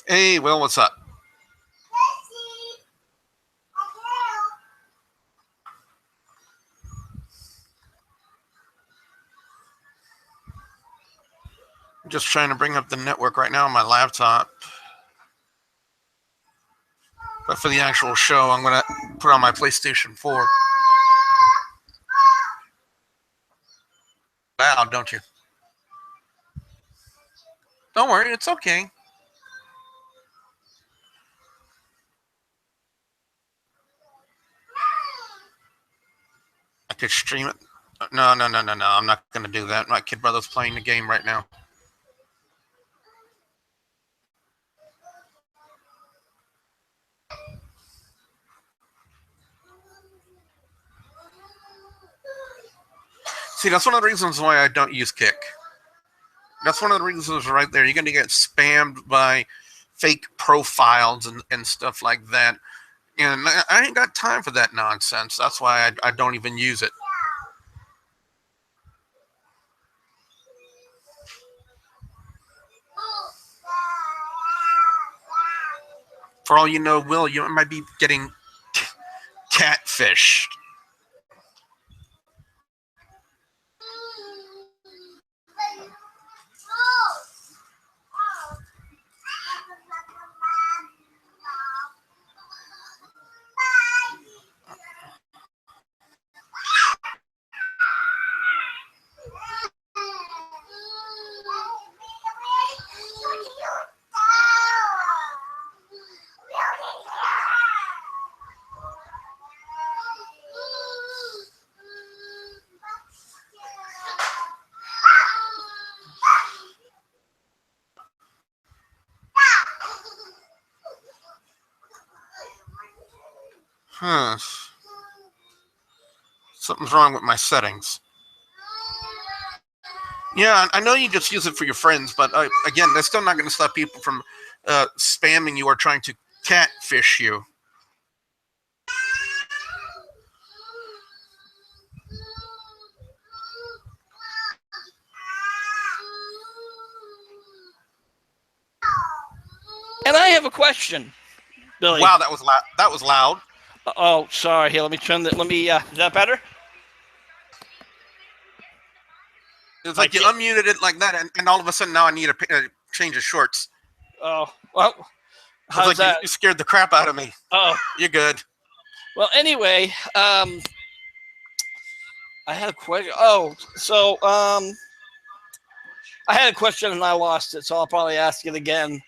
Hey, Will, what's up? I'm just trying to bring up the network right now on my laptop. But for the actual show, I'm going to put on my PlayStation 4. Loud, don't you? Don't worry, it's okay. I could stream it. No. I'm not going to do that. My kid brother's playing the game right now. See, that's one of the reasons why I don't use Kick. That's one of the reasons right there. You're going to get spammed by fake profiles and stuff like that. And I ain't got time for that nonsense. That's why I don't even use it. For all you know, Will, you might be getting catfished. Something's wrong with my settings. Yeah, I know you just use it for your friends, but again, that's still not going to stop people from spamming you or trying to catfish you. And I have a question, Billy. Wow, that was loud. That was loud. Oh, sorry. Here, let me turn that. Is that better? It's like you unmuted it like that, and all of a sudden now I need to change of shorts. Oh, well, how's like that? You scared the crap out of me. Oh. You're good. Well, anyway, I had a question. Oh, so I had a question and I lost it, so I'll probably ask it again.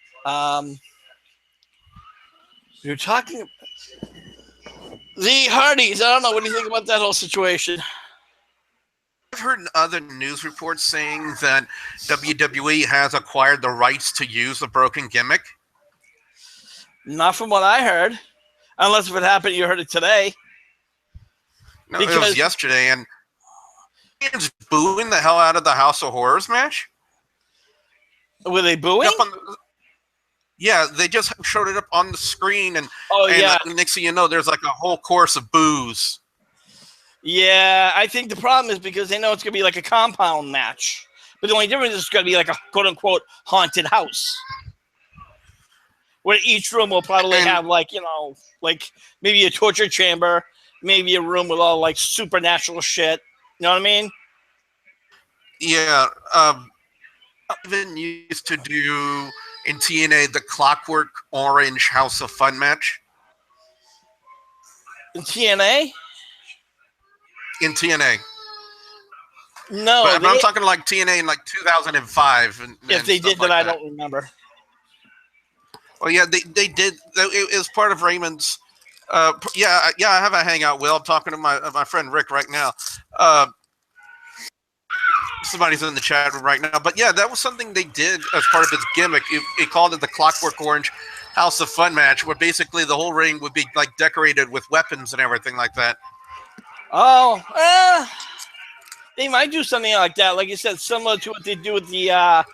You're talking the Hardys. I don't know. What do you think about that whole situation? I've heard other news reports saying that WWE has acquired the rights to use the broken gimmick. Not from what I heard, unless if it happened, you heard it today. No, it was yesterday, and it's booing the hell out of the House of Horrors match. Were they booing? Yeah, they just showed it up on the screen, and yeah. Next thing you know, there's like a whole course of boos. Yeah, I think the problem is because they know it's going to be like a compound match. But the only difference is it's going to be like a quote-unquote haunted house. Where each room will probably have like maybe a torture chamber, maybe a room with all like supernatural shit. You know what I mean? Yeah. I even used to do in TNA the Clockwork Orange House of Fun match. In TNA? In TNA. No. But I'm talking like TNA in like 2005. If they did, then I don't remember. Well, yeah, they did. It was part of Raymond's. I have a hangout. Will, I'm talking to my friend Rick right now. Somebody's in the chat room right now. But yeah, that was something they did as part of its gimmick. He called it the Clockwork Orange House of Fun match, where basically the whole ring would be like decorated with weapons and everything like that. Oh, they might do something like that. Like you said, similar to what they do with the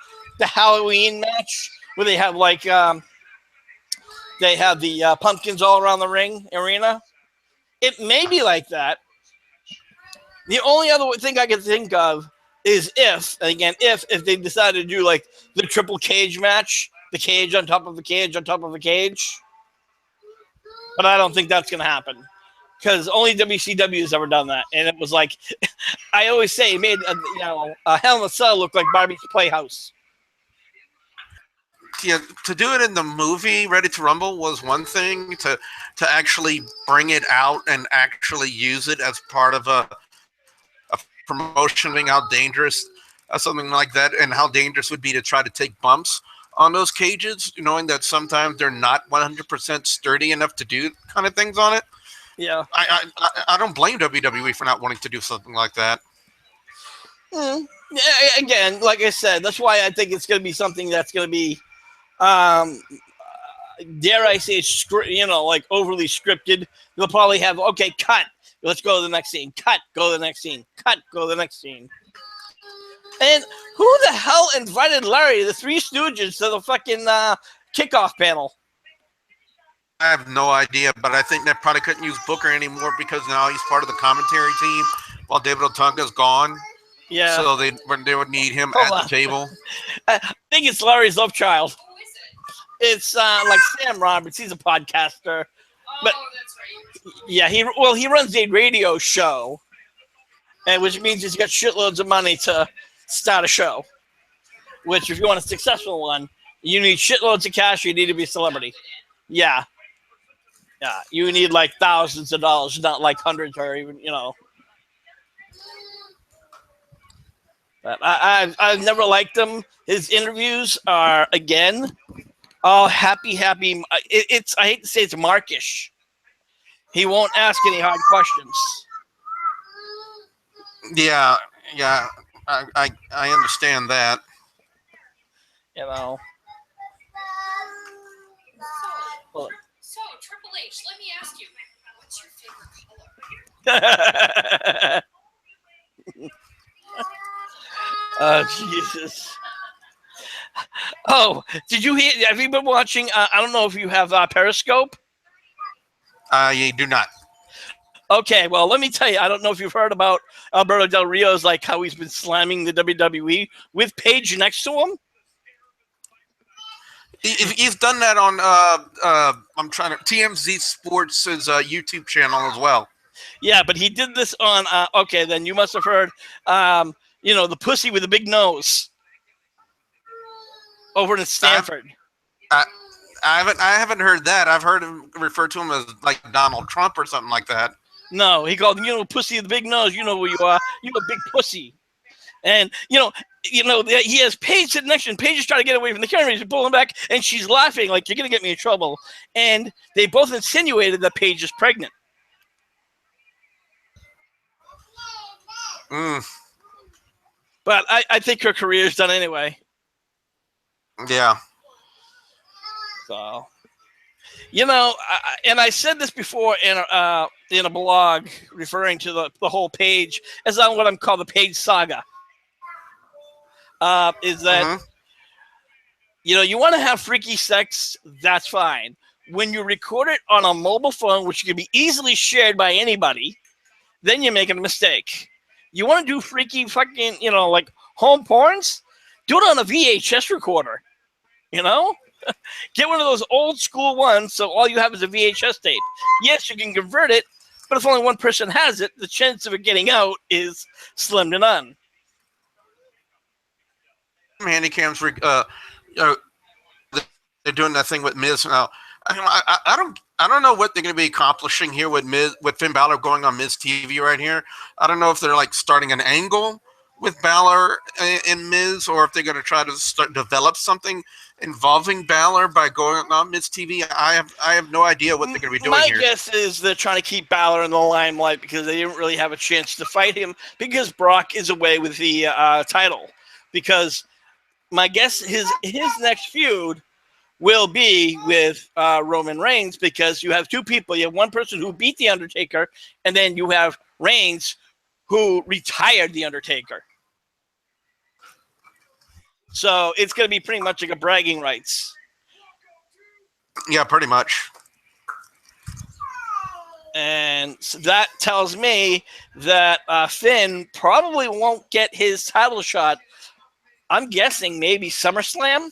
Halloween match, where they have like they have the pumpkins all around the arena. It may be like that. The only other thing I can think of is if they decide to do like the triple cage match the cage on top of the cage on top of the cage. But I don't think that's going to happen because only WCW has ever done that. And it was like, I always say, it made a Hell in a Cell look like Barbie's Playhouse. Yeah, to do it in the movie Ready to Rumble was one thing. To actually bring it out and actually use it as part of a promotion, being how dangerous something like that, and how dangerous it would be to try to take bumps on those cages, knowing that sometimes they're not 100% sturdy enough to do kind of things on it. Yeah, I don't blame WWE for not wanting to do something like that. Yeah, again, like I said, that's why I think it's going to be something that's going to be, dare I say, like overly scripted. They'll probably have, okay, cut. Let's go to the next scene. Cut. Go to the next scene. Cut. Go to the next scene. And who the hell invited Larry, the Three Stooges, to the fucking kickoff panel? I have no idea, but I think they probably couldn't use Booker anymore because now he's part of the commentary team while David Otunga's gone. Yeah. So they would need him at the table. I think it's Larry's love child. It's like Sam Roberts. He's a podcaster. But that's right. Yeah, he runs a radio show, and which means he's got shitloads of money to start a show. Which, if you want a successful one, you need shitloads of cash. You need to be a celebrity. Yeah, you need like thousands of dollars, not like hundreds or even But I've never liked him. His interviews are again all happy. It's I hate to say it's Markish. He won't ask any hard questions. Yeah, I understand that. Well, So, Triple H, let me ask you, what's your favorite color? Oh, Jesus. Oh, did you hear? Have you been watching? I don't know if you have Periscope. You do not. Okay, well, let me tell you. I don't know if you've heard about Alberto Del Rio's, like how he's been slamming the WWE with Paige next to him. He's done that on TMZ Sports' YouTube channel as well. Yeah, but he did this on. Okay, then you must have heard. The pussy with the big nose over in Stanford. I haven't heard that. I've heard him refer to him as like Donald Trump or something like that. No, he called him, pussy with the big nose. You know who you are. You're a big pussy. And he has Paige sitting next to him. Paige is trying to get away from the camera. He's pulling back, and she's laughing like, "You're gonna get me in trouble." And they both insinuated that Paige is pregnant. But I think her career is done anyway. Yeah. So, and I said this before in a blog referring to the whole Paige as on what I'm called the Paige saga. Is that you want to have freaky sex? That's fine. When you record it on a mobile phone, which can be easily shared by anybody, then you're making a mistake. You want to do freaky fucking, like home porns? Do it on a VHS recorder. Get one of those old school ones so all you have is a VHS tape. Yes, you can convert it, but if only one person has it, the chance of it getting out is slim to none. Handycams, they're doing that thing with Miz now. I don't know what they're going to be accomplishing here with Finn Bálor going on Miz TV right here. I don't know if they're like starting an angle with Balor and Miz, or if they're going to try to develop something involving Balor by going on Miz TV. I have no idea what they're going to be doing here. My guess is they're trying to keep Balor in the limelight because they didn't really have a chance to fight him because Brock is away with the title. Because my guess his next feud will be with Roman Reigns, because you have two people. You have one person who beat The Undertaker, and then you have Reigns who retired The Undertaker. So it's going to be pretty much like a bragging rights. Yeah, pretty much. And so that tells me that Finn probably won't get his title shot. I'm guessing maybe SummerSlam.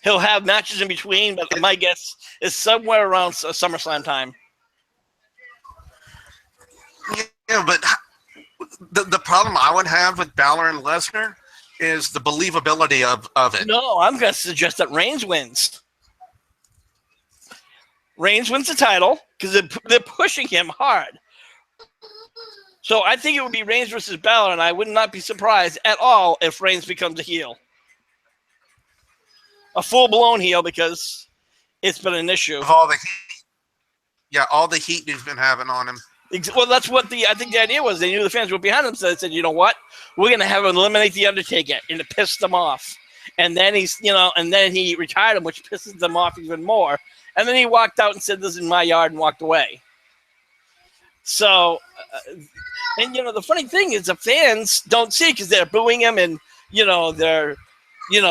He'll have matches in between, but my guess is somewhere around SummerSlam time. Yeah, but the problem I would have with Balor and Lesnar is the believability of it. No, I'm going to suggest that Reigns wins. Reigns wins the title because they're pushing him hard. So I think it would be Reigns versus Balor, and I would not be surprised at all if Reigns becomes a heel. A full-blown heel, because it's been an issue. Of all the heat. Yeah, all the heat he's been having on him. Well, that's what I think the idea was. They knew the fans were behind him, so they said, you know what? We're going to have him eliminate The Undertaker, and it pissed them off. And then then he retired him, which pisses them off even more. And then he walked out and said, "This is my yard," and walked away. So, and the funny thing is the fans don't see it because they're booing him and, they're,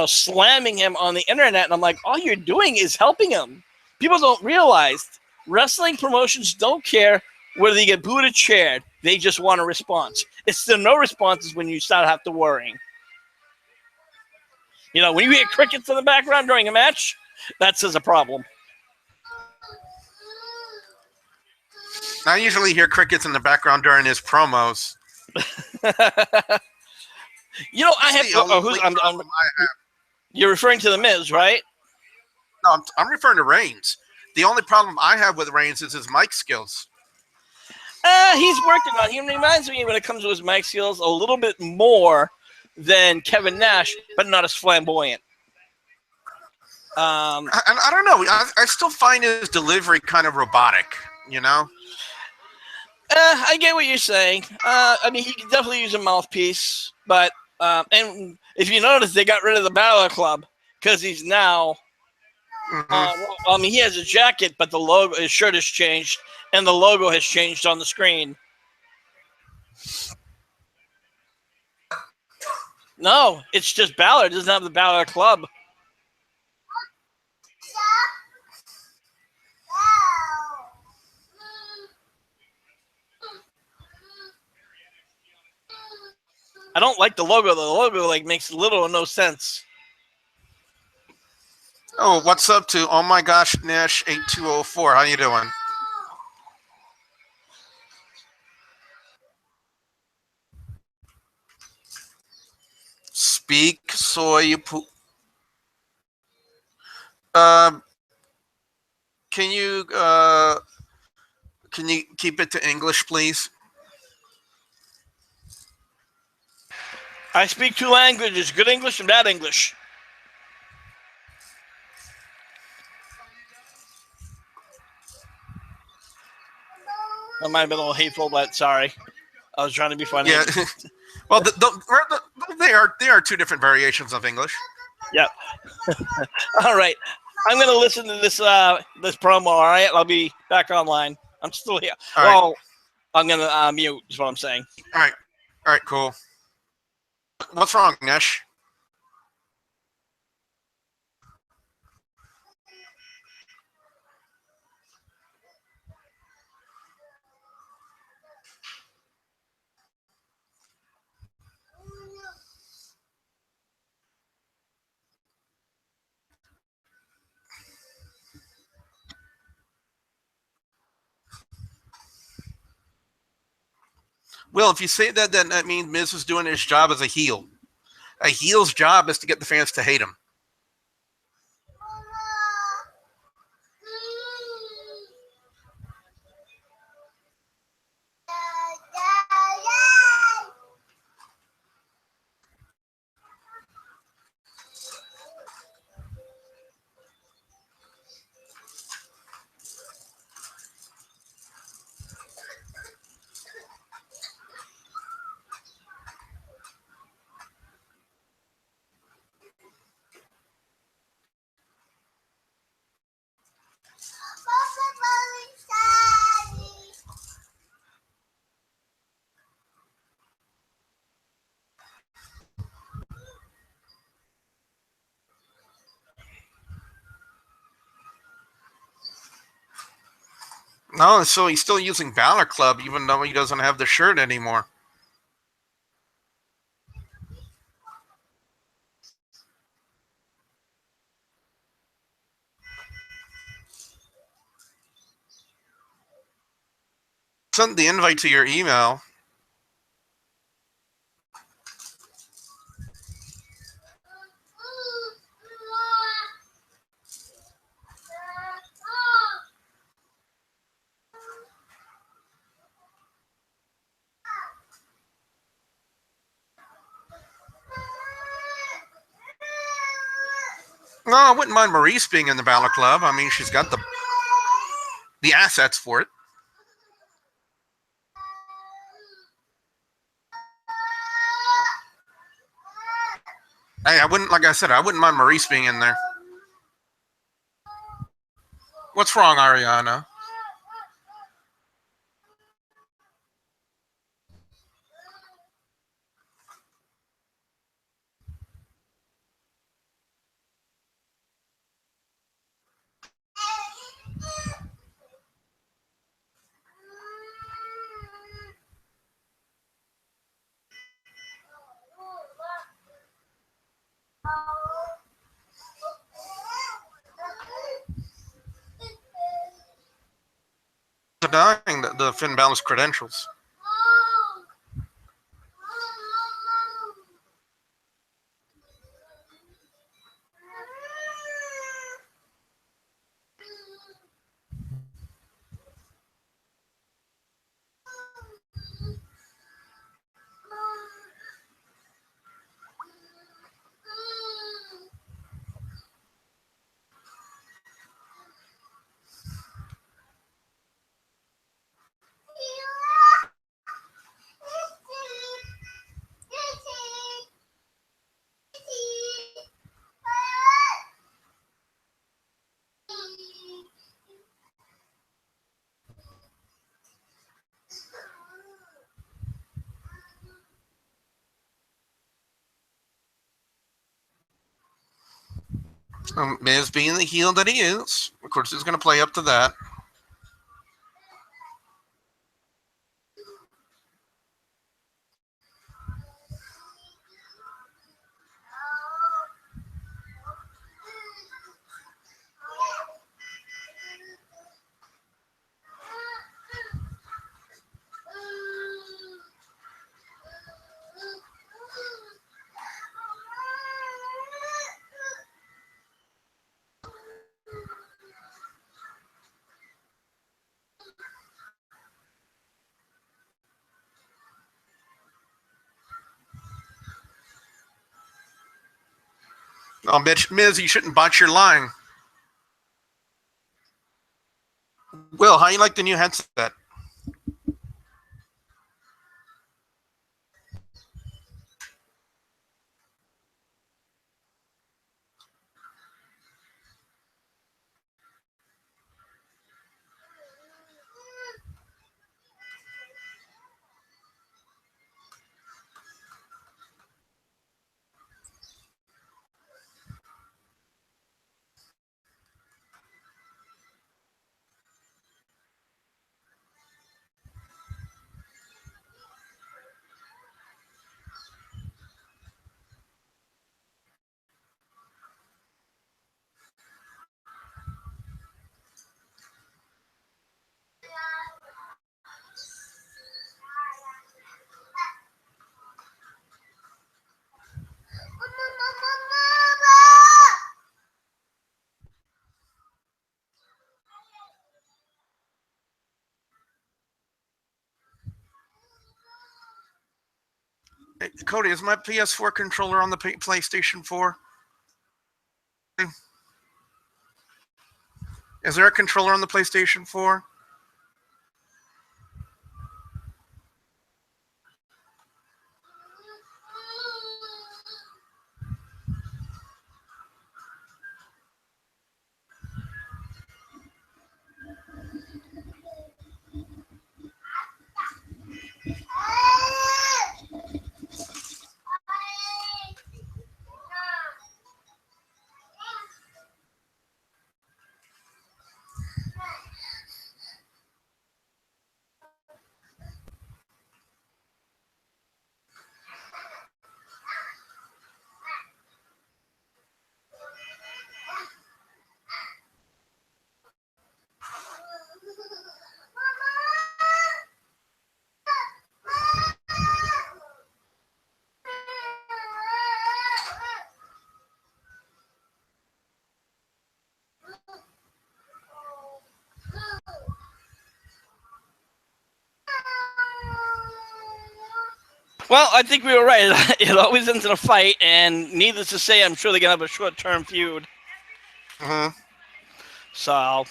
slamming him on the internet. And I'm like, all you're doing is helping him. People don't realize wrestling promotions don't care whether you get booed or cheered. They just want a response. It's the no responses when you start have to worrying. When you hear crickets in the background during a match, that says a problem. I usually hear crickets in the background during his promos. You're referring to The Miz, right? No, I'm referring to Reigns. The only problem I have with Reigns is his mic skills. He's working on it. He reminds me, when it comes to his mic skills, a little bit more than Kevin Nash, but not as flamboyant. I don't know. I still find his delivery kind of robotic, I get what you're saying. He can definitely use a mouthpiece, but and if you notice, they got rid of the Balor Club because he's now. He has a jacket, but the logo, his shirt has changed, and the logo has changed on the screen. No, it's just Balor. It doesn't have the Balor Club. I don't like the logo. The logo makes little or no sense. Oh, what's up to Oh My Gosh Nash 8204? How you doing? Speak soy poop. Can you keep it to English, please? I speak two languages, good English and bad English. That might have been a little hateful, but sorry. I was trying to be funny. Yeah. Well, they are two different variations of English. Yep. All right. I'm going to listen to this promo, all right? I'll be back online. I'm still here. Well, I'm going to mute is what I'm saying. All right, cool. What's wrong, Nash? Well, if you say that, then that means Miz is doing his job as a heel. A heel's job is to get the fans to hate him. No, so he's still using Balor Club, even though he doesn't have the shirt anymore. Send the invite to your email. No, I wouldn't mind Maurice being in the Balor Club. I mean, she's got the assets for it. Hey, I wouldn't, like I said, I wouldn't mind Maurice being in there. What's wrong, Ariana? Denying the Finn Balor's credentials. Miz being the heel that he is, of course, he's going to play up to that. Oh, Miz, you shouldn't botch your line. Will, how you like the new headset? Hey, Cody, is my PS4 controller on the PlayStation 4? Is there a controller on the PlayStation 4? Well, I think we were right. It always ends in a fight, and needless to say, I'm sure they're gonna have a short-term feud. Mm-hmm. So,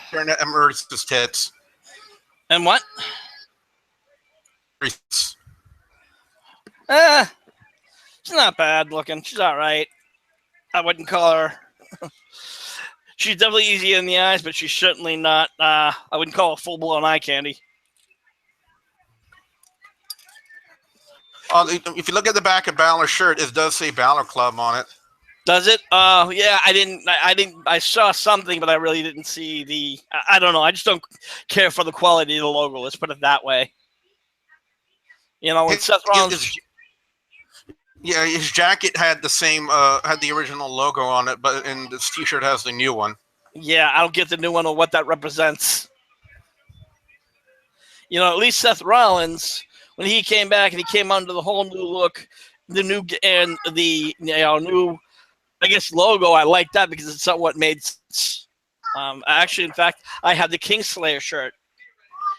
Turn to Emerge's tits. and what? Reese. She's not bad looking. She's all right. I wouldn't call her. She's definitely easy in the eyes, but she's certainly not. I wouldn't call her full-blown eye candy. If you look at the back of Balor's shirt, it does say Balor Club on it. Does it? Yeah. I didn't. I saw something, but I really didn't see the. I don't know. I just don't care for the quality of the logo. Let's put it that way. You know, when Seth Rollins. Yeah, his jacket had the same, had the original logo on it, but and this T-shirt has the new one. Yeah, I don't get the new one or what that represents. You know, at least Seth Rollins, when he came back and he came under the whole new look, the new and the new, I guess, logo. I like that because it's somewhat made sense. Actually, in fact, I had the Kingslayer shirt,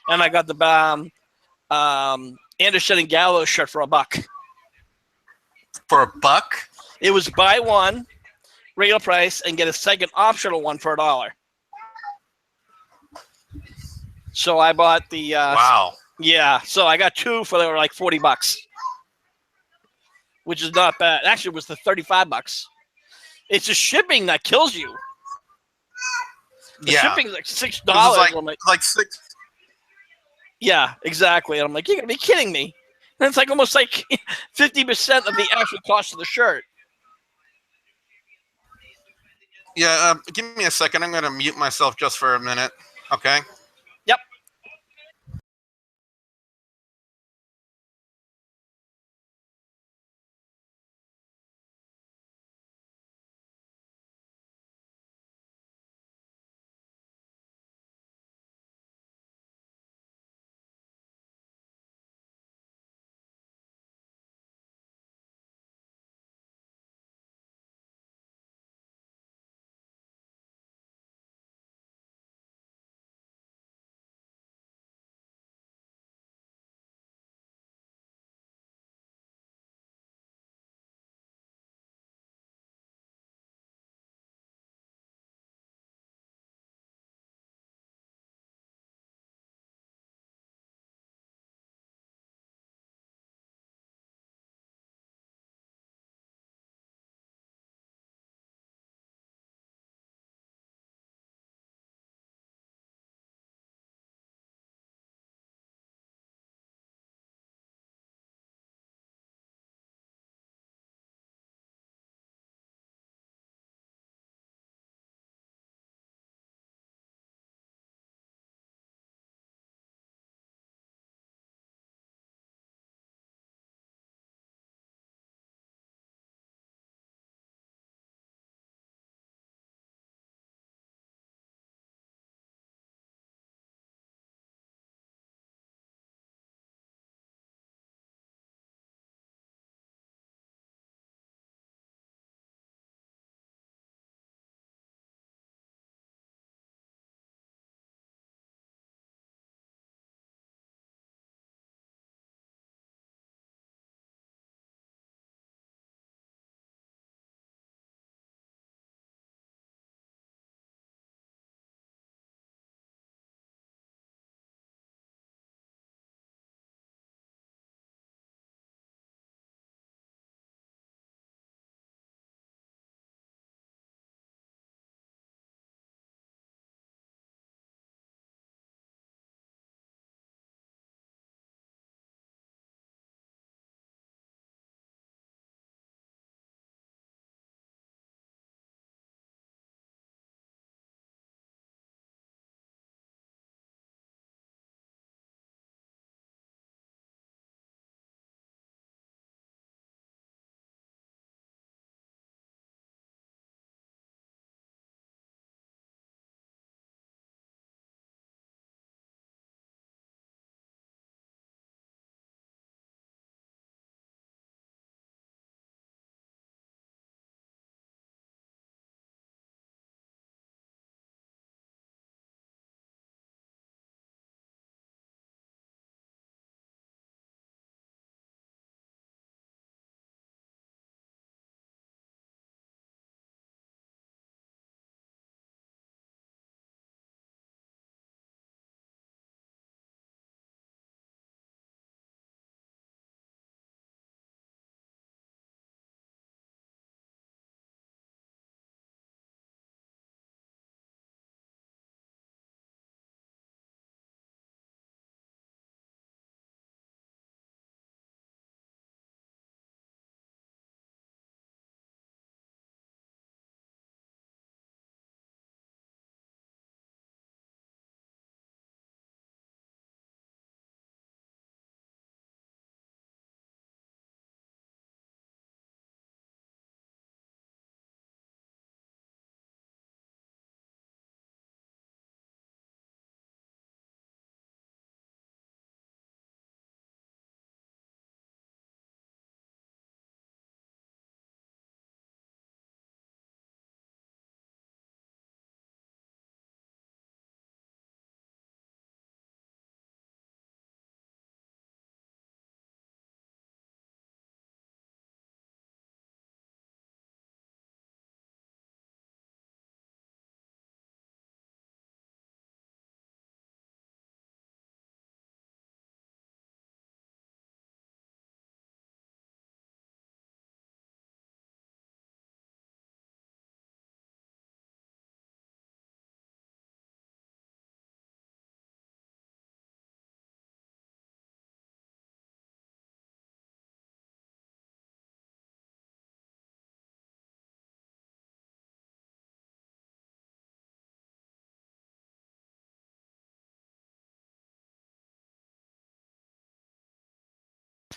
and I got the Anderson and Gallows shirt for $1. For $1? It was buy one, regular price, and get a second optional one for $1. So I bought the. Wow. Yeah, so I got two for like $40, which is not bad. Actually, it was the $35. It's the shipping that kills you. The shipping is like $6. Like $6. Yeah, exactly. And I'm like, you're gonna be kidding me. And it's like almost like 50% of the actual cost of the shirt. Yeah, give me a second. I'm gonna mute myself just for a minute. Okay.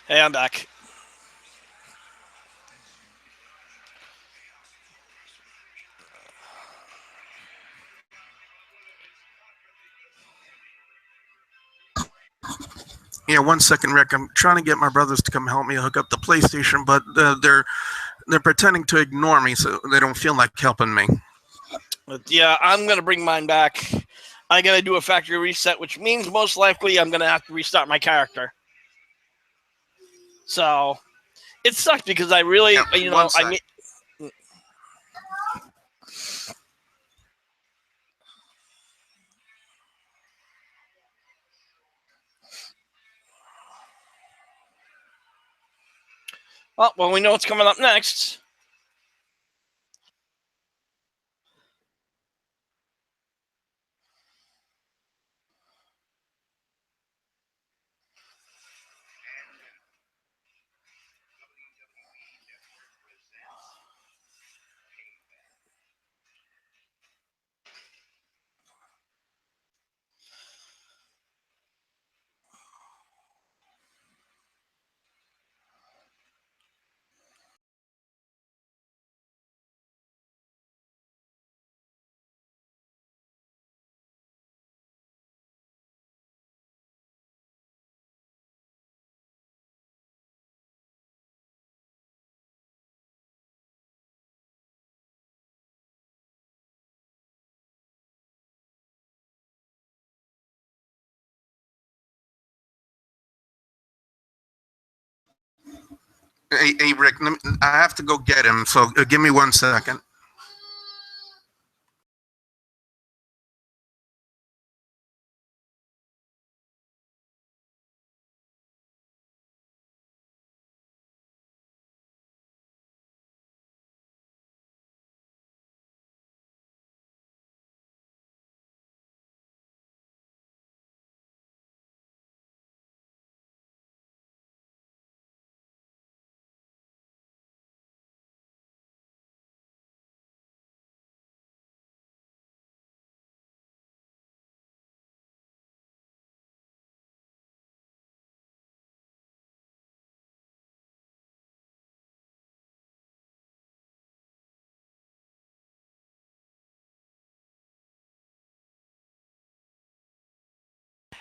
Hey, I'm back. Yeah, 1 second, Rick. I'm trying to get my brothers to come help me hook up the PlayStation, but they're pretending to ignore me so they don't feel like helping me. But yeah, I'm gonna bring mine back. I'm gonna do a factory reset, which means most likely I'm gonna have to restart my character. So it sucked because I really, Yeah, I mean. Oh, well, we know what's coming up next. Hey, Rick, I have to go get him, so give me 1 second.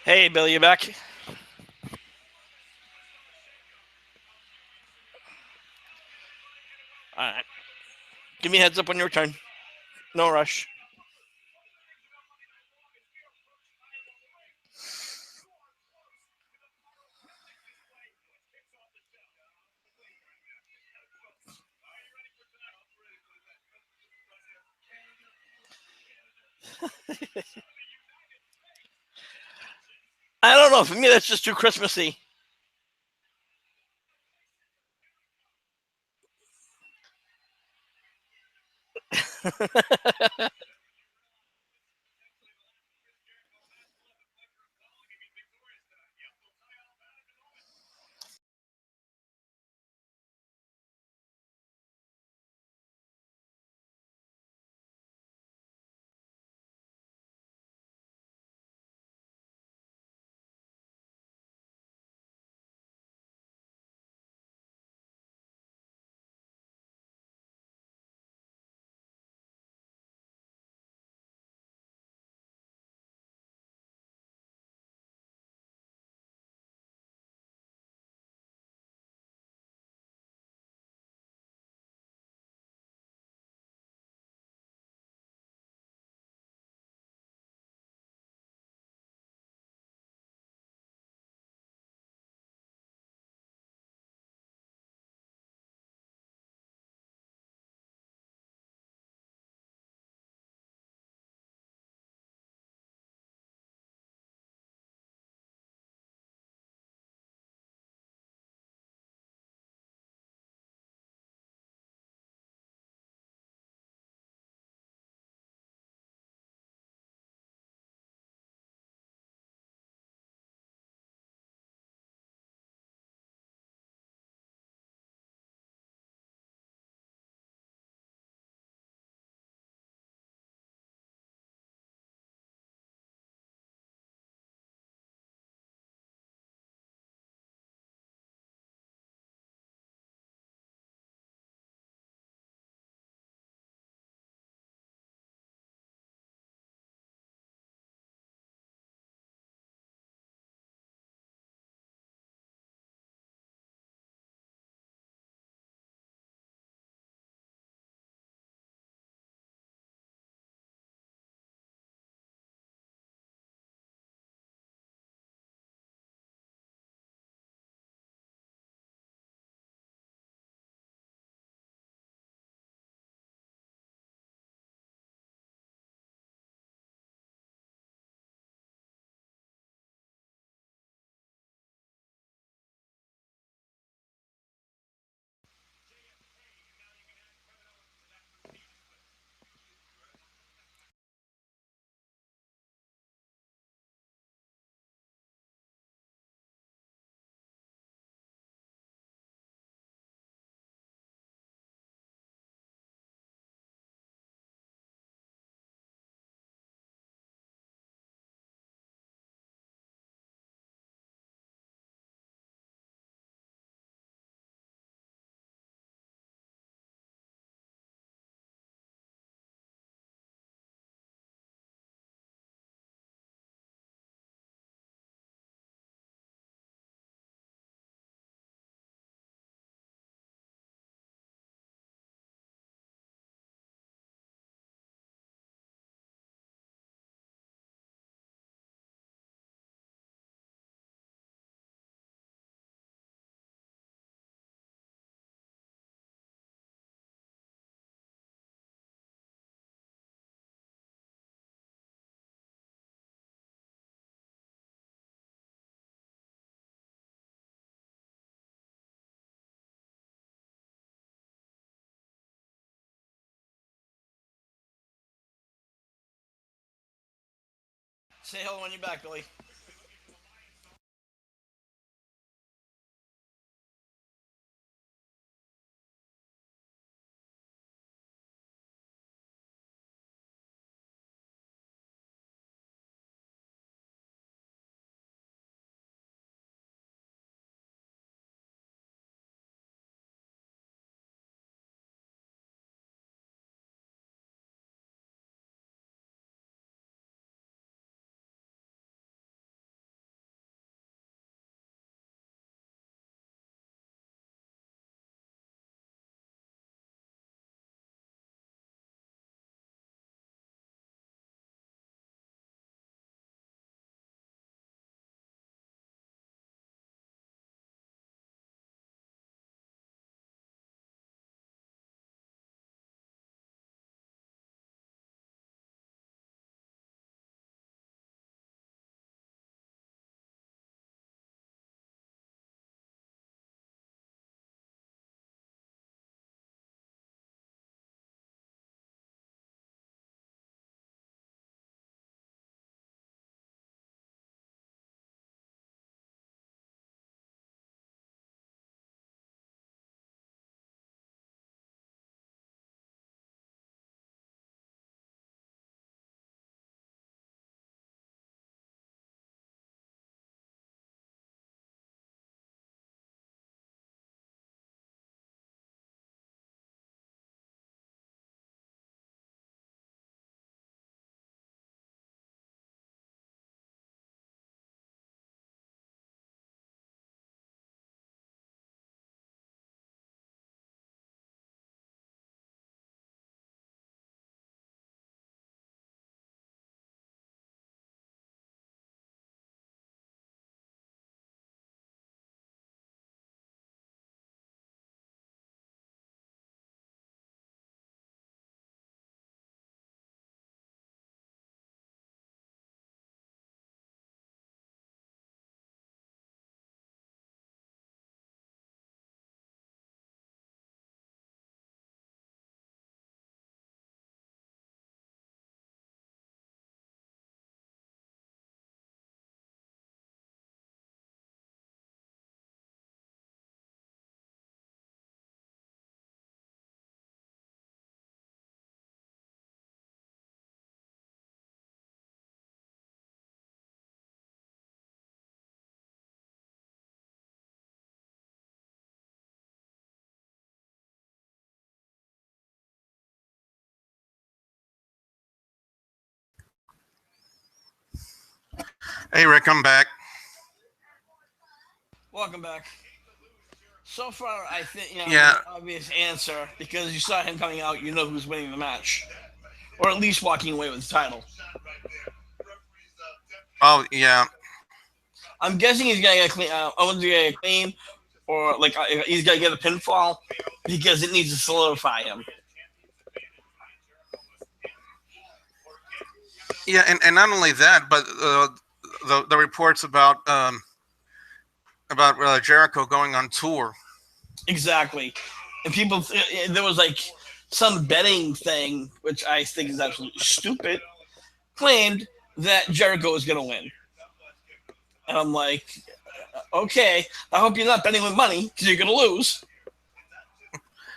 Hey, Billy, you back? All right. Give me a heads up on your turn. No rush. I don't know. For me, that's just too Christmassy. Say hello when you're back, Billy. Hey, Rick, I'm back. Welcome back. So far, I think Yeah. the obvious answer, because you saw him coming out, you know who's winning the match, or at least walking away with the title. Oh, yeah. I'm guessing he's gonna get clean. Owens gonna get clean, or like he's gonna get a pinfall because it needs to solidify him. Yeah, and not only that, but the reports about Jericho going on tour. Exactly, and people there was like some betting thing, which I think is absolutely stupid, claimed that Jericho is gonna win, and I'm like, okay, I hope you're not betting with money because you're gonna lose.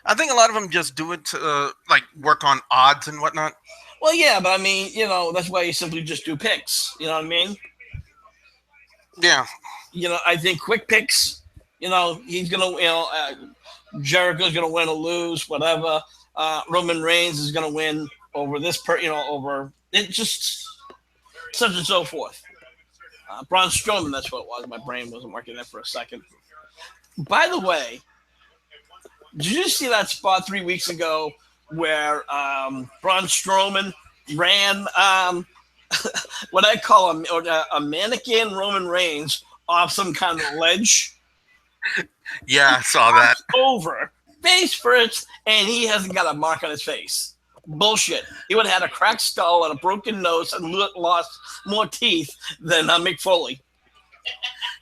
I think a lot of them just do it to like work on odds and whatnot. Well, yeah, but I mean, that's why you simply just do picks. You know what I mean? Yeah. I think quick picks. He's gonna. Jericho's gonna win or lose, whatever. Roman Reigns is gonna win over this over it, just such and so forth. Braun Strowman, that's what it was. My brain wasn't working there for a second. By the way, did you see that spot 3 weeks ago where Braun Strowman ran what I call a mannequin Roman Reigns off some kind of ledge? Yeah, I saw that. Over face first, and he hasn't got a mark on his face. Bullshit. He would have had a cracked skull and a broken nose and lost more teeth than Mick Foley.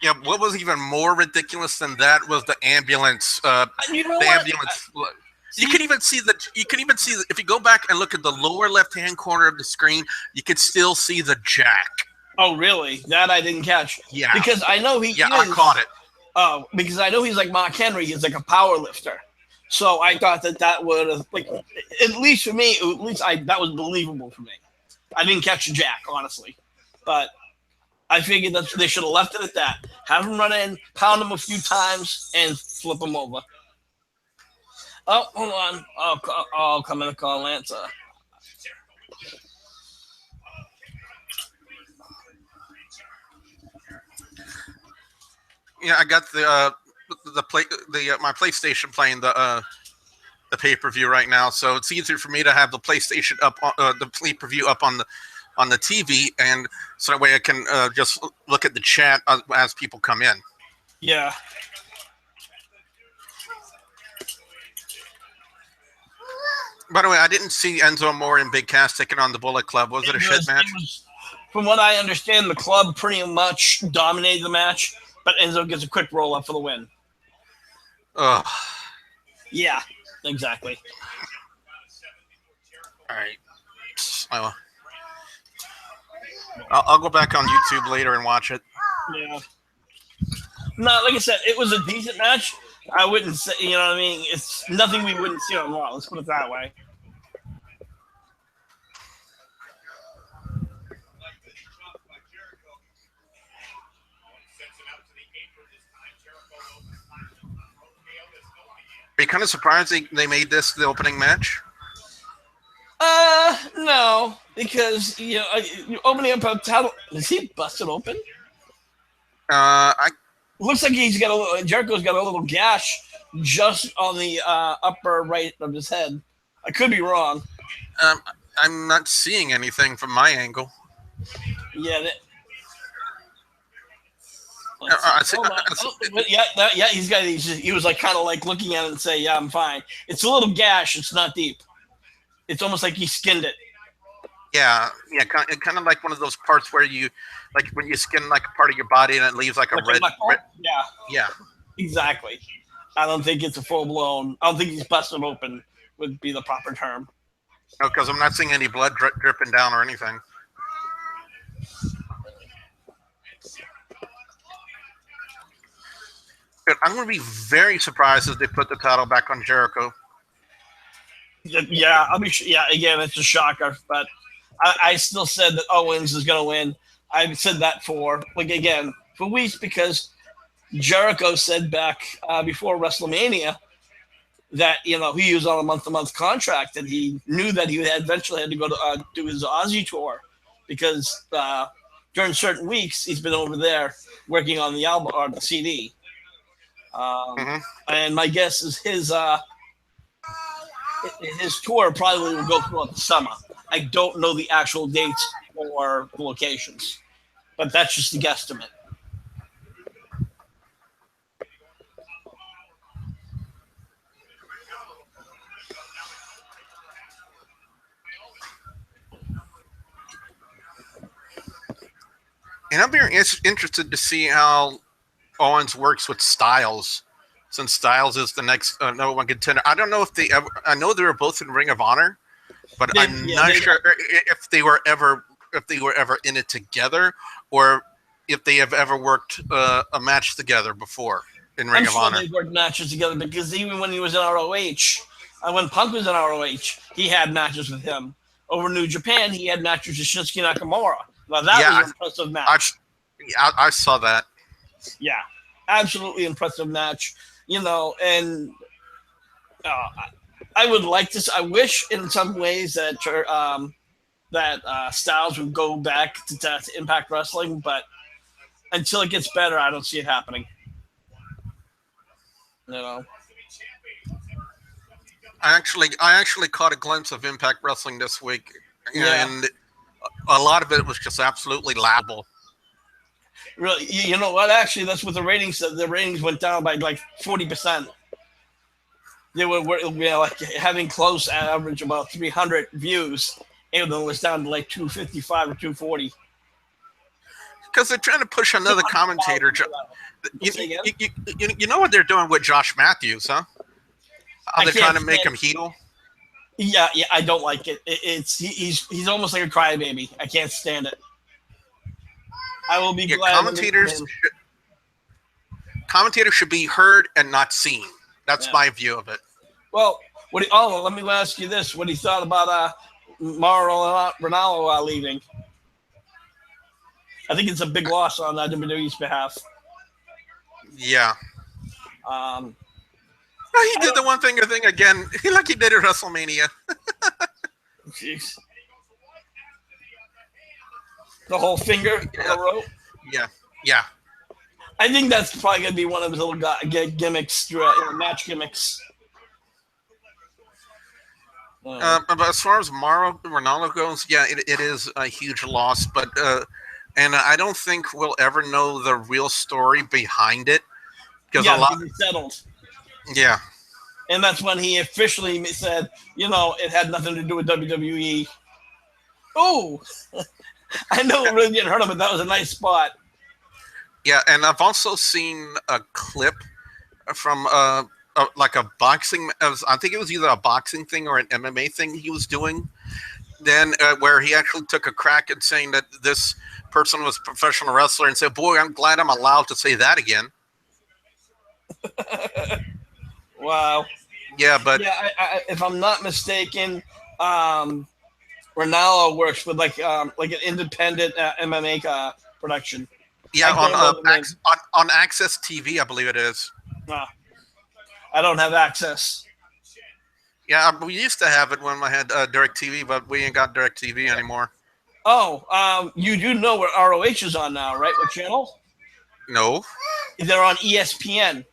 Yeah, what was even more ridiculous than that was the ambulance. Ambulance. You can even see if you go back and look at the lower left-hand corner of the screen, you could still see the jack. Oh, really? That I didn't catch. Yeah. Because I know he Yeah, is. I caught it. Oh, because I know he's like Mark Henry. He's like a power lifter. So I thought that would have, like, at least for me, that was believable for me. I didn't catch a jack, honestly. But I figured that they should have left it at that. Have him run in, pound him a few times, and flip him over. Oh, hold on. I'll come in and call Lance. Yeah, I got my PlayStation playing the pay-per-view right now, so it's easier for me to have the PlayStation up, the pay-per-view up on the TV, and so that way I can just look at the chat as people come in. Yeah. By the way, I didn't see Enzo Amore and Big Cass taking on the Bullet Club. Was it a shit match? From what I understand, the club pretty much dominated the match, but Enzo gets a quick roll-up for the win. Ugh. Yeah, exactly. All right. I'll go back on YouTube later and watch it. Yeah. No, like I said, it was a decent match. I wouldn't say, you know what I mean? It's nothing we wouldn't see on Raw. Let's put it that way. Are you kind of surprised they made this the opening match? No, because you're opening up a title. Is he busted open? Looks like Jericho's got a little gash just on the upper right of his head. I could be wrong. I'm not seeing anything from my angle. Yeah. He was like kind of like looking at it and say, "Yeah, I'm fine." It's a little gash. It's not deep. It's almost like he skinned it. Yeah, kind of like one of those parts where you, like when you skin like a part of your body and it leaves like a red. Yeah, exactly. I don't think it's a full blown. I don't think he's busted open would be the proper term. No, because I'm not seeing any blood dripping down or anything. But I'm going to be very surprised if they put the title back on Jericho. Yeah, again, it's a shocker, but I still said that Owens is going to win. I've said that for weeks, because Jericho said back before WrestleMania that he was on a month-to-month contract, and he knew that he eventually had to go to do his Aussie tour, because during certain weeks he's been over there working on the album or the CD. And my guess is his tour probably will go throughout the summer. I don't know the actual dates or the locations, but that's just a guesstimate. And I'm very interested to see how Owens works with Styles, since Styles is the next number one contender. I don't know if they ever. I know they were both in Ring of Honor, but I'm not sure if they were ever in it together, or if they have ever worked a match together before in Ring of Honor. They worked matches together, because even when he was in ROH, when Punk was in ROH, he had matches with him. Over New Japan, he had matches with Shinsuke Nakamura. Now that was an impressive match. I saw that. Yeah, absolutely impressive match. And I would like to. I wish in some ways that Styles would go back to Impact Wrestling, but until it gets better, I don't see it happening. I actually caught a glimpse of Impact Wrestling this week, and a lot of it was just absolutely laughable. Really, you know what? Actually, that's what the ratings said. The ratings went down by like 40%. They were like having close average about 300 views, and then it was down to like 255 or 240. Because they're trying to push another commentator. You know what they're doing with Josh Matthews, huh? How they're trying to make him heel. Yeah, I don't like it. He's almost like a crybaby. I can't stand it. I will be Yeah, glad. commentators should be heard and not seen. That's my view of it. Well, let me ask you this: what he thought about Mauro Ranallo leaving? I think it's a big loss on WWE's behalf. Yeah. Um, he did the one finger thing again, like he did at WrestleMania. Jeez. The whole finger in a row? Yeah. I think that's probably going to be one of his little gimmicks, match gimmicks. But as far as Mauro Ranallo goes, yeah, it is a huge loss. But and I don't think we'll ever know the real story behind it. Because he settled. Yeah. And that's when he officially said, it had nothing to do with WWE. Oh, I know it really didn't hurt him, but that was a nice spot. Yeah, and I've also seen a clip from like a boxing. I think it was either a boxing thing or an MMA thing he was doing. Then where he actually took a crack at saying that this person was a professional wrestler and said, "Boy, I'm glad I'm allowed to say that again." Wow. Yeah, but I, if I'm not mistaken, Ranallo works with like an independent MMA production. Yeah, on Access TV, I believe it is. I don't have access. Yeah, we used to have it when I had DirecTV, but we ain't got DirecTV anymore. Oh, you do know what ROH is on now, right? What channel? No. They're on ESPN.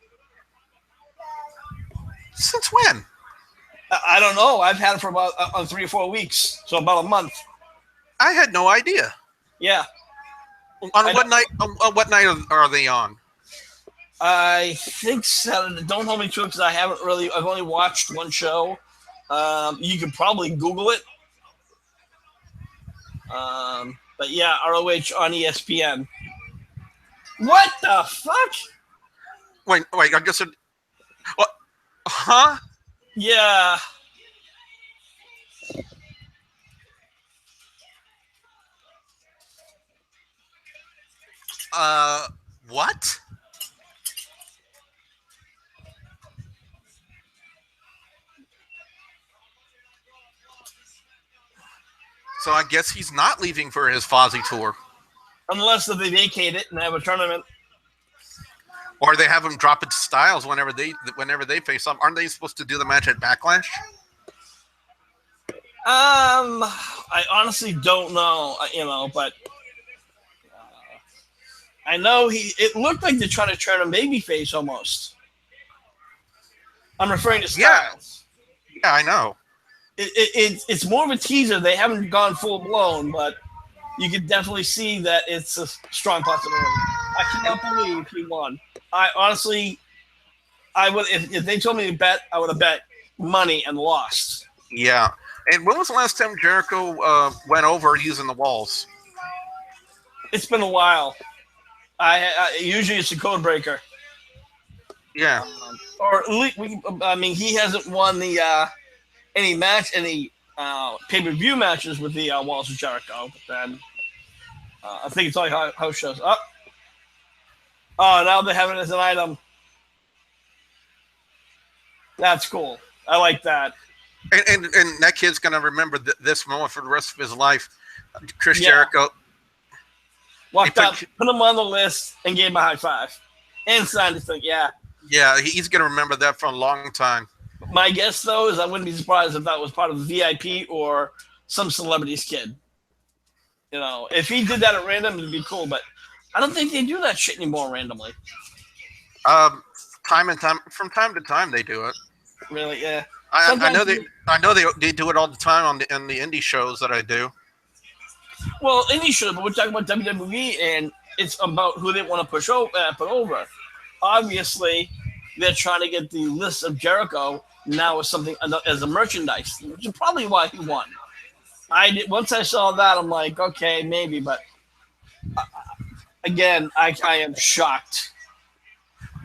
Since when? I don't know. I've had it for about 3 or 4 weeks, so about a month. I had no idea. Yeah. On what night? What night are they on? I think Saturday. Don't hold me to it because I've only watched one show. You could probably Google it. But yeah, ROH on ESPN. What the fuck? Wait! I guess it. What? Huh? Yeah. What? So I guess he's not leaving for his Fozzy tour. Unless they vacate it and have a tournament. Or they have him drop it to Styles whenever they face up. Aren't they supposed to do the match at Backlash? I honestly don't know, but I know it looked like they're trying to turn him babyface almost. I'm referring to Styles. Yeah, I know. It's more of a teaser. They haven't gone full blown, but you can definitely see that it's a strong possibility. I cannot believe he won. I honestly, I would if they told me to bet, I would have bet money and lost. Yeah. And when was the last time Jericho went over using the walls? It's been a while. I usually it's a code breaker. Yeah. Or at least he hasn't won the any pay-per-view matches with the walls of Jericho. But then I think it's only house shows. Oh, now they have it as an item. That's cool. I like that. And that kid's gonna remember this moment for the rest of his life. Chris Jericho walked up, put him on the list, and gave him a high five, and signed his thing. Yeah. Yeah, he's gonna remember that for a long time. My guess, though, is I wouldn't be surprised if that was part of the VIP or some celebrity's kid. If he did that at random, it'd be cool. But I don't think they do that shit anymore randomly. From time to time, they do it. Really? Yeah. I know they do it all the time on the indie shows that I do. Well, indie shows, but we're talking about WWE, and it's about who they want to put over. Obviously, they're trying to get the list of Jericho now as something as a merchandise, which is probably why he won. Once I saw that, I'm like, okay, maybe, but again, I am shocked.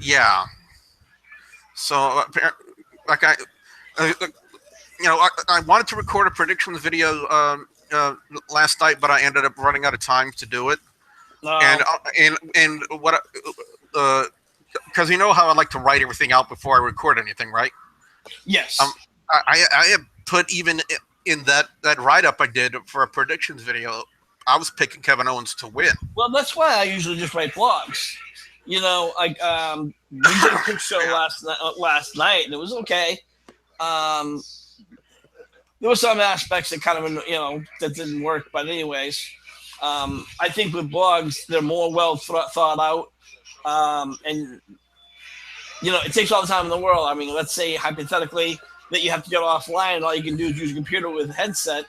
Yeah. So, like I wanted to record a predictions video last night, but I ended up running out of time to do it. And what because you know how I like to write everything out before I record anything, right? Yes. I have put even in that write up I did for a predictions video, I was picking Kevin Owens to win. Well, that's why I usually just write blogs. You know, we did a quick show last night, and it was okay. There were some aspects that kind of, that didn't work, but anyways, I think with blogs, they're more well thought out, and it takes all the time in the world. I mean, let's say hypothetically that you have to get offline, and all you can do is use a computer with a headset.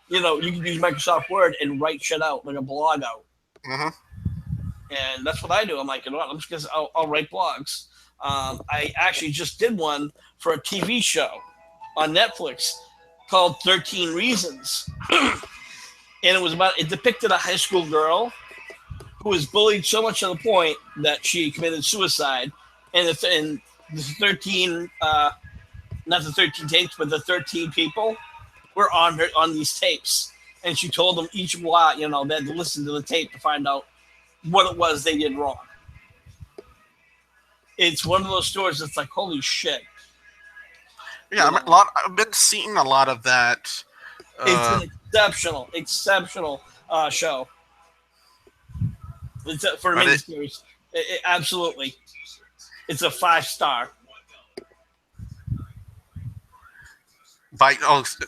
You can use Microsoft Word and write shit out, like a blog out. Mm-hmm. And that's what I do. I'm like, I'm just gonna, I'll write blogs. I actually just did one for a TV show on Netflix called 13 Reasons. And it depicted a high school girl who was bullied so much to the point that she committed suicide. And the 13, not the 13 tapes, but the 13 people were on these tapes. And she told them each while, they had to listen to the tape to find out what it was they did wrong. It's one of those stories that's like, holy shit. Yeah, I've been seeing a lot of that. It's an exceptional show. It's for a miniseries. Absolutely. It's a 5-star.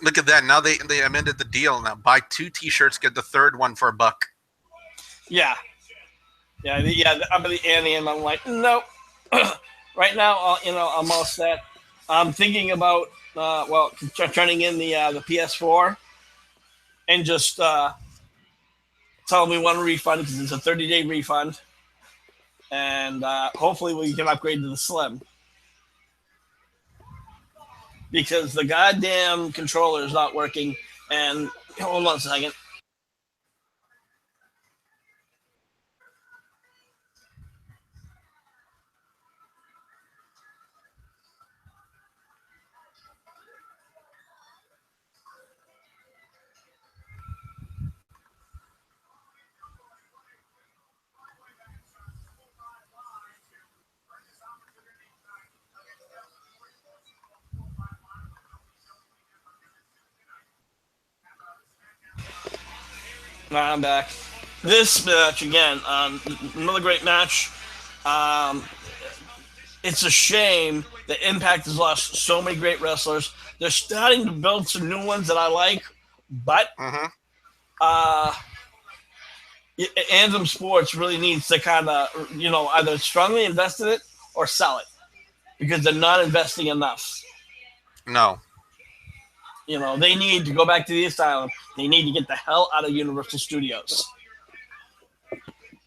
Look at that. Now they amended the deal now. Buy 2 T-shirts, get the third one for $1. Yeah. I'm the Annie, and I'm like, nope. Right now, I'm all set. I'm thinking about turning in the PS4 and just tell me one refund because it's a 30-day refund, and hopefully we can upgrade to the Slim because the goddamn controller is not working. And hold on a second. I'm back. This match again, another great match. It's a shame that Impact has lost so many great wrestlers. They're starting to build some new ones that I like, but Anthem Sports really needs to kind of, either strongly invest in it or sell it because they're not investing enough. No. They need to go back to the asylum. They need to get the hell out of Universal Studios.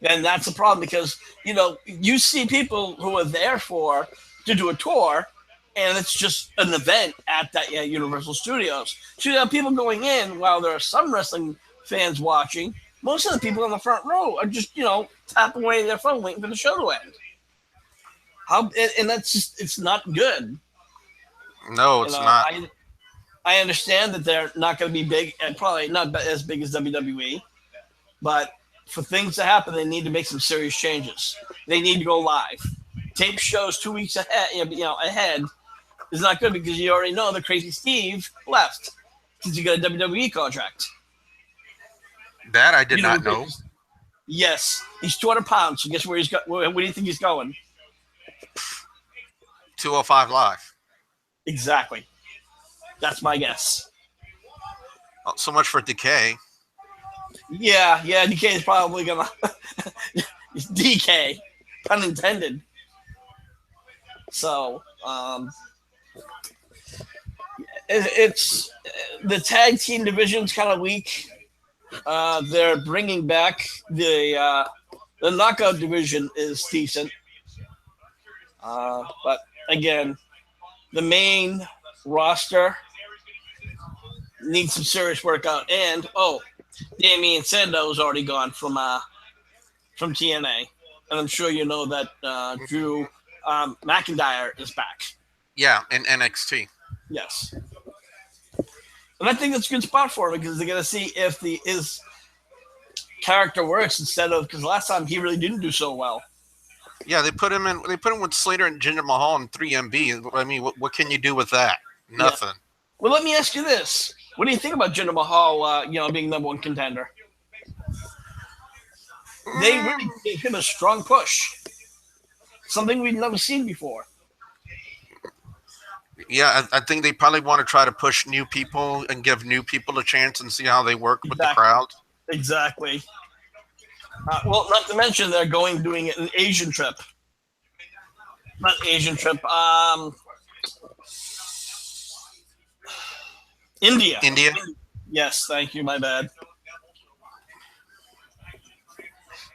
And that's the problem because, you see people who are there to do a tour, and it's just an event at that Universal Studios. So you have people going in while there are some wrestling fans watching. Most of the people in the front row are just, tapping away their phone waiting for the show to end. And that's just, it's not good. No, it's not. I understand that they're not going to be big, and probably not as big as WWE, but for things to happen, they need to make some serious changes. They need to go live. Tape shows 2 weeks ahead is not good because you already know that Crazy Steve left because he got a WWE contract. That I did not know. Yes, he's 200 pounds. So guess where he's got? Where do you think he's going? 205 Live. Exactly. That's my guess. Well, so much for Decay. Yeah, Decay is probably gonna DK, pun intended. So, it's the tag team division's kind of weak. They're bringing back the knockout division is decent, but again, the main roster needs some serious work out. And Damian Sandow already gone from TNA, and I'm sure you know that Drew McIntyre is back. Yeah, in NXT. Yes, and I think that's a good spot for him because they're gonna see if character works instead of because last time he really didn't do so well. Yeah, they put him in. They put him with Slater and Jinder Mahal and 3MB. I mean, what can you do with that? Nothing. Yeah. Well, let me ask you this: what do you think about Jinder Mahal? Being #1 contender. They really gave him a strong push, something we've never seen before. Yeah, I think they probably want to try to push new people and give new people a chance and see how they work with the crowd. Exactly. Well, not to mention they're doing an Asian trip. Not Asian trip. India. India. Yes, thank you. My bad.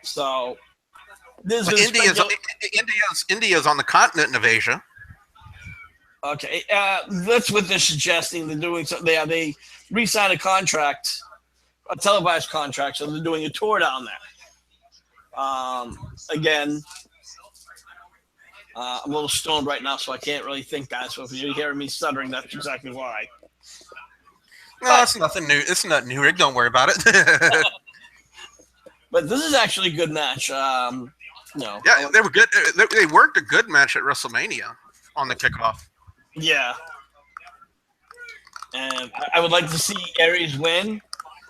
So this is India's on the continent of Asia. Okay, that's what they're suggesting. They're doing so. They re-signed a contract, a televised contract, so they're doing a tour down there. Again, I'm a little stoned right now, so I can't really think, guys. So if you're hearing me stuttering, that's exactly why. No, that's nothing new. It's not new, Rick. Don't worry about it. But this is actually a good match. Yeah, they were good. They worked a good match at WrestleMania on the kickoff. Yeah. And I would like to see Aries win.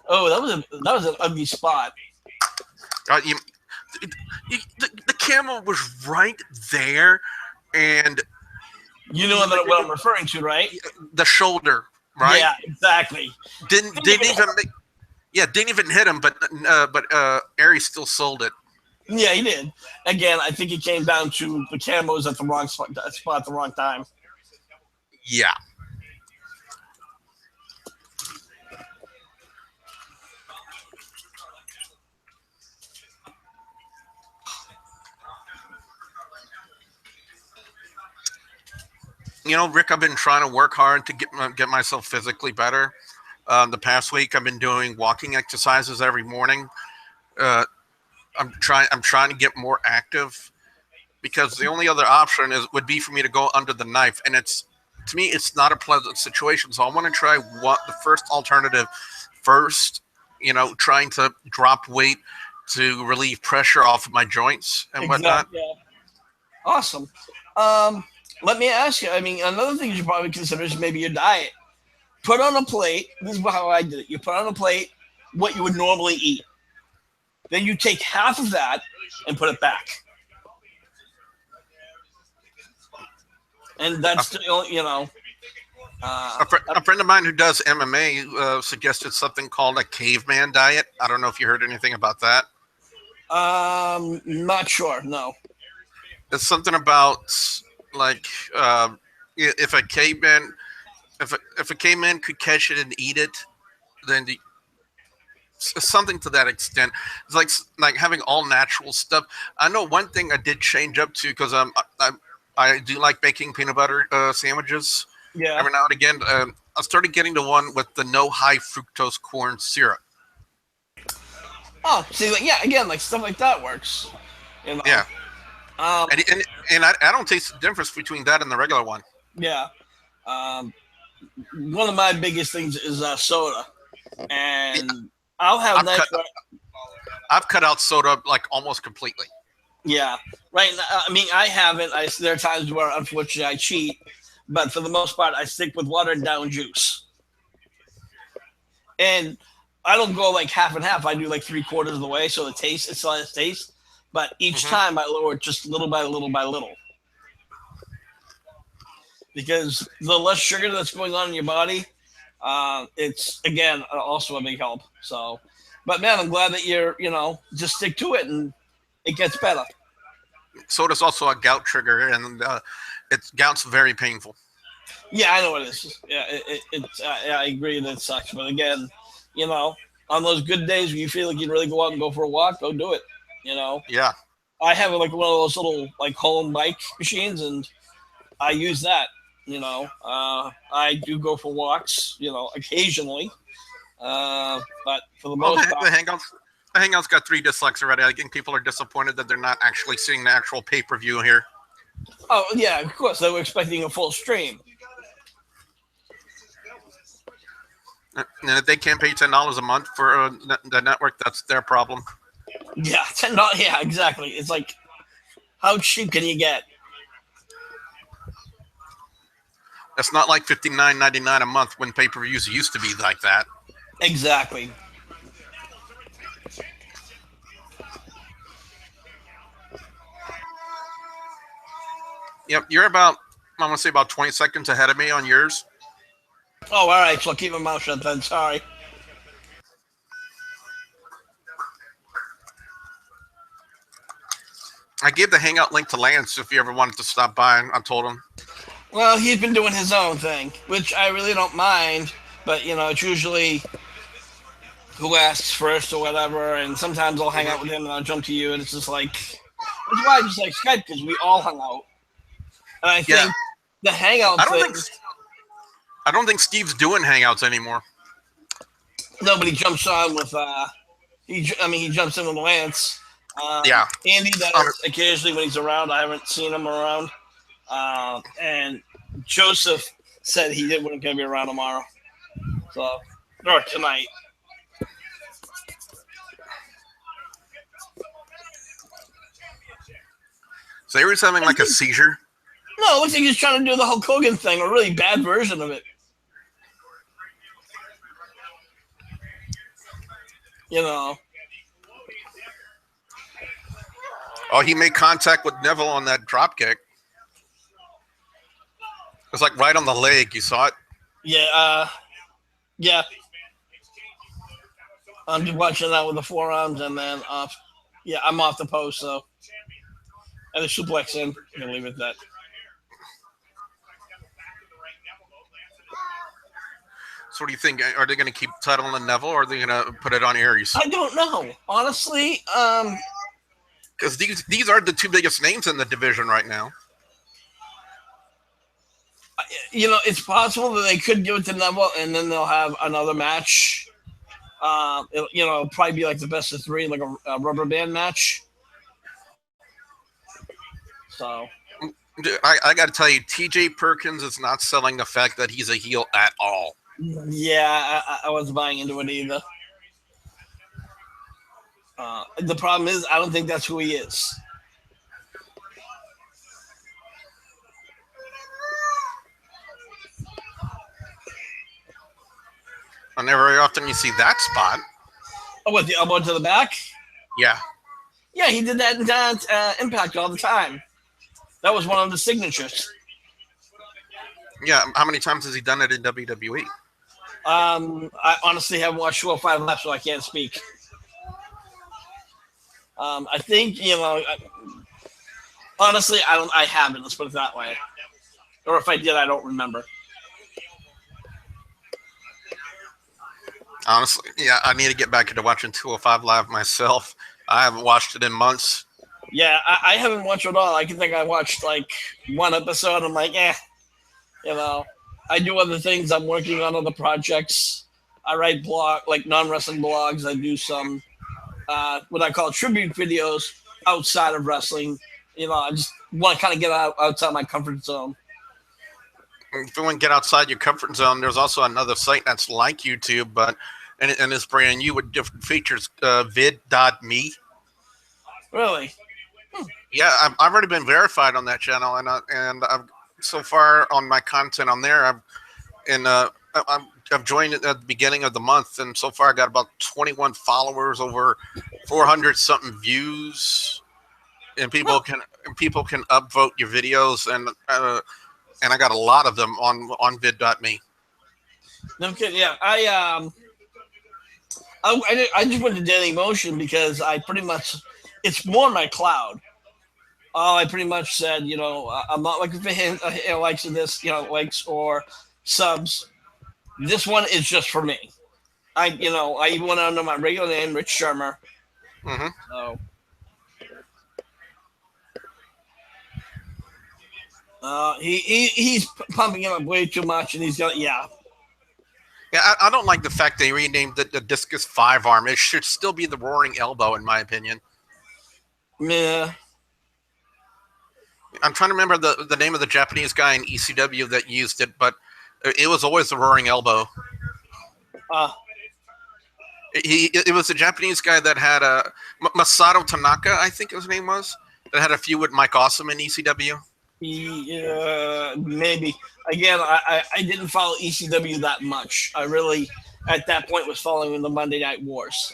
Oh, that was an ugly spot. The camera was right there, and you know what I'm referring to, right? The shoulder, right? Yeah, exactly. Didn't even hit him, but Aries still sold it. Yeah, he did. Again, I think it came down to the camera was at the wrong spot at the wrong time. Yeah. Rick, I've been trying to work hard to get myself physically better. The past week, I've been doing walking exercises every morning. I'm trying to get more active because the only other option would be for me to go under the knife, and to me, it's not a pleasant situation. So I want to try the first alternative first. Trying to drop weight to relieve pressure off of my joints and whatnot. Yeah. Awesome. Let me ask you. I mean, another thing you should probably consider is maybe your diet. Put on a plate. This is how I did it. You put on a plate what you would normally eat. Then you take half of that and put it back. And that's a friend of mine who does MMA suggested something called a caveman diet. I don't know if you heard anything about that. Not sure. No. It's something about like if a caveman could catch it and eat it, then something to that extent. It's like having all natural stuff. I know one thing I did change up to because I do like baking peanut butter sandwiches. Yeah. Every now and again, I started getting the one with the no high fructose corn syrup. Oh, see, again, stuff like that works. Yeah. And I don't taste the difference between that and the regular one. Yeah. One of my biggest things is soda, and I'll have I've cut out soda almost completely. Yeah, right. I mean, I haven't. There are times where, unfortunately, I cheat, but for the most part, I stick with watered down juice. And I don't go half and half. I do 3/4 of the way, so it still has taste. But each time I lower it just little by little by little. Because the less sugar that's going on in your body, it's, again, also a big help. So, but man, I'm glad that you're, just stick to it and it gets better. Soda's also a gout trigger, and gout's very painful. Yeah, I know it is. Yeah, I agree that it sucks. But again, on those good days when you feel like you'd really go out and go for a walk, go do it. Yeah. I have one of those little home bike machines, and I use that. I do go for walks, occasionally. But for the most part, the Hangout's got 3 dislikes already. I think people are disappointed that they're not actually seeing the actual pay-per-view here. Oh yeah, of course they were expecting a full stream. And if they can't pay $10 a month for the network, that's their problem. Yeah, $10. Yeah, exactly. It's like, how cheap can you get? It's not like $59.99 a month when pay-per-views used to be like that. Exactly. Yep, you're about, I want to say about 20 seconds ahead of me on yours. Oh, all right. So I'll keep my mouth shut then. Sorry. I gave the Hangout link to Lance if you ever wanted to stop by. I told him. Well, he's been doing his own thing, which I really don't mind. But, you know, it's usually who asks first or whatever. And sometimes I'll hang out with him and I'll jump to you. And it's just like, that's why I just like Skype, because we all hung out. And I think the Hangout thing. I don't think Steve's doing Hangouts anymore. Nobody jumps on with, he jumps in with Lance. Yeah. Andy does occasionally when he's around. I haven't seen him around. And Joseph said he wasn't going to be around tomorrow. So, or tonight. So Aries having like a seizure? No, it looks like he's trying to do the Hulk Hogan thing, a really bad version of it. You know. Oh, he made contact with Neville on that drop kick. It was like right on the leg. You saw it? Yeah. Yeah. I'm just watching that with the forearms and then off. Yeah, I'm off the post, so. And the suplex in. I'm going to leave it at that. So what do you think? Are they going to keep titling on Neville, or are they going to put it on Aries? I don't know. Honestly, because these are the two biggest names in the division right now. You know, it's possible that they could give it to Neville, and then they'll have another match. It'll probably be like the best of three, like a rubber band match. So, I got to tell you, TJ Perkins is not selling the fact that he's a heel at all. Yeah, I wasn't buying into it either. The problem is, I don't think that's who he is. And very often you see that spot. Oh, what, the elbow to the back? Yeah. Yeah, he did that in Impact all the time. That was one of the signatures. Yeah, how many times has he done it in WWE? I honestly haven't watched 205 Live, so I can't speak. I think, honestly, I haven't, let's put it that way. Or if I did, I don't remember. Honestly, yeah, I need to get back into watching 205 Live myself. I haven't watched it in months. Yeah, I haven't watched it at all. I can think I watched like one episode. I'm like, I do other things. I'm working on other projects. I write non-wrestling blogs. I do some what I call tribute videos outside of wrestling. I just want to kind of get outside my comfort zone. If you want to get outside your comfort zone, there's also another site that's like YouTube, but and it's brand new with different features. Vid.me. Really? Yeah, I've already been verified on that channel, and I've so far on my content on there, I've joined it at the beginning of the month, and so far I got about 21 followers, over 400 something views, and people can upvote your videos, and I got a lot of them on vid.me. No kidding. Yeah, I just went to Daily Motion because it's more my cloud. I pretty much said, I'm not looking for likes of this, likes or subs. This one is just for me. I even went under my regular name, Rich Shermer. Mm-hmm. So he's pumping him up way too much, and he's got Yeah, I don't like the fact they renamed the Discus 5 arm. It should still be the Roaring Elbow, in my opinion. Yeah. I'm trying to remember the name of the Japanese guy in ECW that used it, but it was always the Roaring Elbow. It was a Japanese guy that had a Masato Tanaka, I think his name was, that had a feud with Mike Awesome in ECW. Maybe. Again, I didn't follow ECW that much. I really, at that point, was following the Monday Night Wars.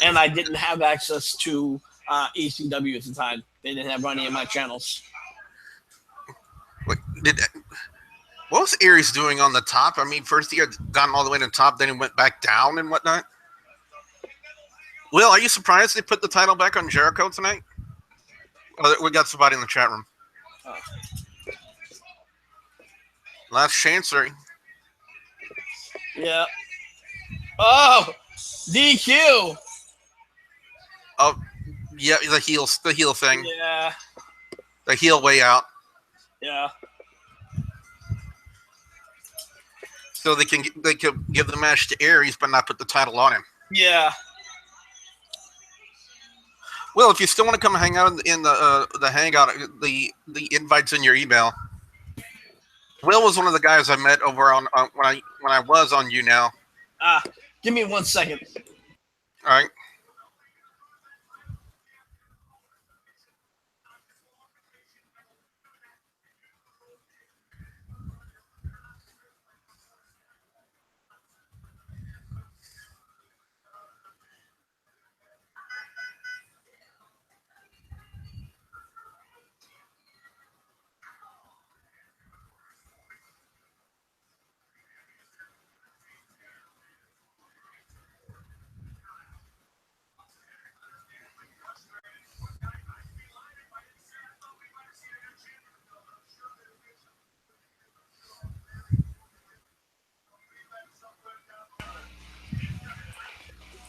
And I didn't have access to ECW at the time. They didn't have any of my channels. What was Aries doing on the top? I mean, first he had gotten all the way to the top, then he went back down and whatnot. Will, are you surprised they put the title back on Jericho tonight? Oh, we got somebody in the chat room. Last chancery. Yeah. Oh, DQ. Oh, yeah, the heel thing. Yeah. The heel way out. Yeah. So they could give the match to Aries, but not put the title on him. Yeah. Well, if you still want to come hang out in the Hangout, the invite's in your email. Will was one of the guys I met over on when I was on You Now. Give me 1 second. All right.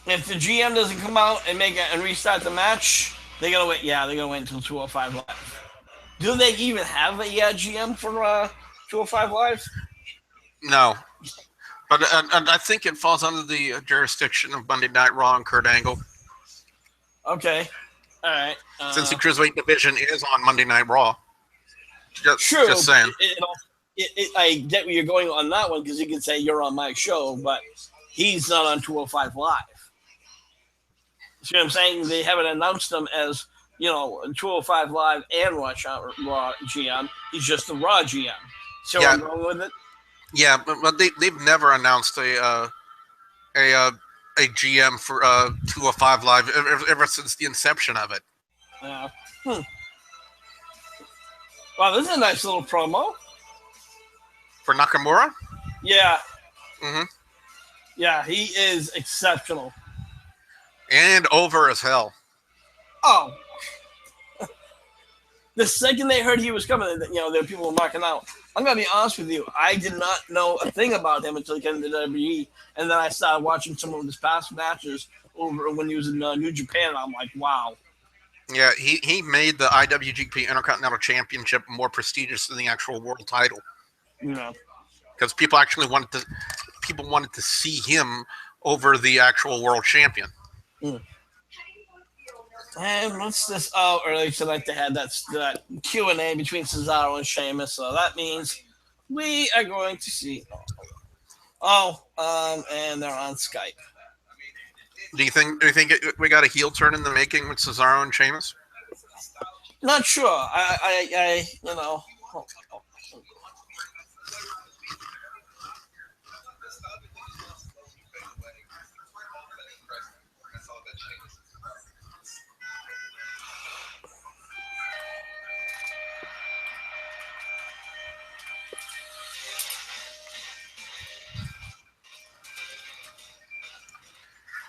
If the GM doesn't come out and make it and restart the match, they're gonna wait. Yeah, they're gonna wait until 205 Live. Do they even have a GM for 205 Live? No, but I think it falls under the jurisdiction of Monday Night Raw and Kurt Angle. Okay, all right. Since the Cruiserweight division is on Monday Night Raw. True. Just saying. I get where you're going on that one because you can say you're on my show, but he's not on 205 Live. See what I'm saying? They haven't announced him as, 205 Live and Raw GM. He's just the Raw GM. So I'm going with it? Yeah, but they've never announced a GM for 205 Live ever since the inception of it. Yeah. Wow, this is a nice little promo. For Nakamura? Yeah. Mm-hmm. Yeah, he is exceptional. And over as hell. Oh. The second they heard he was coming, there were people marking out. I'm going to be honest with you. I did not know a thing about him until he came to the WWE. And then I started watching some of his past matches over when he was in New Japan. And I'm like, wow. Yeah, he made the IWGP Intercontinental Championship more prestigious than the actual world title. Yeah. Because people actually wanted to see him over the actual world champion. And what's this? Oh, earlier tonight they had that Q&A between Cesaro and Sheamus, so that means we are going to see. And they're on Skype. Do you think we got a heel turn in the making with Cesaro and Sheamus? Not sure.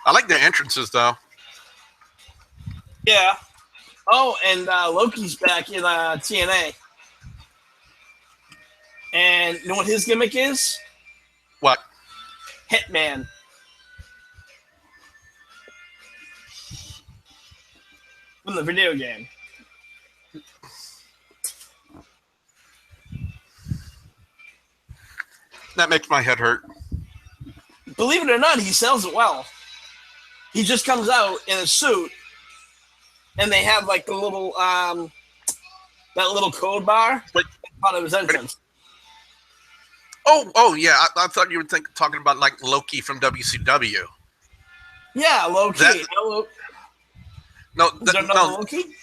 I like their entrances, though. Yeah. Oh, and Loki's back in TNA. And you know what his gimmick is? What? Hitman. From the video game. That makes my head hurt. Believe it or not, he sells it well. He just comes out in a suit, and they have like the little that little code bar part of his entrance. Oh yeah. I thought you were talking about like Loki from WCW. Yeah, low key. That- No, Is there no no. low key?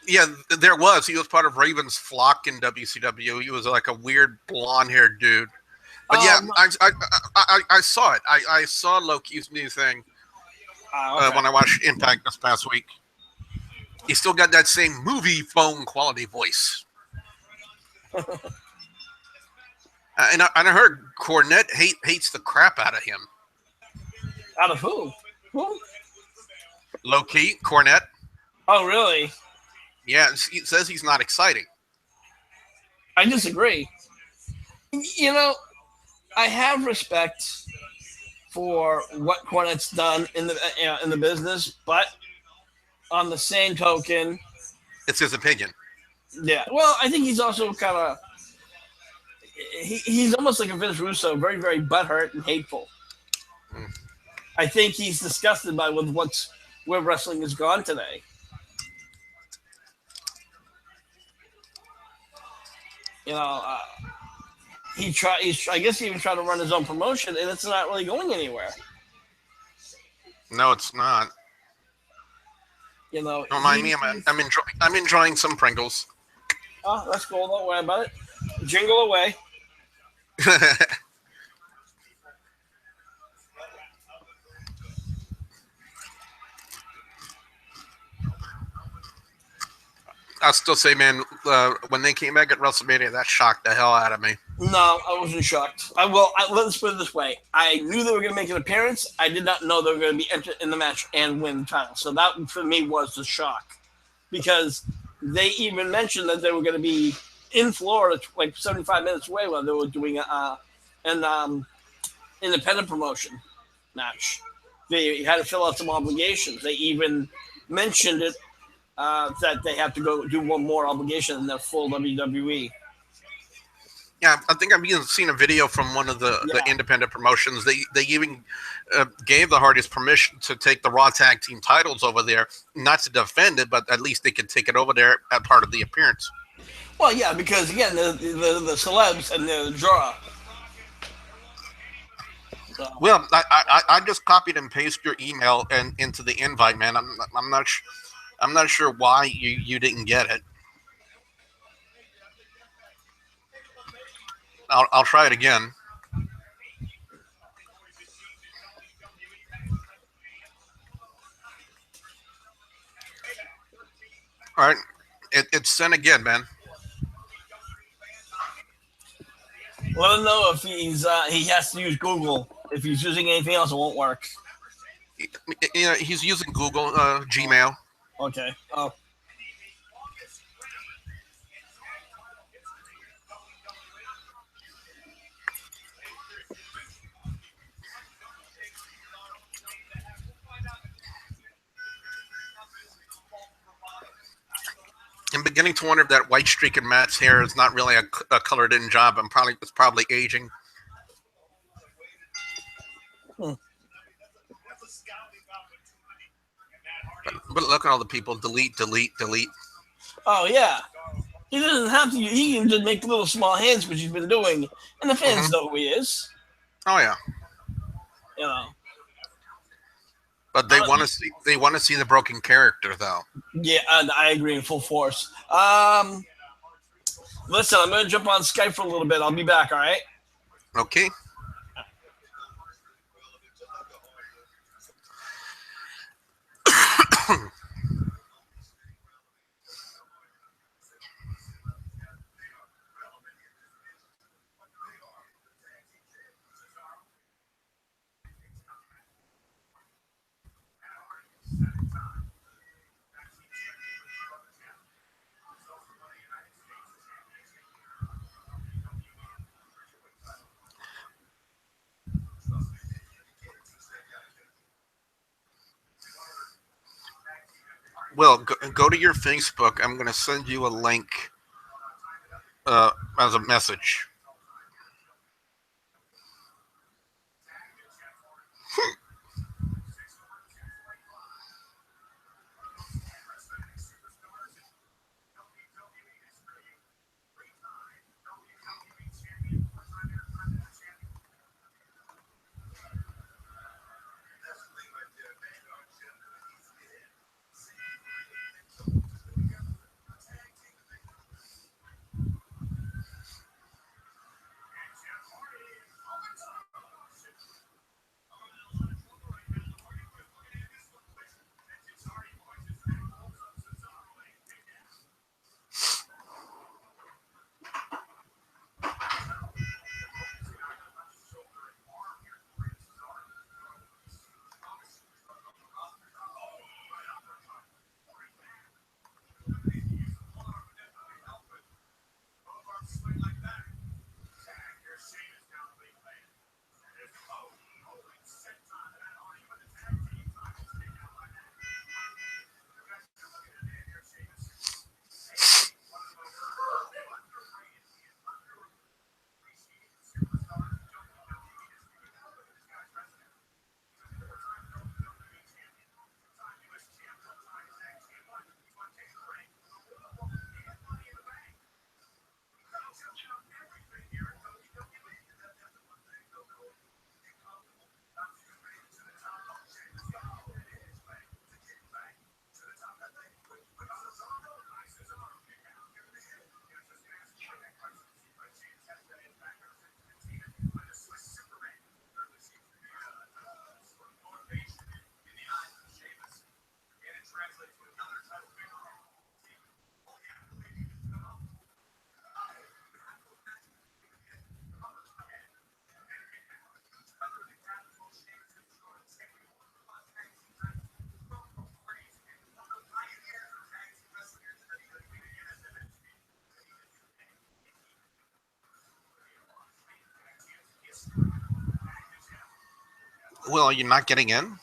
Yeah, there was. He was part of Raven's flock in WCW. He was like a weird blonde-haired dude. But yeah, No. I saw it. I saw Loki's new thing Okay. when I watched Impact this past week. He still got that same movie phone quality voice. And I heard Cornette hates the crap out of him. Out of who? Who? Loki, Cornette. Oh, really? Yeah, he says he's not exciting. I disagree. You know, I have respect for what Cornette's done in the business, but on the same token, It's his opinion. yeah. Well, I think he's also kind of he's almost like a Vince Russo, very very butthurt and hateful. Mm. I think he's disgusted by where wrestling has gone today. You know, I guess he even tried to run his own promotion, and it's not really going anywhere. No, it's not. You know, Don't mind me. I'm enjoying some Pringles. Oh, that's cool. Don't worry about it. Jingle away. I'll still say, man, when they came back at WrestleMania, that shocked the hell out of me. No, I wasn't shocked. Let's put it this way. I knew they were going to make an appearance. I did not know they were going to be entered in the match and win the title. So that, for me, was the shock. Because they even mentioned that they were going to be in Florida, like 75 minutes away while they were doing an independent promotion match. They had to fill out some obligations. They even mentioned it, that they have to go do one more obligation in their full WWE. Yeah, I think I've even seen a video from one of the independent promotions. They even gave the Hardys permission to take the Raw Tag Team titles over there, not to defend it, but at least they could take it over there at part of the appearance. Well, yeah, because again, the celebs and the draw. So. Well, I just copied and pasted your email and into the invite, man. I'm not sure why you didn't get it. I'll try it again. All right, it's sent again, man. Let him know if he has to use Google. If he's using anything else, it won't work. You know, he's using Google Gmail. Okay. Oh. I'm beginning to wonder if that white streak in Matt's hair is not really a colored in job. It's probably aging. But look at all the people. Delete. Oh yeah. He doesn't have to. He can just make little small hands, which he's been doing, and the fans know who he is. Oh yeah. You know. But they want to see. They want to see the broken character, though. Yeah, and I agree in full force. Listen, I'm gonna jump on Skype for a little bit. I'll be back. All right. Okay. Well, go to your Facebook. I'm going to send you a link as a message. Well, you're not getting in?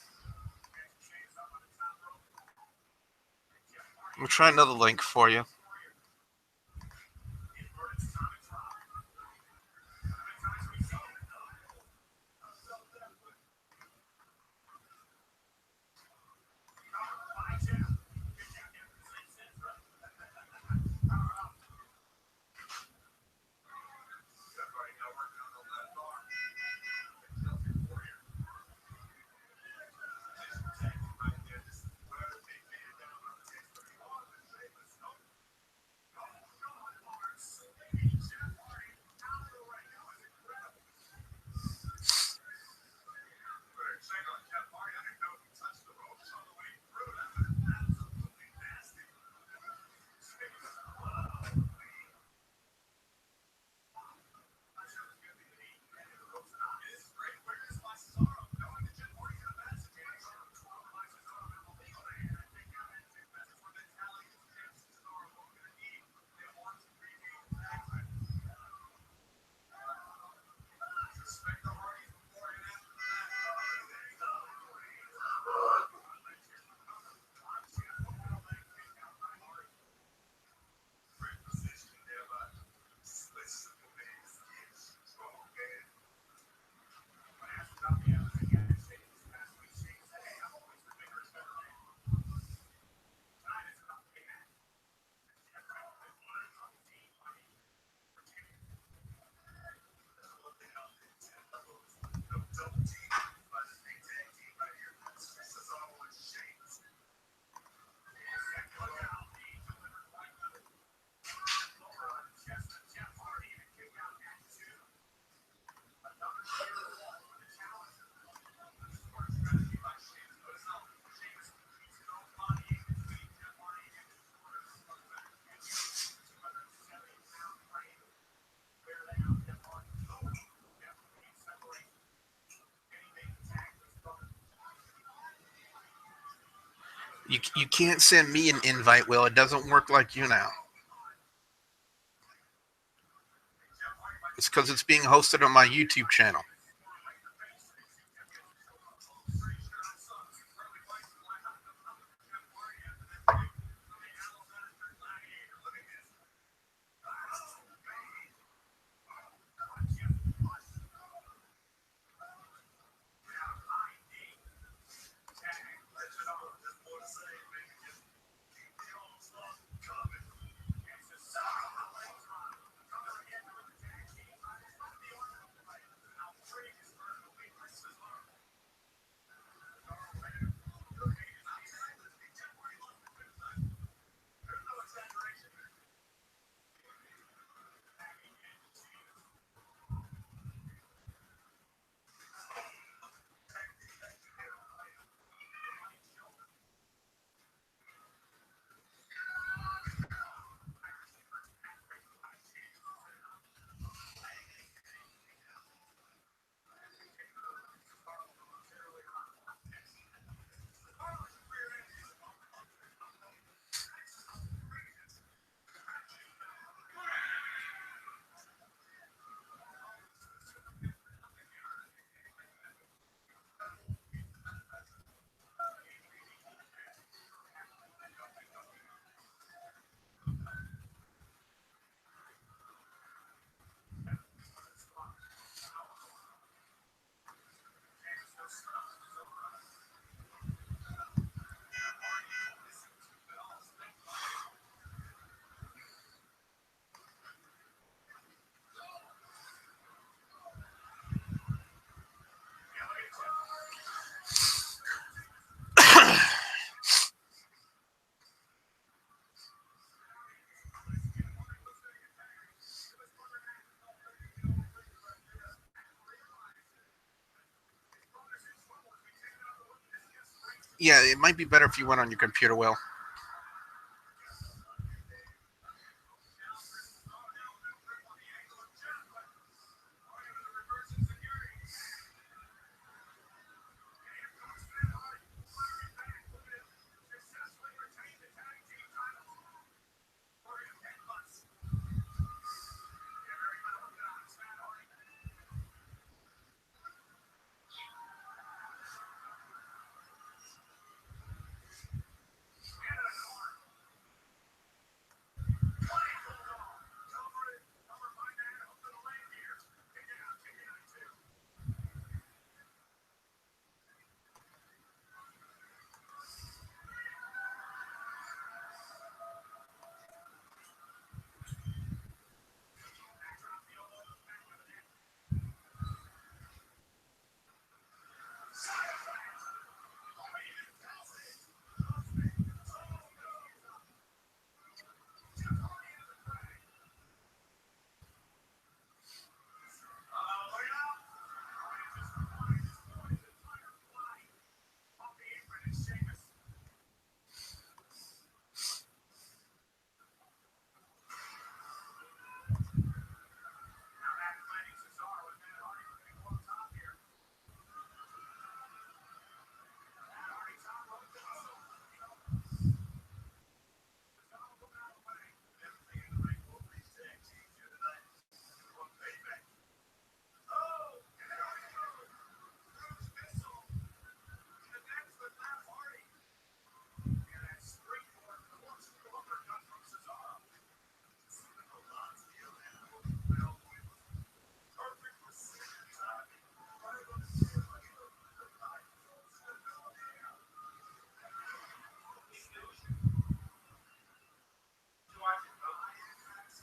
We'll try another link for you. You can't send me an invite, Will. It doesn't work like you now. It's because it's being hosted on my YouTube channel. Yeah, it might be better if you went on your computer, Will.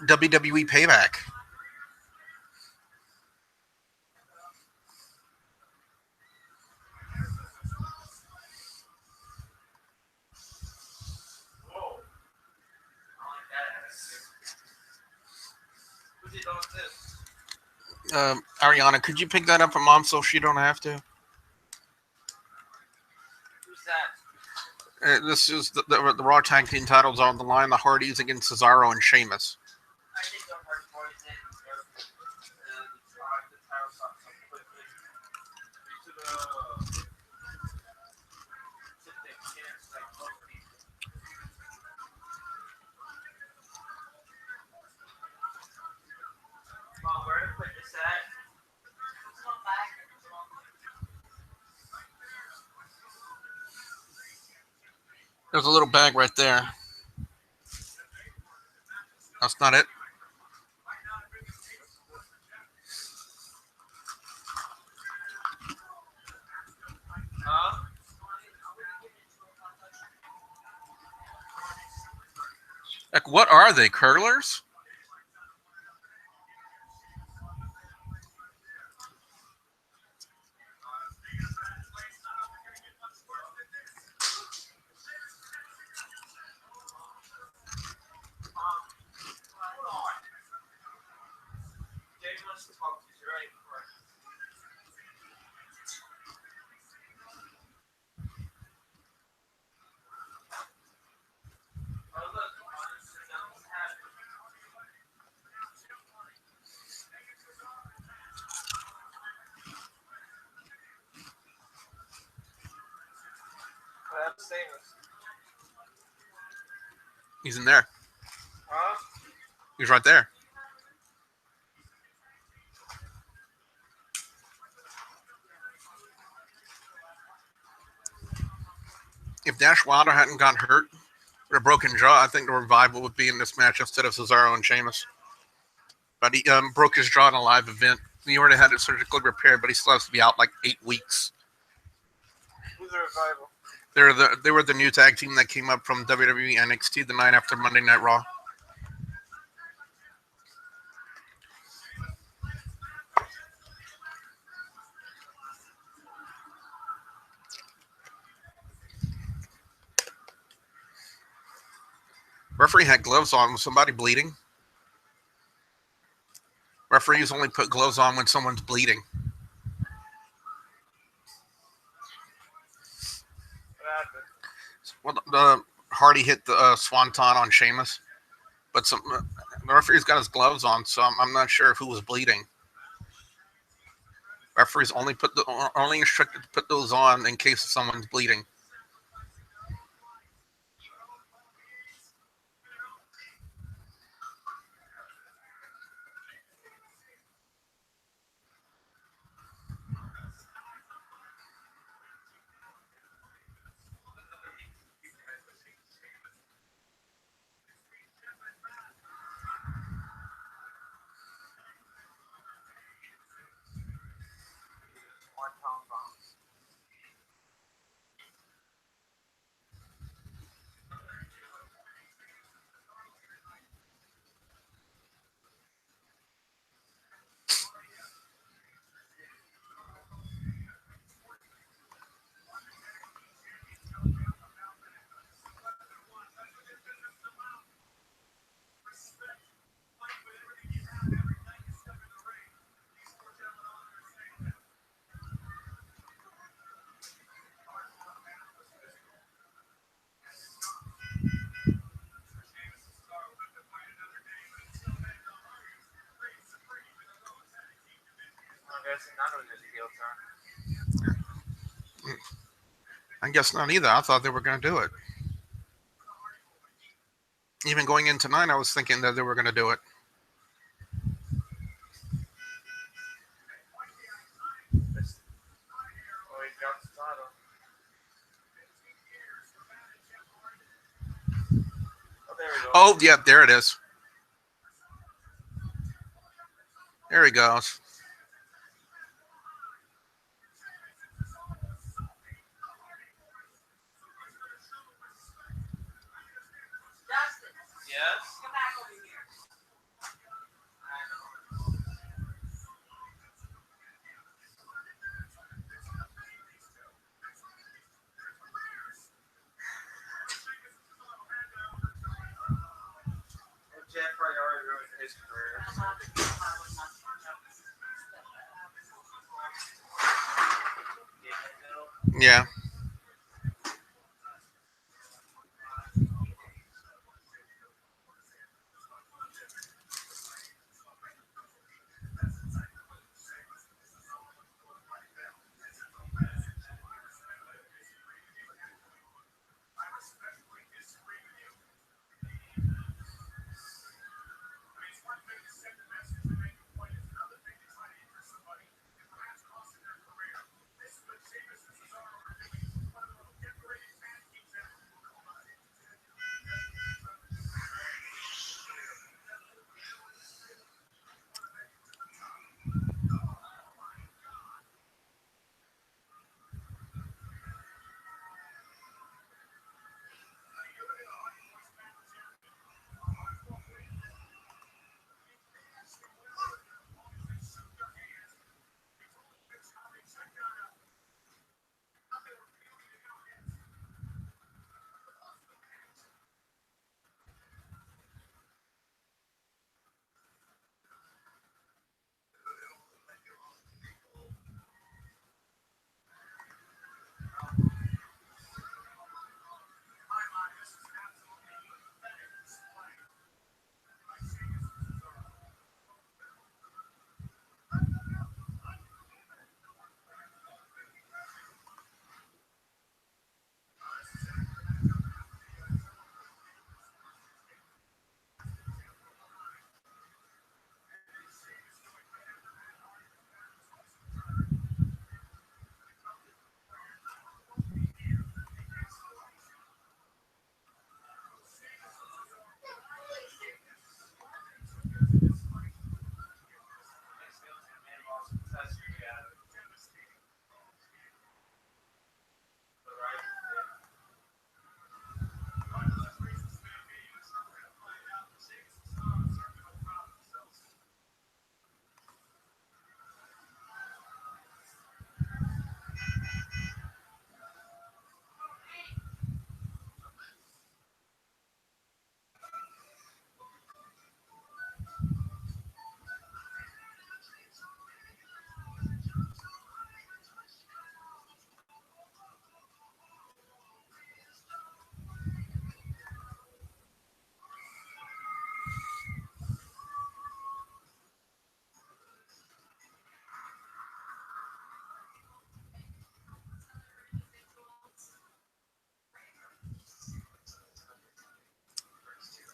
WWE Payback. Ariana, could you pick that up for Mom so she don't have to? Who's that? This is the Raw Tag Team titles on the line. The Hardys against Cesaro and Sheamus. I think the hard part is where to put this at? There's a little bag right there. That's not it. Huh? Like, what are they? Curlers? He's in there. Huh? He's right there. If Dash Wilder hadn't got hurt with a broken jaw, I think the revival would be in this match instead of Cesaro and Sheamus. But he broke his jaw in a live event. He already had it surgically repaired, but he still has to be out like 8 weeks. Who's the revival? They were the new tag team that came up from WWE NXT the night after Monday Night Raw. Referee had gloves on. Was somebody bleeding? Referees only put gloves on when someone's bleeding. Well, the Hardy hit the swanton on Sheamus, but the referee's got his gloves on, so I'm not sure who was bleeding. Referees only instructed to put those on in case someone's bleeding. I guess not either. I thought they were going to do it. Even going in tonight, I was thinking that they were going to do it. Oh, yeah, there it is. There he goes. Yes? Come back over here. Yeah.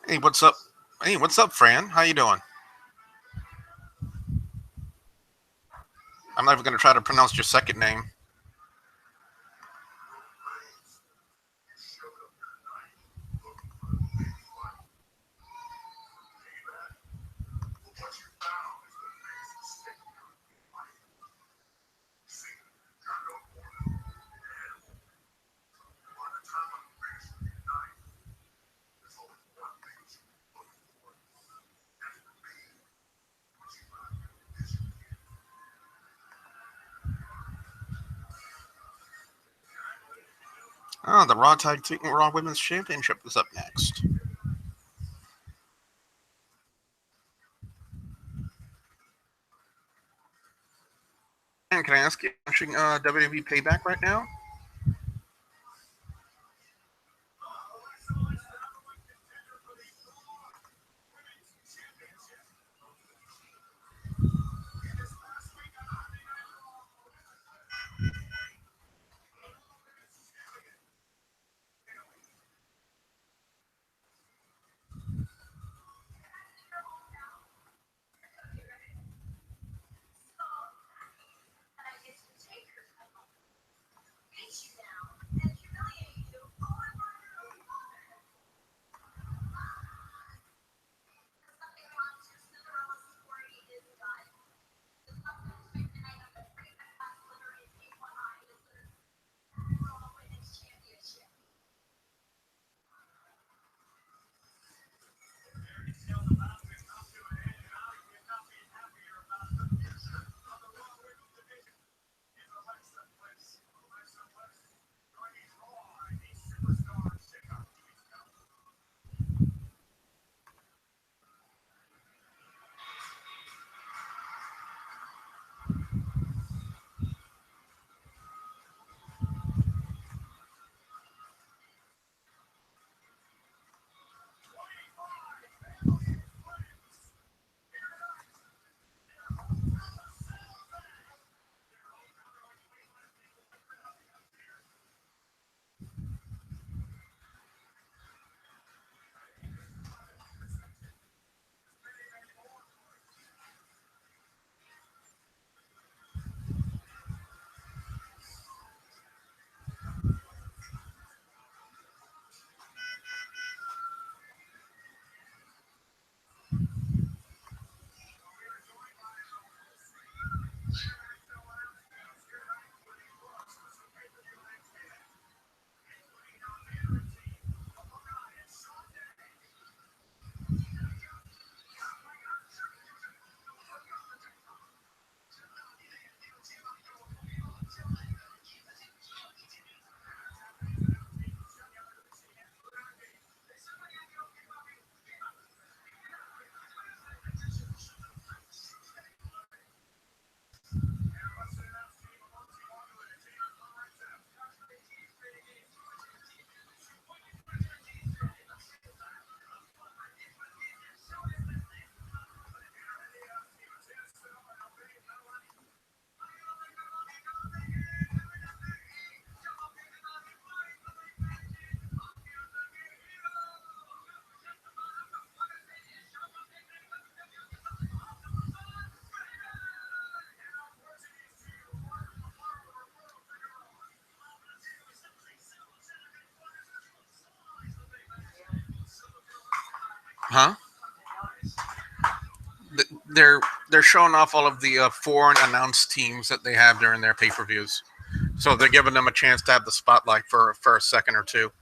Hey, what's up? Hey, what's up, Fran? How you doing? I'm not even going to try to pronounce your second name. Oh, the Raw Women's Championship is up next. And can I ask you, watching WWE Payback right now? Huh? They're showing off all of the foreign announced teams that they have during their pay-per-views. So they're giving them a chance to have the spotlight for a second or two.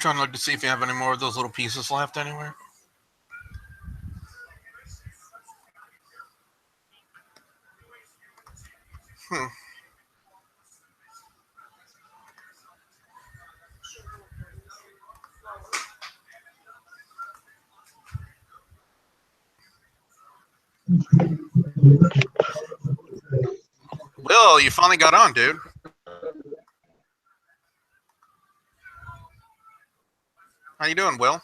trying to look to see if you have any more of those little pieces left anywhere. Will, you finally got on, dude. How you doing, Will?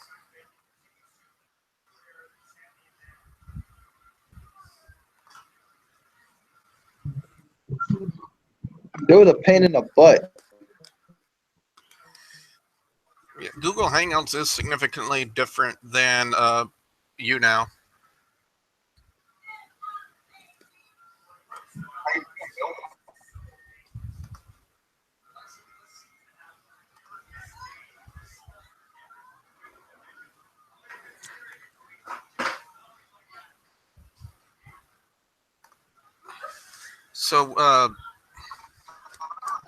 It was a pain in the butt. Yeah, Google Hangouts is significantly different than you now. So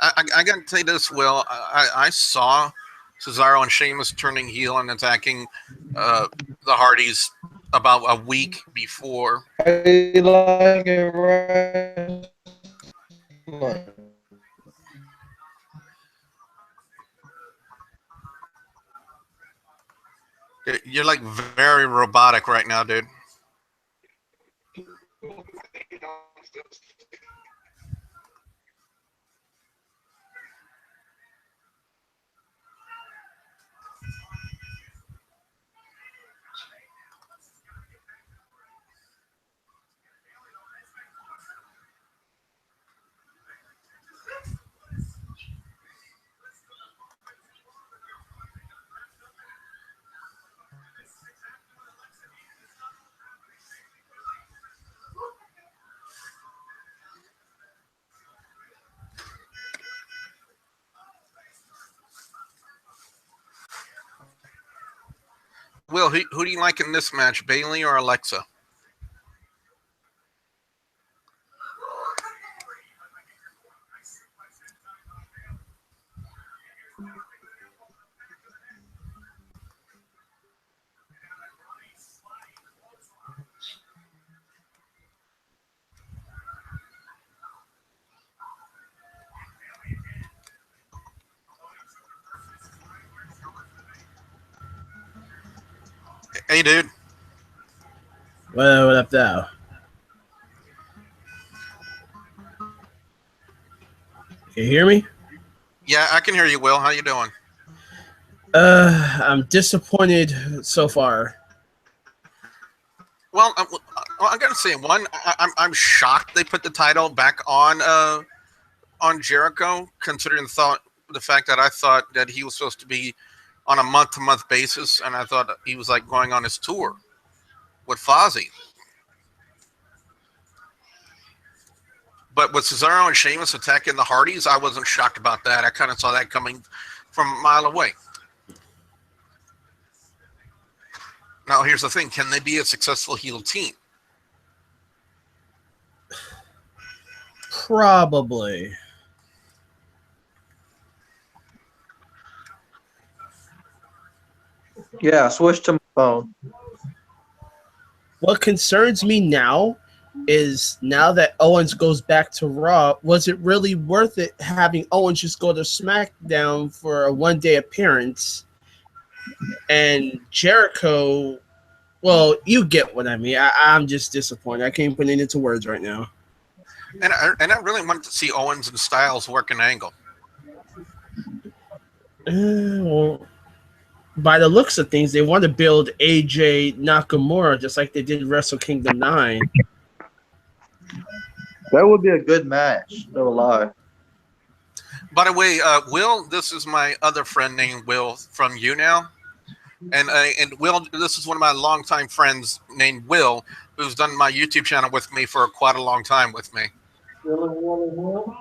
I got to tell you this, Will. I saw Cesaro and Sheamus turning heel and attacking the Hardys about a week before. I like it right. You're like very robotic right now, dude. Will, who do you like in this match, Bayley or Alexa? Hey, dude. Well, what up now? Can you hear me? Yeah, I can hear you, Will. How you doing? I'm disappointed so far. Well, I gotta say, I'm shocked they put the title back on Jericho, considering the fact that I thought that he was supposed to be on a month-to-month basis, and I thought he was like going on his tour with Fozzy. But with Cesaro and Sheamus attacking the Hardys, I wasn't shocked about that. I kind of saw that coming from a mile away. Now, here's the thing. Can they be a successful heel team? Probably. Yeah, switch to my phone. What concerns me now is now that Owens goes back to Raw, was it really worth it having Owens just go to SmackDown for a one-day appearance? And Jericho, well, you get what I mean. I'm just disappointed. I can't put it into words right now. And I really wanted to see Owens and Styles work an angle. Well, by the looks of things, they want to build AJ Nakamura just like they did Wrestle Kingdom 9. That would be a good match. No lie. By the way, Will, this is my other friend named Will from you now. And Will, this is one of my longtime friends named Will, who's done my YouTube channel with me for quite a long time with me. All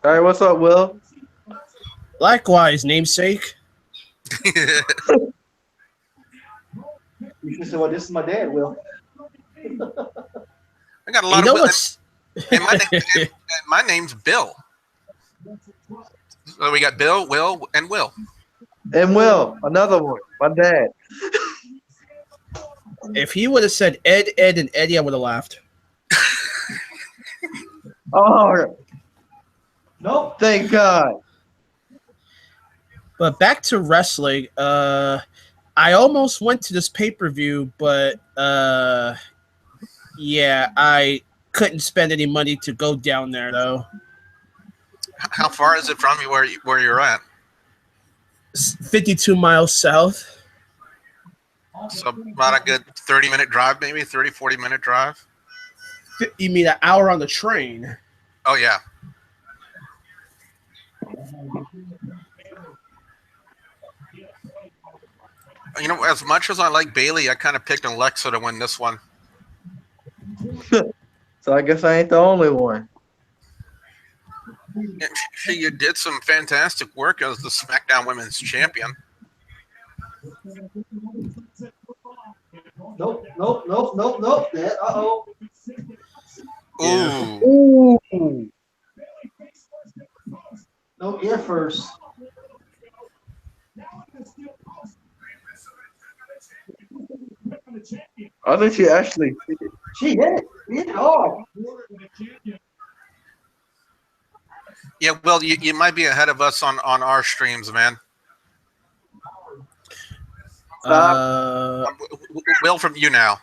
right, what's up, Will? Likewise, namesake. You should say, well, this is my dad, Will. I got a lot You know of what's and my name's Bill. So we got Bill, Will, and Will. And Will, another one. My dad. If he would have said Ed, and Eddie, I would have laughed. Oh, nope. Thank God. But back to wrestling. I almost went to this pay-per-view, but yeah, I couldn't spend any money to go down there though. How far is it from you where you're at? 52 miles south. So about a good 30-minute drive, maybe 30, 40-minute drive. You mean an hour on the train? Oh yeah. You know, as much as I like Bayley, I kind of picked Alexa to win this one. So I guess I ain't the only one. She did some fantastic work as the SmackDown Women's Champion. Nope. Uh-oh. Ooh. Ooh. No ear first. I think she actually. She hit it. Hit it hard. Yeah, well, you might be ahead of us on our streams, man. Will, from you now.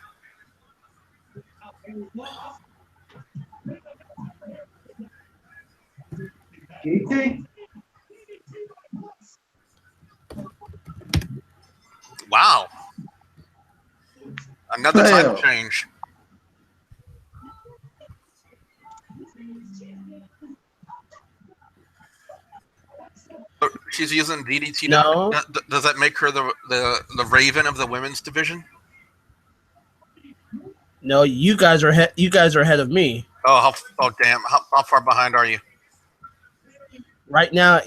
GT. Wow. Another title change. She's using DDT. No. Does that make her the Raven of the women's division? No, you guys are ahead of me. Oh, damn! How far behind are you? Right now,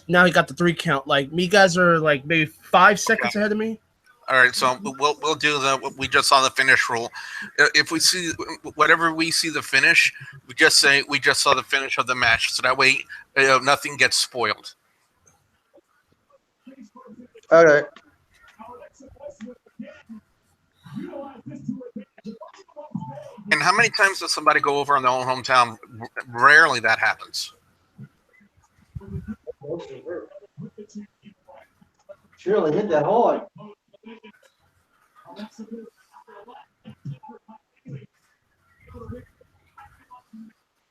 now he got the 3 count. Like me, guys are like maybe 5 seconds ahead of me. All right, so we'll do we just saw the finish rule. If we see whatever we see the finish, we just say we just saw the finish of the match, so that way nothing gets spoiled. All right. And how many times does somebody go over in their own hometown? Rarely that happens. Surely hit that hard.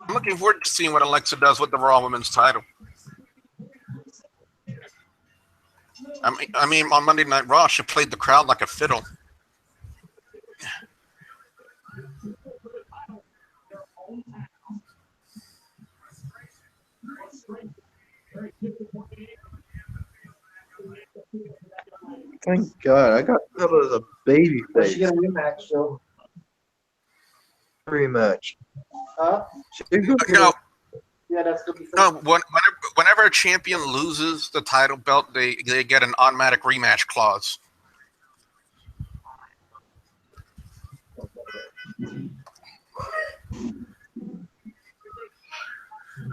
I'm looking forward to seeing what Alexa does with the Raw Women's title. I mean, on Monday Night Raw, she played the crowd like a fiddle. Thank God. I got that as a baby face. She got a rematch, though. Rematch. No. Yeah, that's good. No, whenever a champion loses the title belt, they get an automatic rematch clause.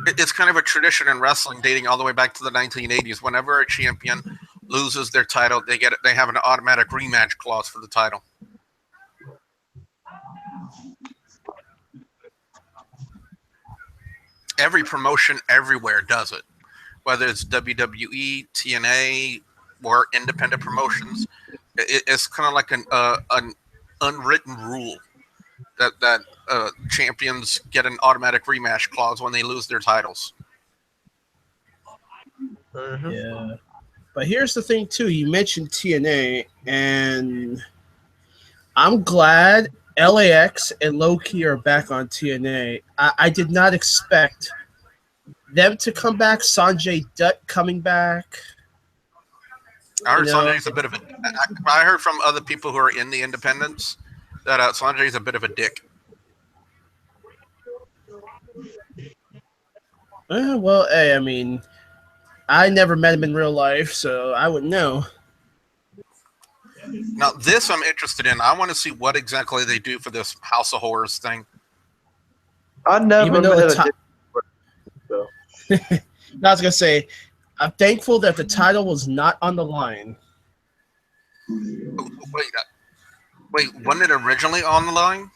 It's kind of a tradition in wrestling dating all the way back to the 1980s. Whenever a champion loses their title, they have an automatic rematch clause for the title. Every promotion everywhere does it, whether it's WWE, TNA, or independent promotions. It's kind of like an unwritten rule that champions get an automatic rematch clause when they lose their titles. Yeah, but here's the thing too. You mentioned TNA, and I'm glad LAX and Low Key are back on TNA. I did not expect them to come back. Sanjay Dutt coming back. I heard Sanjay's a bit of a. I heard from other people who are in the independents that Sanjay's a bit of a dick. Well, hey, I mean, I never met him in real life, so I wouldn't know. Now, this I'm interested in. I want to see what exactly they do for this House of Horrors thing. I never met a dick. I was gonna say, I'm thankful that the title was not on the line. Wait, wasn't it originally on the line?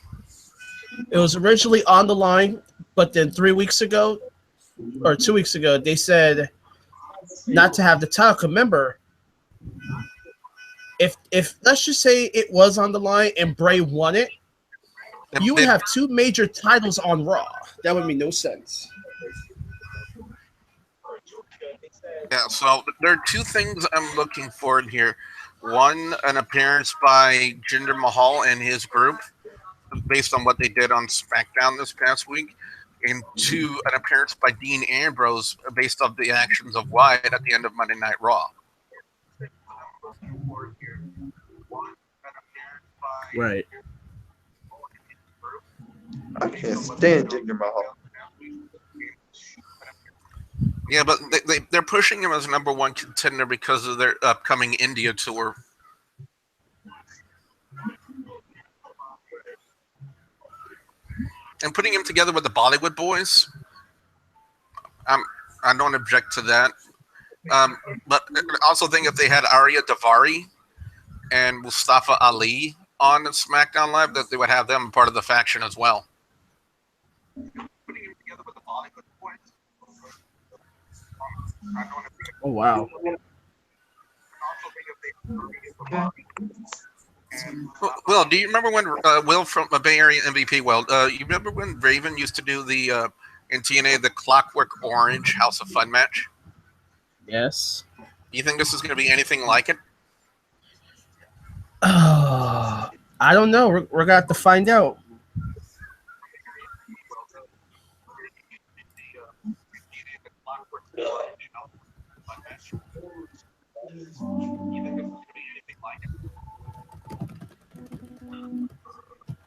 It was originally on the line, but then 3 weeks ago, or 2 weeks ago, they said not to have the title. Remember, if let's just say it was on the line and Bray won it, you would have two major titles on Raw. That would make no sense. Yeah, so there are two things I'm looking for in here. One, an appearance by Jinder Mahal and his group, based on what they did on SmackDown this past week. And two, an appearance by Dean Ambrose, based on the actions of Wyatt at the end of Monday Night Raw. Right. I can't stand Jinder Mahal. Yeah, but they're pushing him as #1 contender because of their upcoming India tour. And putting him together with the Bollywood boys, I don't object to that. But I also think if they had Arya Davari and Mustafa Ali on SmackDown Live, that they would have them part of the faction as well. Putting him together with the Bollywood boys. Oh, wow. Will, do you remember when Will from Bay Area MVP? Well, you remember when Raven used to do the in TNA the Clockwork Orange House of Fun match? Yes. Do you think this is going to be anything like it? I don't know. We're going to have to find out.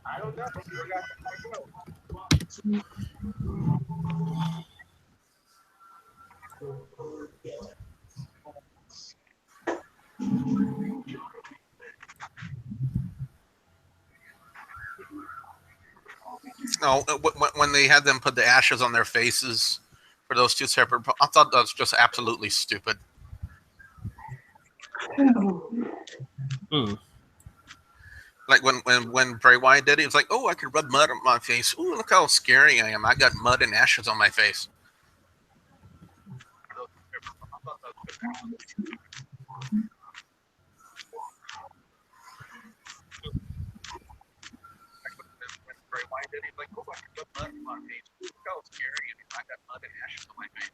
I don't know. No, when they had them put the ashes on their faces for those two separate, I thought that was just absolutely stupid. Like when Bray Wyatt did it, he was like, "Oh, I could rub mud on my face. Ooh, look how scary I am. I got mud and ashes on my face." Bray Wyatt did it, he was like, "Oh, I could rub mud on my face. Ooh, look how scary I am. I got mud and ashes on my face."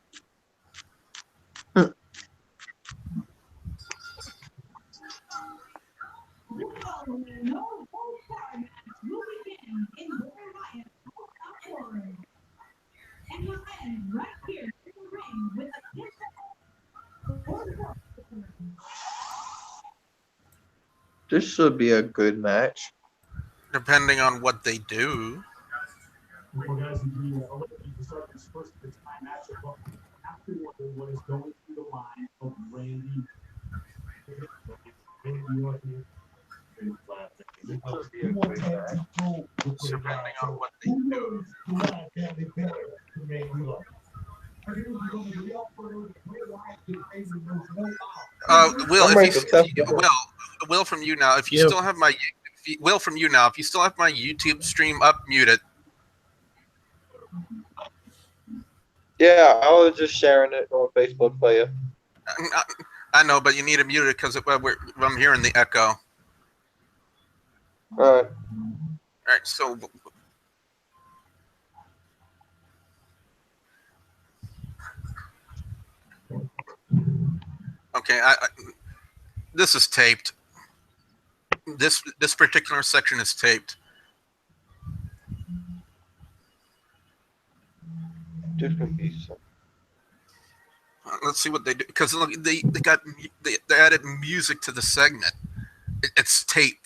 This should be a good match. Depending on what they do. Depending on what they do. Will from you now. If you still have my if you still have my YouTube stream up, mute it. Yeah, I was just sharing it on Facebook for you. I know, but you need to mute it because I'm hearing the echo. All right, so okay, this is taped. This particular section is taped. Let's see what they do, because look, they added music to the segment. It's taped.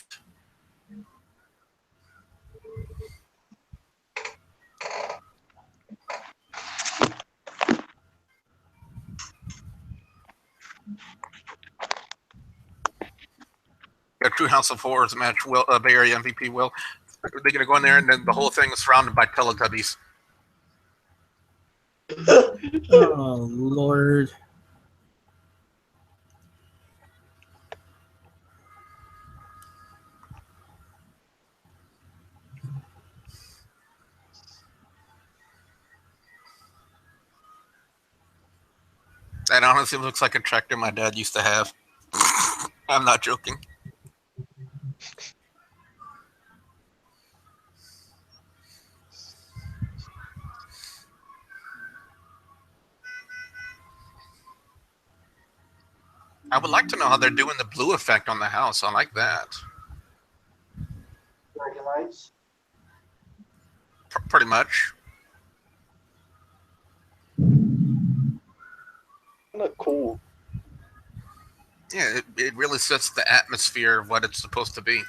A true House of Horrors match. Bay Area MVP will. They're going to go in there, and then the whole thing is surrounded by Teletubbies. Oh, Lord. That honestly looks like a tractor my dad used to have. I'm not joking. I would like to know how they're doing the blue effect on the house. I like that. Lights. Pretty much. Look cool. Yeah, it really sets the atmosphere of what it's supposed to be.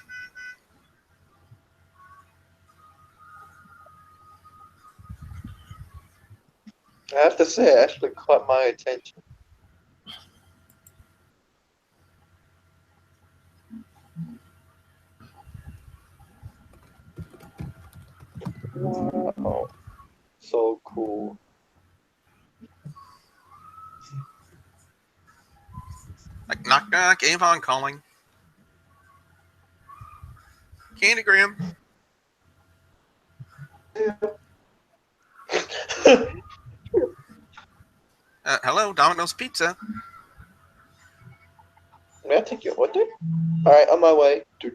I have to say, it actually caught my attention. Wow. So cool. Like, knock knock, Avon calling. Candygram. Hello, Domino's Pizza. May I take your order? Alright, on my way. Do.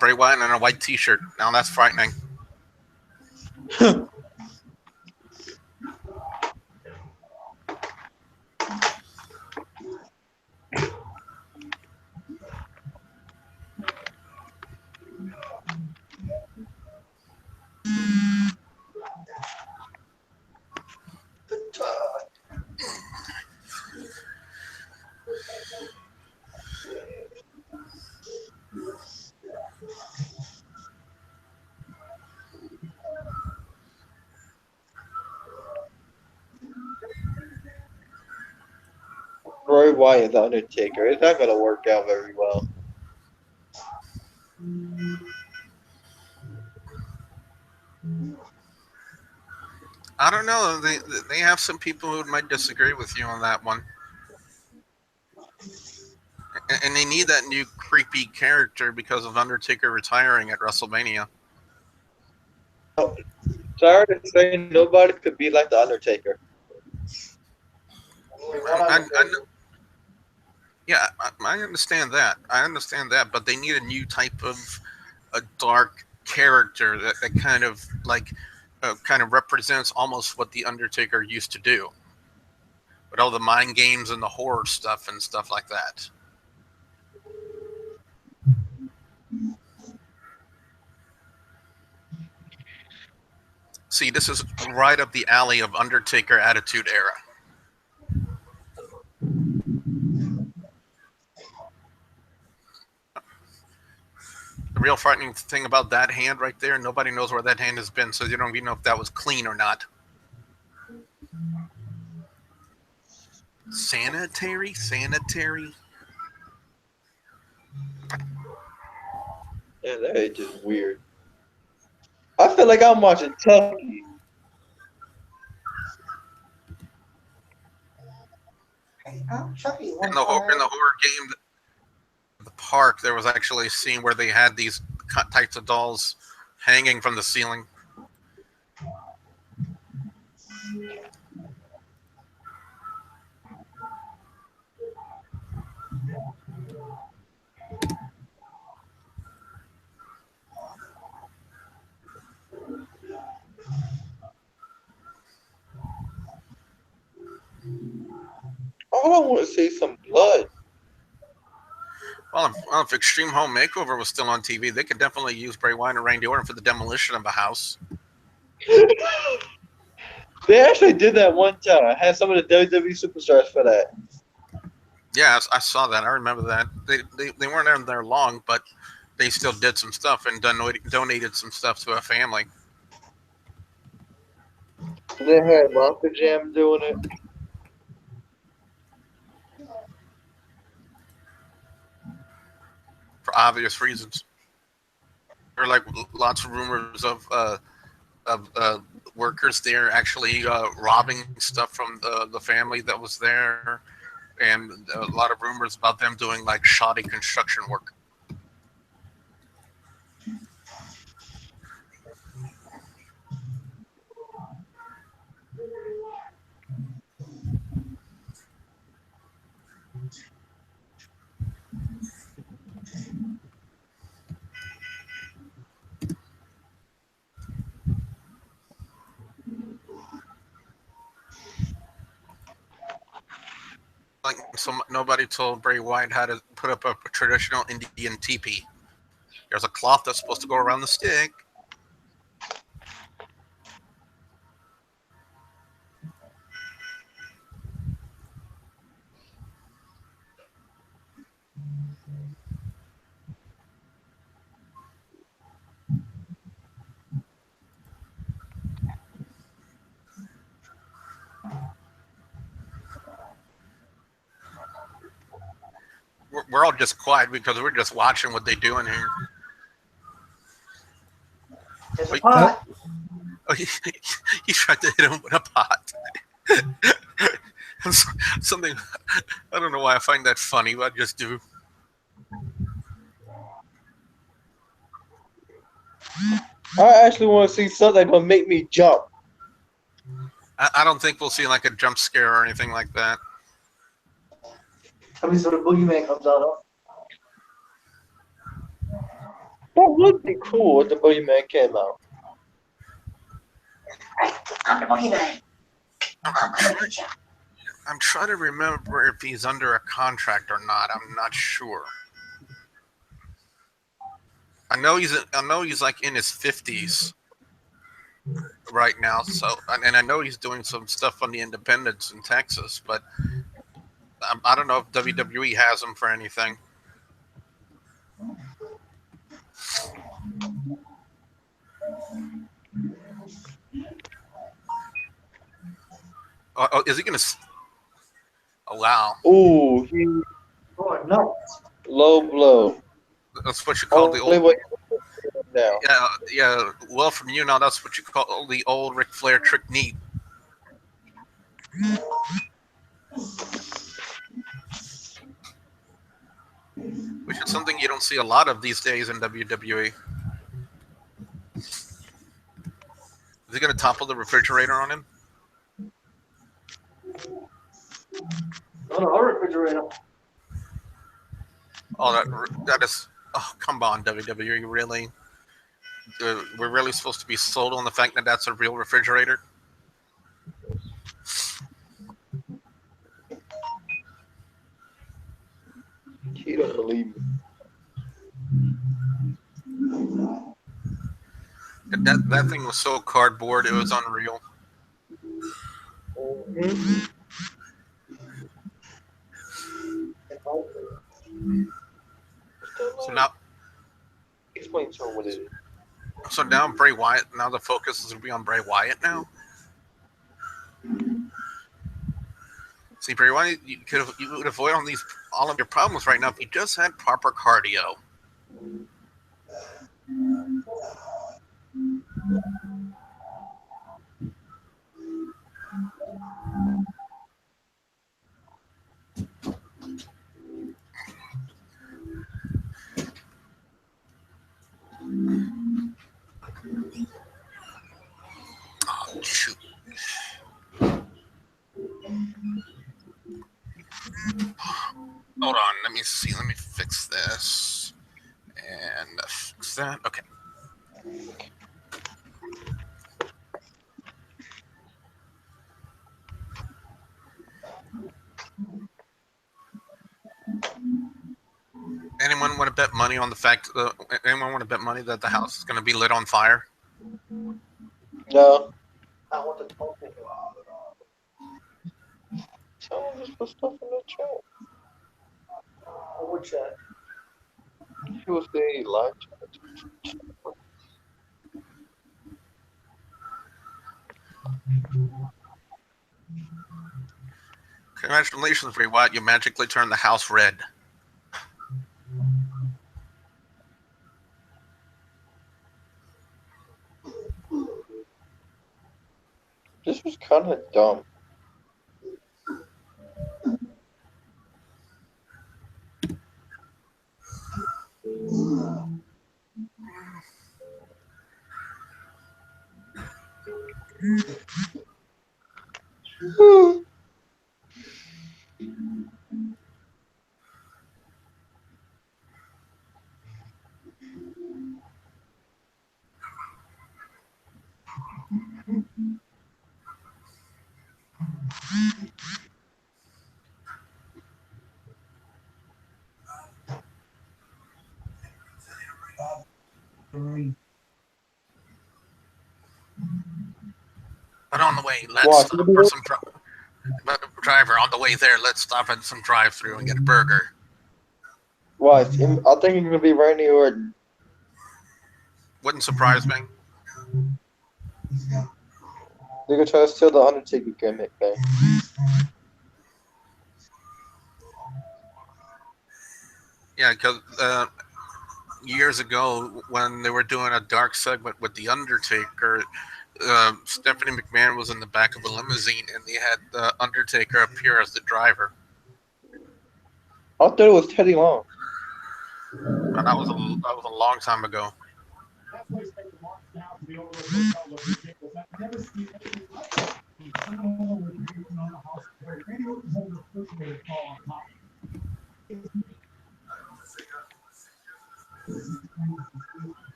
Bray Wyatt in a white t-shirt. Now that's frightening. Bray Wyatt, the Undertaker. It's not gonna work out very well. I don't know. They have some people who might disagree with you on that one. And they need that new creepy character because of Undertaker retiring at WrestleMania. Oh, sorry to say, nobody could be like the Undertaker. Yeah, I understand that. But they need a new type of a dark character that kind of represents almost what the Undertaker used to do, with all the mind games and the horror stuff and stuff like that. See, this is right up the alley of Undertaker Attitude Era. The real frightening thing about that hand right there, nobody knows where that hand has been, so you don't even know if that was clean or not. Sanitary? Yeah, that is just weird. I feel like I'm watching Tucky. In the horror game, the park, there was actually a scene where they had these types of dolls hanging from the ceiling. All I want to see is some blood. Well, if Extreme Home Makeover was still on TV, they could definitely use Bray Wyatt and Randy Orton for the demolition of a house. They actually did that one time. I had some of the WWE superstars for that. Yeah, I saw that. I remember that. They weren't in there long, but they still did some stuff and donated some stuff to a family. They had Monster Jam doing it. For obvious reasons. There are like lots of rumors of workers there actually robbing stuff from the family that was there, and a lot of rumors about them doing like shoddy construction work. Like nobody told Bray Wyatt how to put up a traditional Indian teepee. There's a cloth that's supposed to go around the stick. We're all just quiet because we're just watching what they're doing here. There's a pot. Oh, he tried to hit him with a pot. Something, I don't know why I find that funny, but I just do. I actually want to see something gonna make me jump. I don't think we'll see like a jump scare or anything like that. I mean, so the boogeyman comes out of. That would be cool if the boogeyman came out. I'm the boogeyman. I'm trying to remember if he's under a contract or not. I'm not sure. I know he's like in his 50s right now. So, and I know he's doing some stuff on the independents in Texas, but I don't know if WWE has him for anything. Oh, is he going to? Oh, wow. Ooh, he going nuts. Low blow. That's what you call the Only old. way now. Yeah. Well, from you now, that's what you call the old Ric Flair trick knee. Which is something you don't see a lot of these days in WWE. Is he going to topple the refrigerator on him? On our refrigerator. Oh, that is. Oh, come on, WWE, really? We're really supposed to be sold on the fact that that's a real refrigerator? He don't believe me. That thing was so cardboard, it was unreal. Mm-hmm. So now, Explain to him what it is. so now Bray Wyatt. Now the focus is going to be on Bray Wyatt now. See, Bray Wyatt, you would avoid all of your problems right now if you just had proper cardio. Oh, shoot. Hold on, let me see. Let me fix this. And fix that. Okay. Anyone want to bet money on the fact? Anyone want to bet money that the house is going to be lit on fire? No. I want the token. Someone just put stuff in the chat. What chat? He was the live chat. Congratulations, Bray Wyatt. You magically turned the house red. This was kind of dumb. But on the way, let's Watch. stop for some driver. On the way there, let's stop at some drive-through and get a burger. Watch. I think it's gonna be Randy Orton. Wouldn't surprise me. They're gonna try to steal the Undertaker gimmick thing. Yeah, because years ago when they were doing a dark segment with the Undertaker, Stephanie McMahon was in the back of a limousine and they had the Undertaker appear as the driver. I thought it was Teddy Long. And that was a long time ago.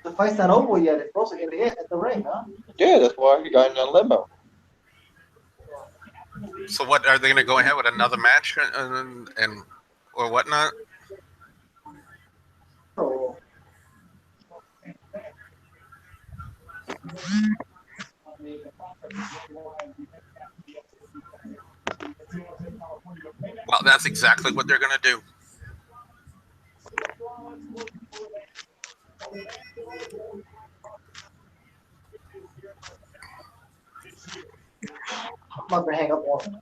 The fight's not over yet. It's supposed to end at the ring, huh? Yeah, that's why he got in a limo. So what are they going to go ahead with another match and or whatnot? Oh. Well, that's exactly what they're going to do. I'm not gonna hang up on him.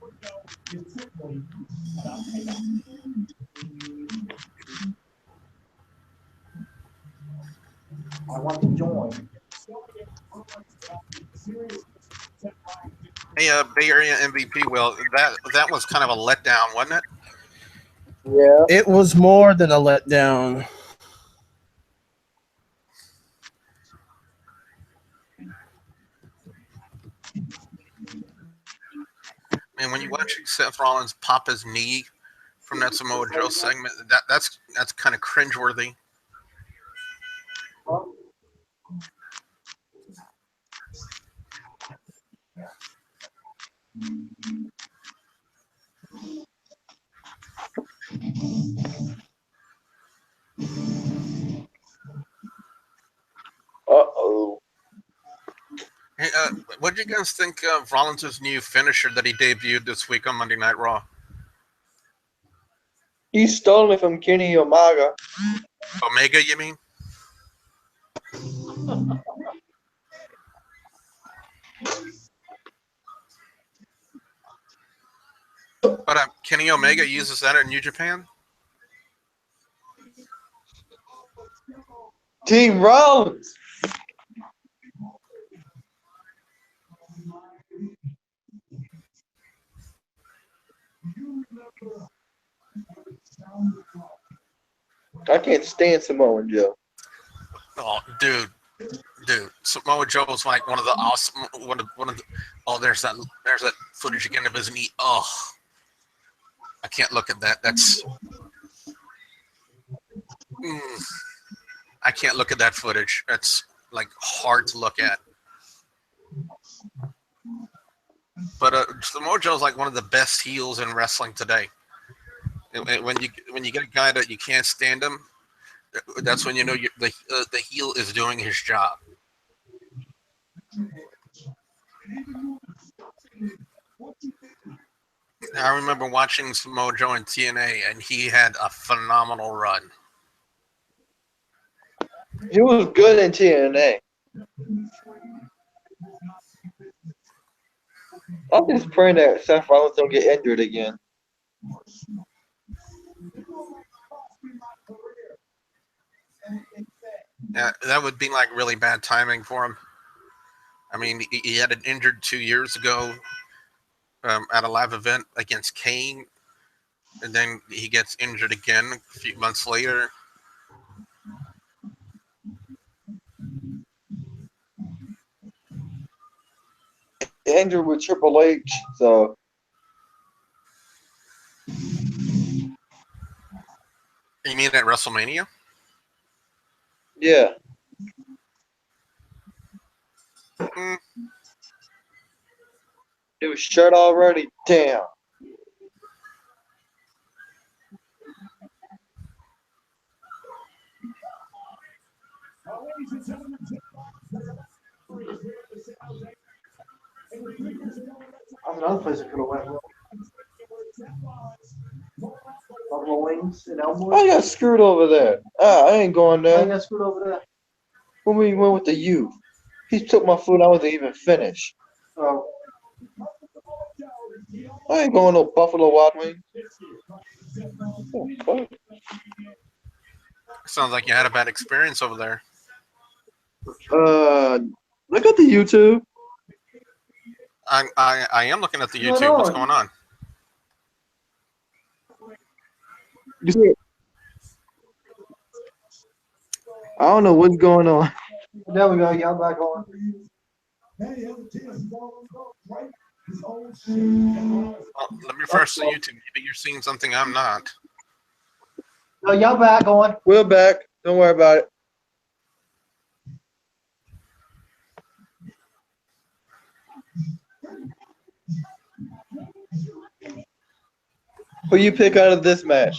I want to join. Hey, Bay Area MVP, Will, that was kind of a letdown, wasn't it? Yeah. It was more than a letdown. And when you watch Seth Rollins pop his knee from that Samoa Joe segment, that's kind of cringeworthy. Uh-oh. Hey, what did you guys think of Rollins' new finisher that he debuted this week on Monday Night Raw? He stole it from Kenny Omega. Omega, you mean? But Kenny Omega uses that in New Japan? Team Rollins. I can't stand Samoa Joe. Oh, dude, Samoa Joe was like one of the awesome one of the. Oh, there's that footage again of his knee. Oh, I can't look at that. That's. I can't look at that footage. That's like hard to look at. But Samoa Joe's like one of the best heels in wrestling today. And when you get a guy that you can't stand him, that's when you know the heel is doing his job. I remember watching Samoa Joe in TNA, and he had a phenomenal run. He was good in TNA. I'm just praying that Seth Rollins don't get injured again. Yeah, that would be like really bad timing for him. I mean, he had an injured 2 years ago at a live event against Kane, and then he gets injured again a few months later. Injured with Triple H, so You mean at WrestleMania? yeah. Mm, It was shut already. Damn. That's another place I could have went. Buffalo wings and Elmwood. I got screwed over there. I ain't going I there. got screwed over there. When we went with the youth, he took my food. I wasn't even finished. Oh, I ain't going no Buffalo Wild Wings. Oh, fuck. sounds like you had a bad experience over there. Look at the YouTube. I am looking at the What's YouTube. going What's on? going on? You see it? I don't know what's going on. there we go. Y'all back on. Well, let me refresh the YouTube. Maybe you're seeing something I'm not. No, y'all back on. We're back. Don't worry about it. Who you pick out of this match?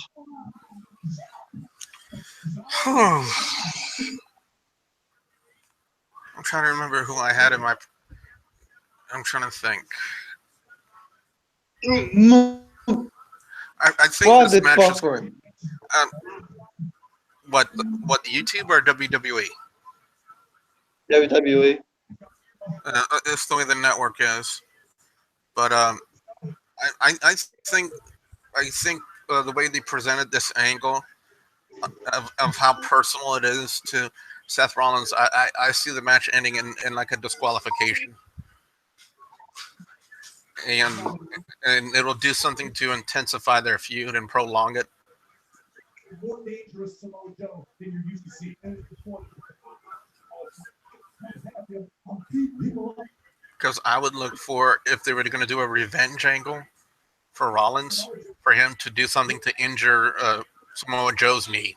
I'm trying to remember who I had in my. I'm trying to think. I think Why this did match is buffering? what YouTube or WWE. WWE. It's the way the network is. But I think the way they presented this angle of how personal it is to Seth Rollins, I see the match ending in like a disqualification. And it'll do something to intensify their feud and prolong it. More dangerous Samoa Joe than you're used to seeing. Because I would look for, if they were going to do a revenge angle for Rollins, for him to do something to injure Samoa Joe's knee.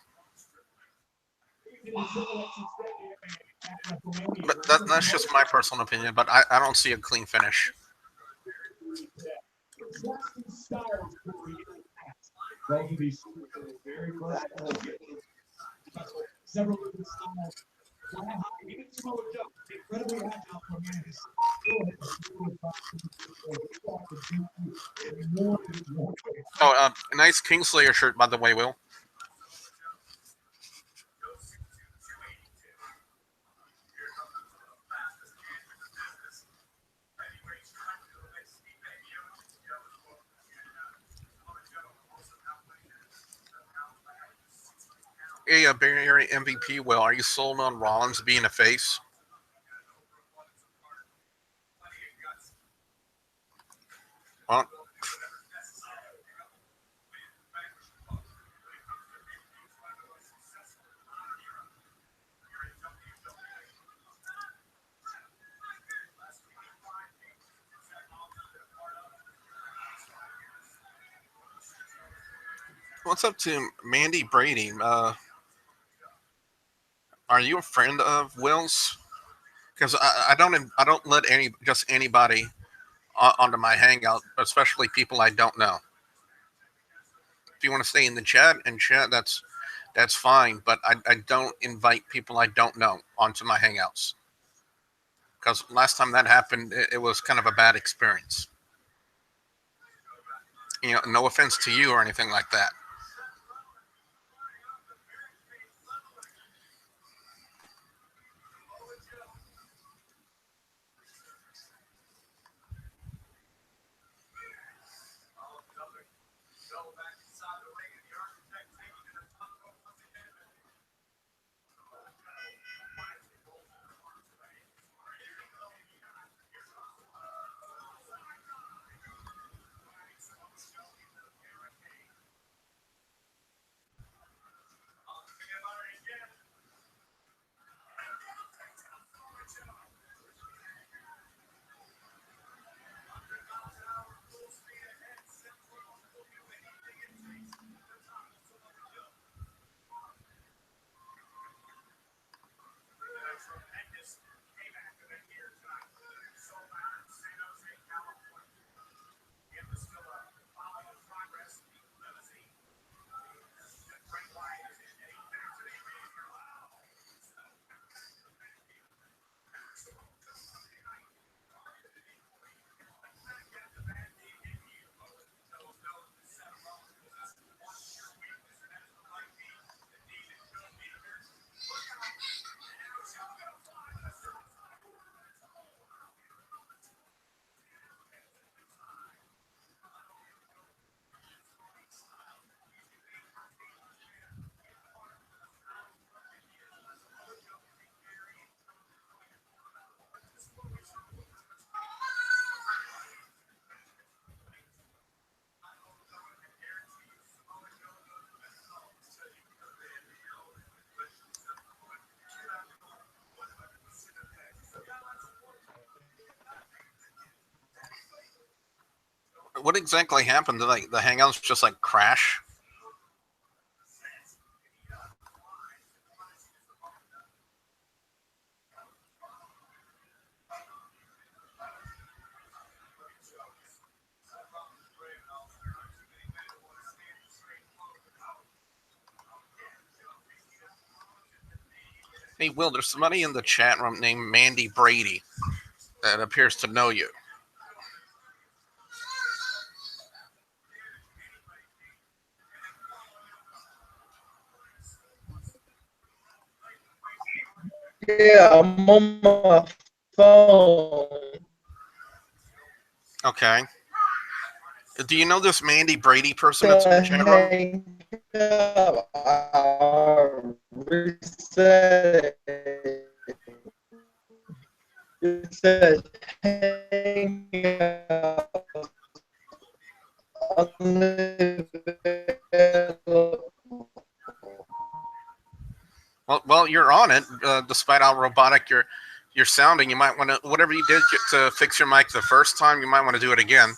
But that's just my personal opinion, but I don't see a clean finish. Several different styles. Even Samoa Joe, incredibly agile for a man his Oh, a nice Kingslayer shirt, by the way, Will. Hey, Bay Area MVP, Will, are you sold on Rollins being a face? Well, what's up to Mandy Brady? Are you a friend of Will's? Because I don't let anybody onto my Hangout, especially people I don't know. If you want to stay in the chat and chat, that's fine. But I don't invite people I don't know onto my Hangouts. Because last time that happened, it was kind of a bad experience. You know, no offense to you or anything like that. What exactly happened? Did like the Hangouts just like crash? Hey, Will, there's somebody in the chat room named Mandy Brady that appears to know you. Yeah, I'm on my phone. Okay. Do you know this Mandy Brady person that's in the chat room? Hang up. I reset it. It says hang up. Well, you're on it. Despite how robotic you're sounding, you might want to, whatever you did to fix your mic the first time, you might want to do it again.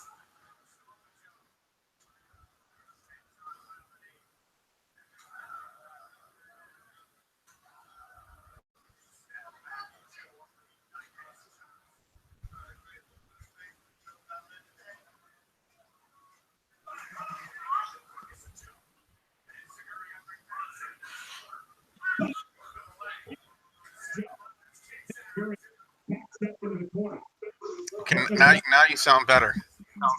Okay, now you sound better. Let's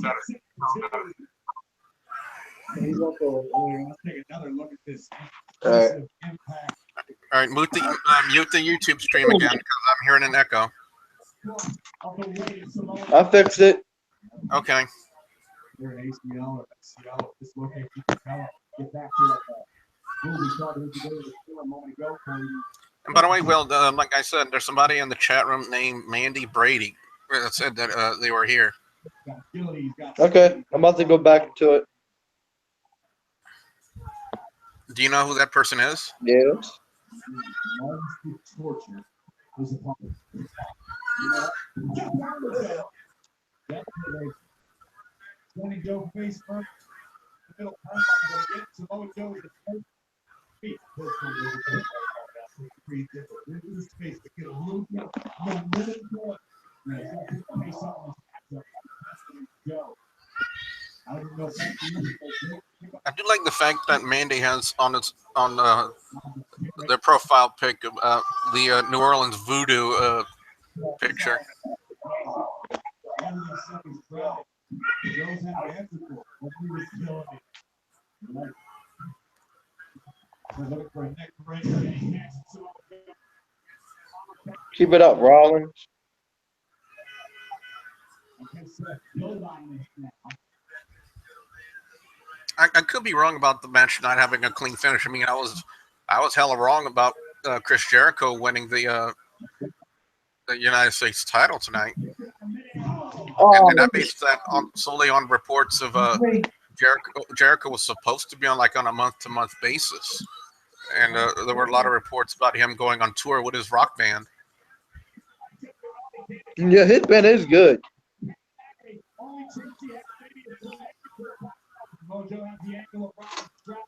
take another look at this. All right. Impact. All right, mute the YouTube stream again because I'm hearing an echo. Of the way Samoa I fixed it. Okay. You're an ACL or MCL dislocated patella. Get back to that. Move we saw the today a moment ago. And by the way, Will, like I said, there's somebody in the chat room named Mandy Brady that said that they were here. Okay, I'm about to go back to it. Do you know who that person is? Yes. Torture was upon Johnny Joe face first. The middle turn again. Samoa Joe is the first feet. Space to get a little bit more. I do like the fact that Mandy has on their profile pic the New Orleans Voodoo picture. Keep it up, Rollins. I could be wrong about the match not having a clean finish. I mean, I was hella wrong about Chris Jericho winning the United States title tonight, and I based that solely on reports of Jericho was supposed to be on a month-to-month basis, and there were a lot of reports about him going on tour with his rock band. Yeah, his band is good. Mojo has the angle of Braun strap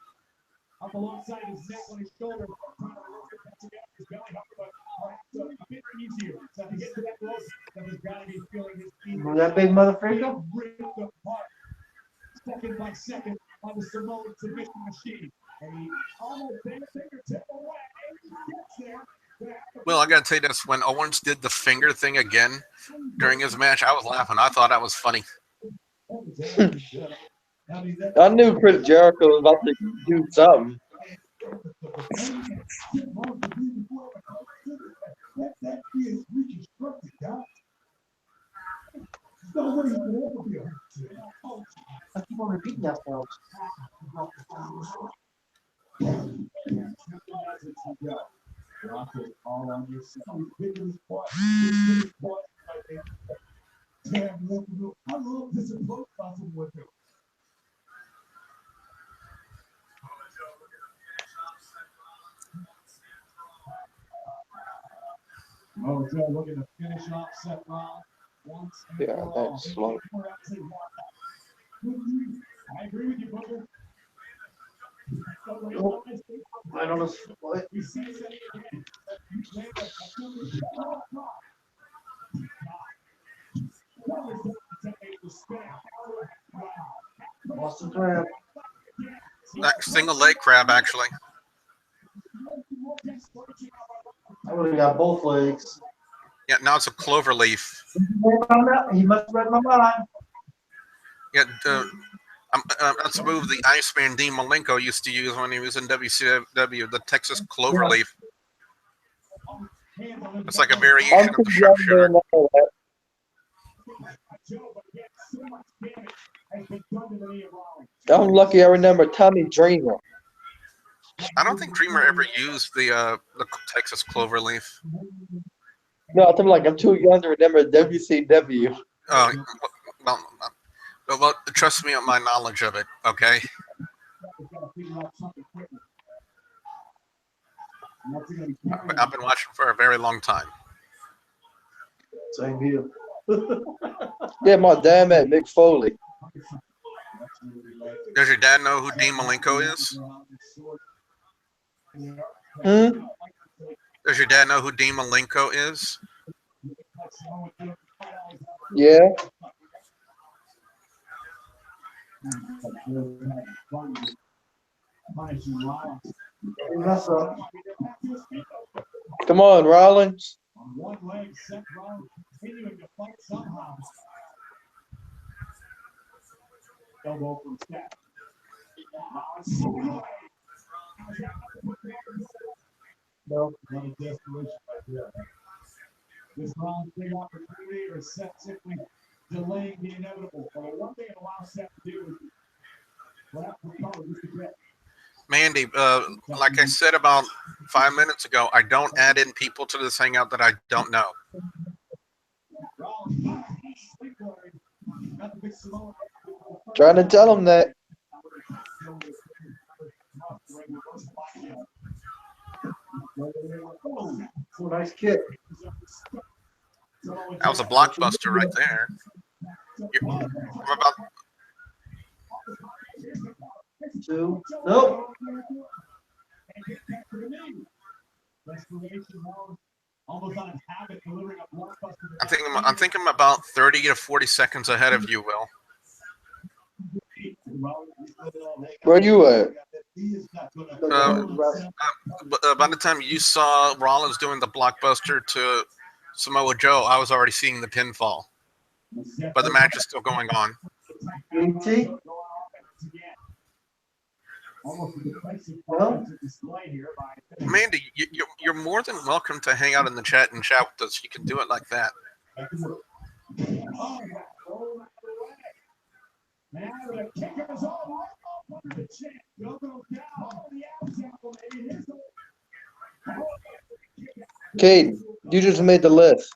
up alongside his neck on his shoulder, trying to roll it together his belly button, but perhaps a bit easier. So to get to that close, that has got to be feeling his feet. That big motherfucker? Ripped apart, second by second, on the Samoan submission machine. And he almost bent a fingertip away. He gets there. Well, I gotta tell you this: when Owens did the finger thing again during his match, I was laughing. I thought that was funny. I knew Chris Jericho was about to do something. That is reconstructed, guys. Nobody can ever be able to. I keep on repeating ourselves. All on yourself. Damn, I love this approach possible with him. Oh, Joe looking to finish off Seth Rollins once and Yeah, for all. that's slow. I agree with you, Booker. Oh, I don't know what. We see that again. You made a Boston Crab. That single leg crab, actually. I would have got both legs. Yeah, now it's a clover leaf. He must have read my mind. Yeah, that's a move the Iceman Dean Malenko used to use when he was in WCW, the Texas clover leaf. It's like a variation of the sharpshooter. I'm lucky I remember Tommy Dreamer. I don't think Dreamer ever used the Texas clover leaf. No, I'm too young to remember WCW. Well, trust me on my knowledge of it, okay? I've been watching for a very long time. Same here. Yeah, my dad met Mick Foley. Does your dad know who Dean Malenko is? Does your dad know who Dean Malenko is? Yeah. Come on, Rollins. On one leg, Seth Rollins continuing to fight somehow. Elbow from Seth. No. What a desperation right there. This Rollins big opportunity, or Seth simply delaying the inevitable. But the one thing it allows Seth to do is grab the color just a bit. Mandy, like I said about 5 minutes ago, I don't add in people to this hangout that I don't know. Trying to tell him that. Oh, nice kick. That was a blockbuster right there. I'm about Two. Nope. I'm thinking I'm about 30 to 40 seconds ahead of you, Will. Where you at? By the time you saw Rollins doing the blockbuster to Samoa Joe, I was already seeing the pinfall. But the match is still going on. Mandy, you're more than welcome to hang out in the chat and chat with us. You can do it like that. Kate, you just made the list.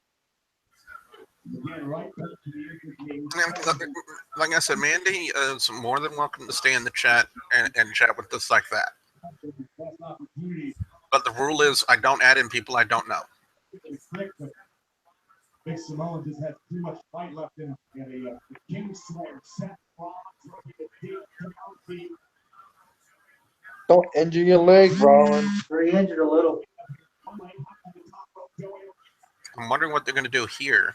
Like I said, Mandy is more than welcome to stay in the chat and chat with us like that. But the rule is I don't add in people I don't know. Big Samoa just has too much fight left in him. A King Slayer, Seth Rollins, Don't injure your leg, Rollins. He injured a little. I'm wondering what they're going to do here.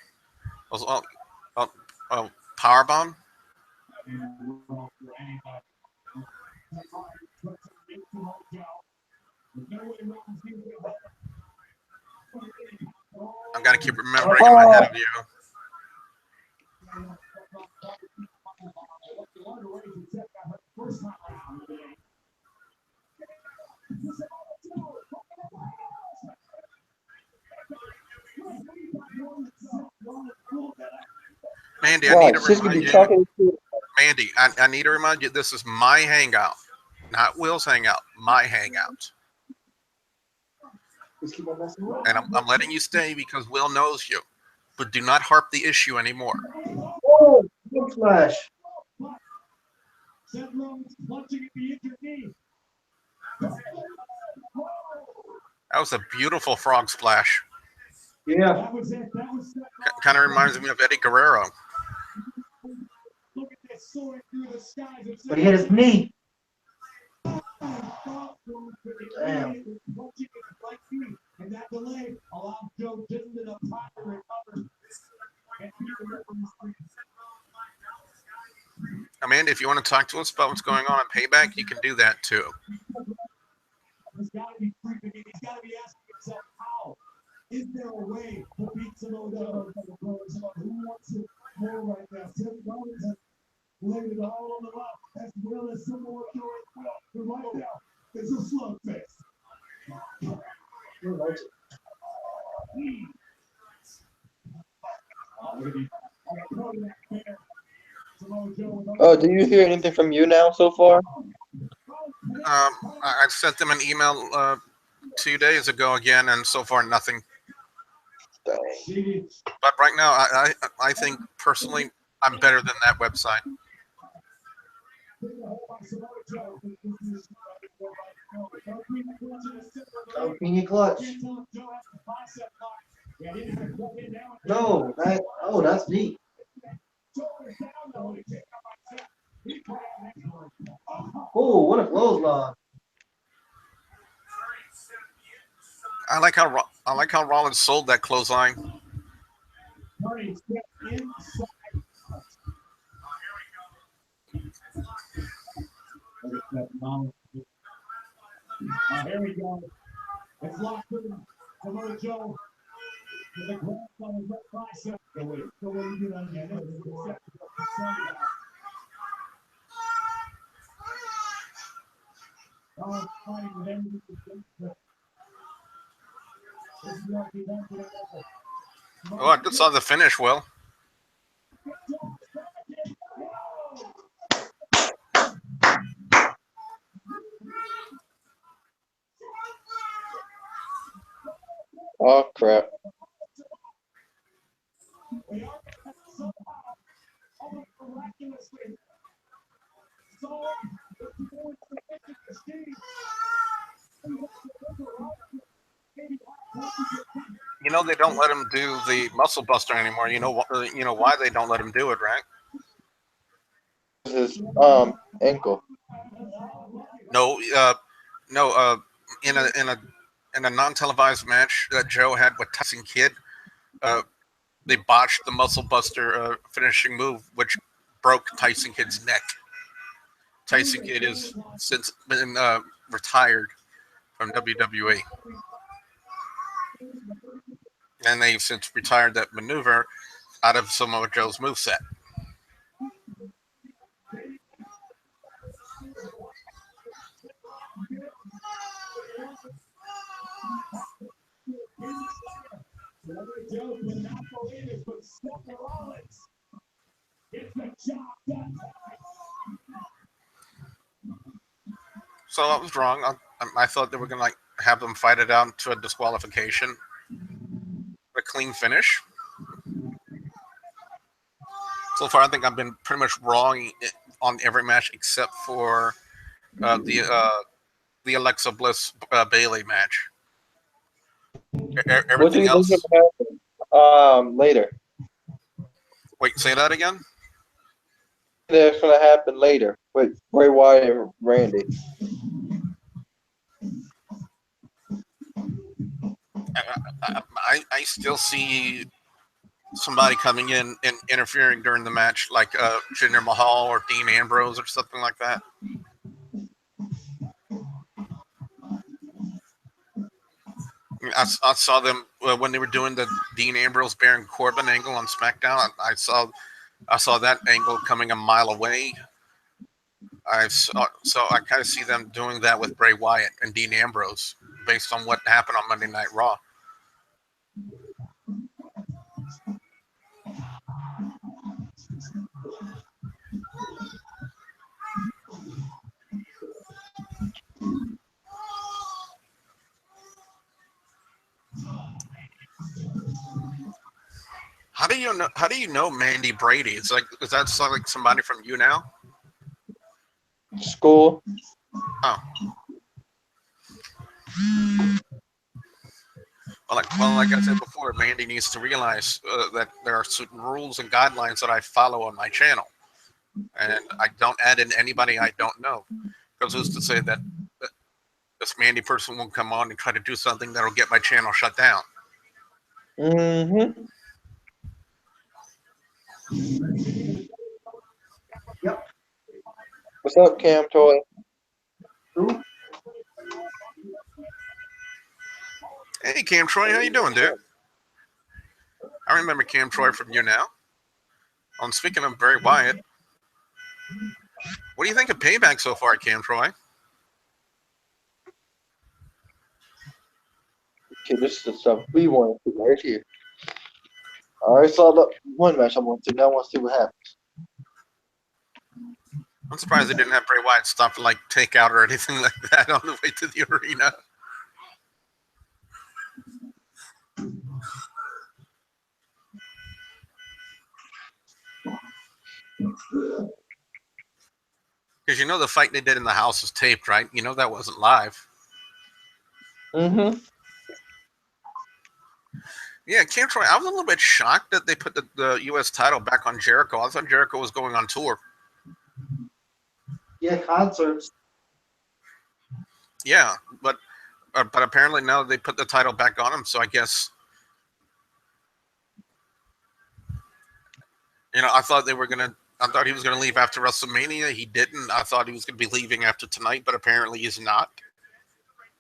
Powerbomb? I've got to keep remembering I'm ahead of you. Mandy, I need to remind you. Mandy, I need to remind you this is my hangout, not Will's hangout. My hangout. And I'm letting you stay because Will knows you. But do not harp the issue anymore. Oh, big splash. Seth Rollins clutching at the injured knee. That was a beautiful frog splash. Yeah. That was it. Kind of reminds me of Eddie Guerrero. Look at this. But he hit his knee. Damn. And that delay allowed Joe just enough time to recover and beat the referee. Amanda, if you want to talk to us about what's going on at Payback, you can do that too. He's got to be freaking. He's got to be asking himself, how is there a way to beat some of the pros? Who wants it more right now? Seth Rollins has laid it all on the line, as well as Samoa Joe as well. But right now, it's a slugfest. Oh, do you hear anything from you now so far? I sent them an email 2 days ago again, and so far nothing. Dang. But right now, I think personally, I'm better than that website. Oh, Pina clutch. No, that's neat. Oh, what a clothesline. I like how Rollins sold that clothesline. Here we go. It's locked in. Samoa Joe with the grab on his left bicep. Go away. Go away. You get on the end. Oh, fighting with everything. Oh, I just saw the finish, Will. Oh crap. You know they don't let him do the muscle buster anymore. You know why they don't let him do it, right? His ankle. No, in a non-televised match that Joe had with Tyson Kidd, they botched the muscle buster finishing move, which broke Tyson Kidd's neck. Tyson Kidd is since been retired from WWE, and they've since retired that maneuver out of Samoa Joe's moveset. So I was wrong. I thought they were gonna have them fight it out to a disqualification, a clean finish. So far, I think I've been pretty much wrong on every match except for the Alexa Bliss Bayley match. What do Everything you else. think is gonna happen later? Wait, say that again. That's gonna happen later with Bray Wyatt and Randy. I still see somebody coming in and interfering during the match, like Jinder Mahal or Dean Ambrose or something like that. I saw them when they were doing the Dean Ambrose Baron Corbin angle on SmackDown. I saw that angle coming a mile away. So I kind of see them doing that with Bray Wyatt and Dean Ambrose based on what happened on Monday Night Raw. How do you know Mandy Brady? Is that like somebody from you now? School. Oh. Well, like I said before, Mandy needs to realize that there are certain rules and guidelines that I follow on my channel. and I don't add in anybody I don't know. Because who's to say that this Mandy person won't come on and try to do something that'll get my channel shut down? Mm-hmm. Yep. What's up, Cam Toy? Who? Hey, Cam Troy, how you doing, dude? I remember Cam Troy from You Now. Speaking of Bray Wyatt, what do you think of Payback so far, Cam Troy? Okay, this is the stuff we want to do right here. I already saw the one match I want to. Now I want to see what happens. I'm surprised they didn't have Bray Wyatt stop for like takeout or anything like that on the way to the arena. Because you know the fight they did in the house was taped, right? You know that wasn't live. Mm-hmm. Yeah, Cam Troy, I was a little bit shocked that they put the U.S. title back on Jericho. I thought Jericho was going on tour. Yeah, concerts. Yeah, but apparently now they put the title back on him. So I guess, I thought they were gonna. I thought he was gonna leave after WrestleMania. He didn't. I thought he was gonna be leaving after tonight, but apparently he's not.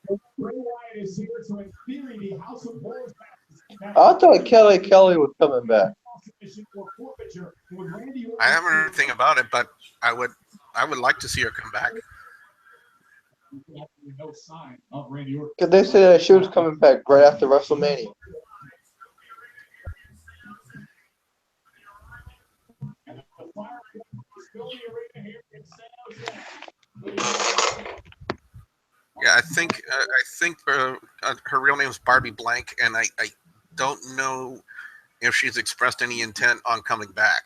Bray Wyatt is here, so in theory, the House of Horrors matches. I thought Kelly was coming back. I haven't heard anything about it, but I would like to see her come back. No sign of Randy Orton. Because they said that she was coming back right after WrestleMania. Yeah, I think her real name is Barbie Blank, and I don't know if she's expressed any intent on coming back.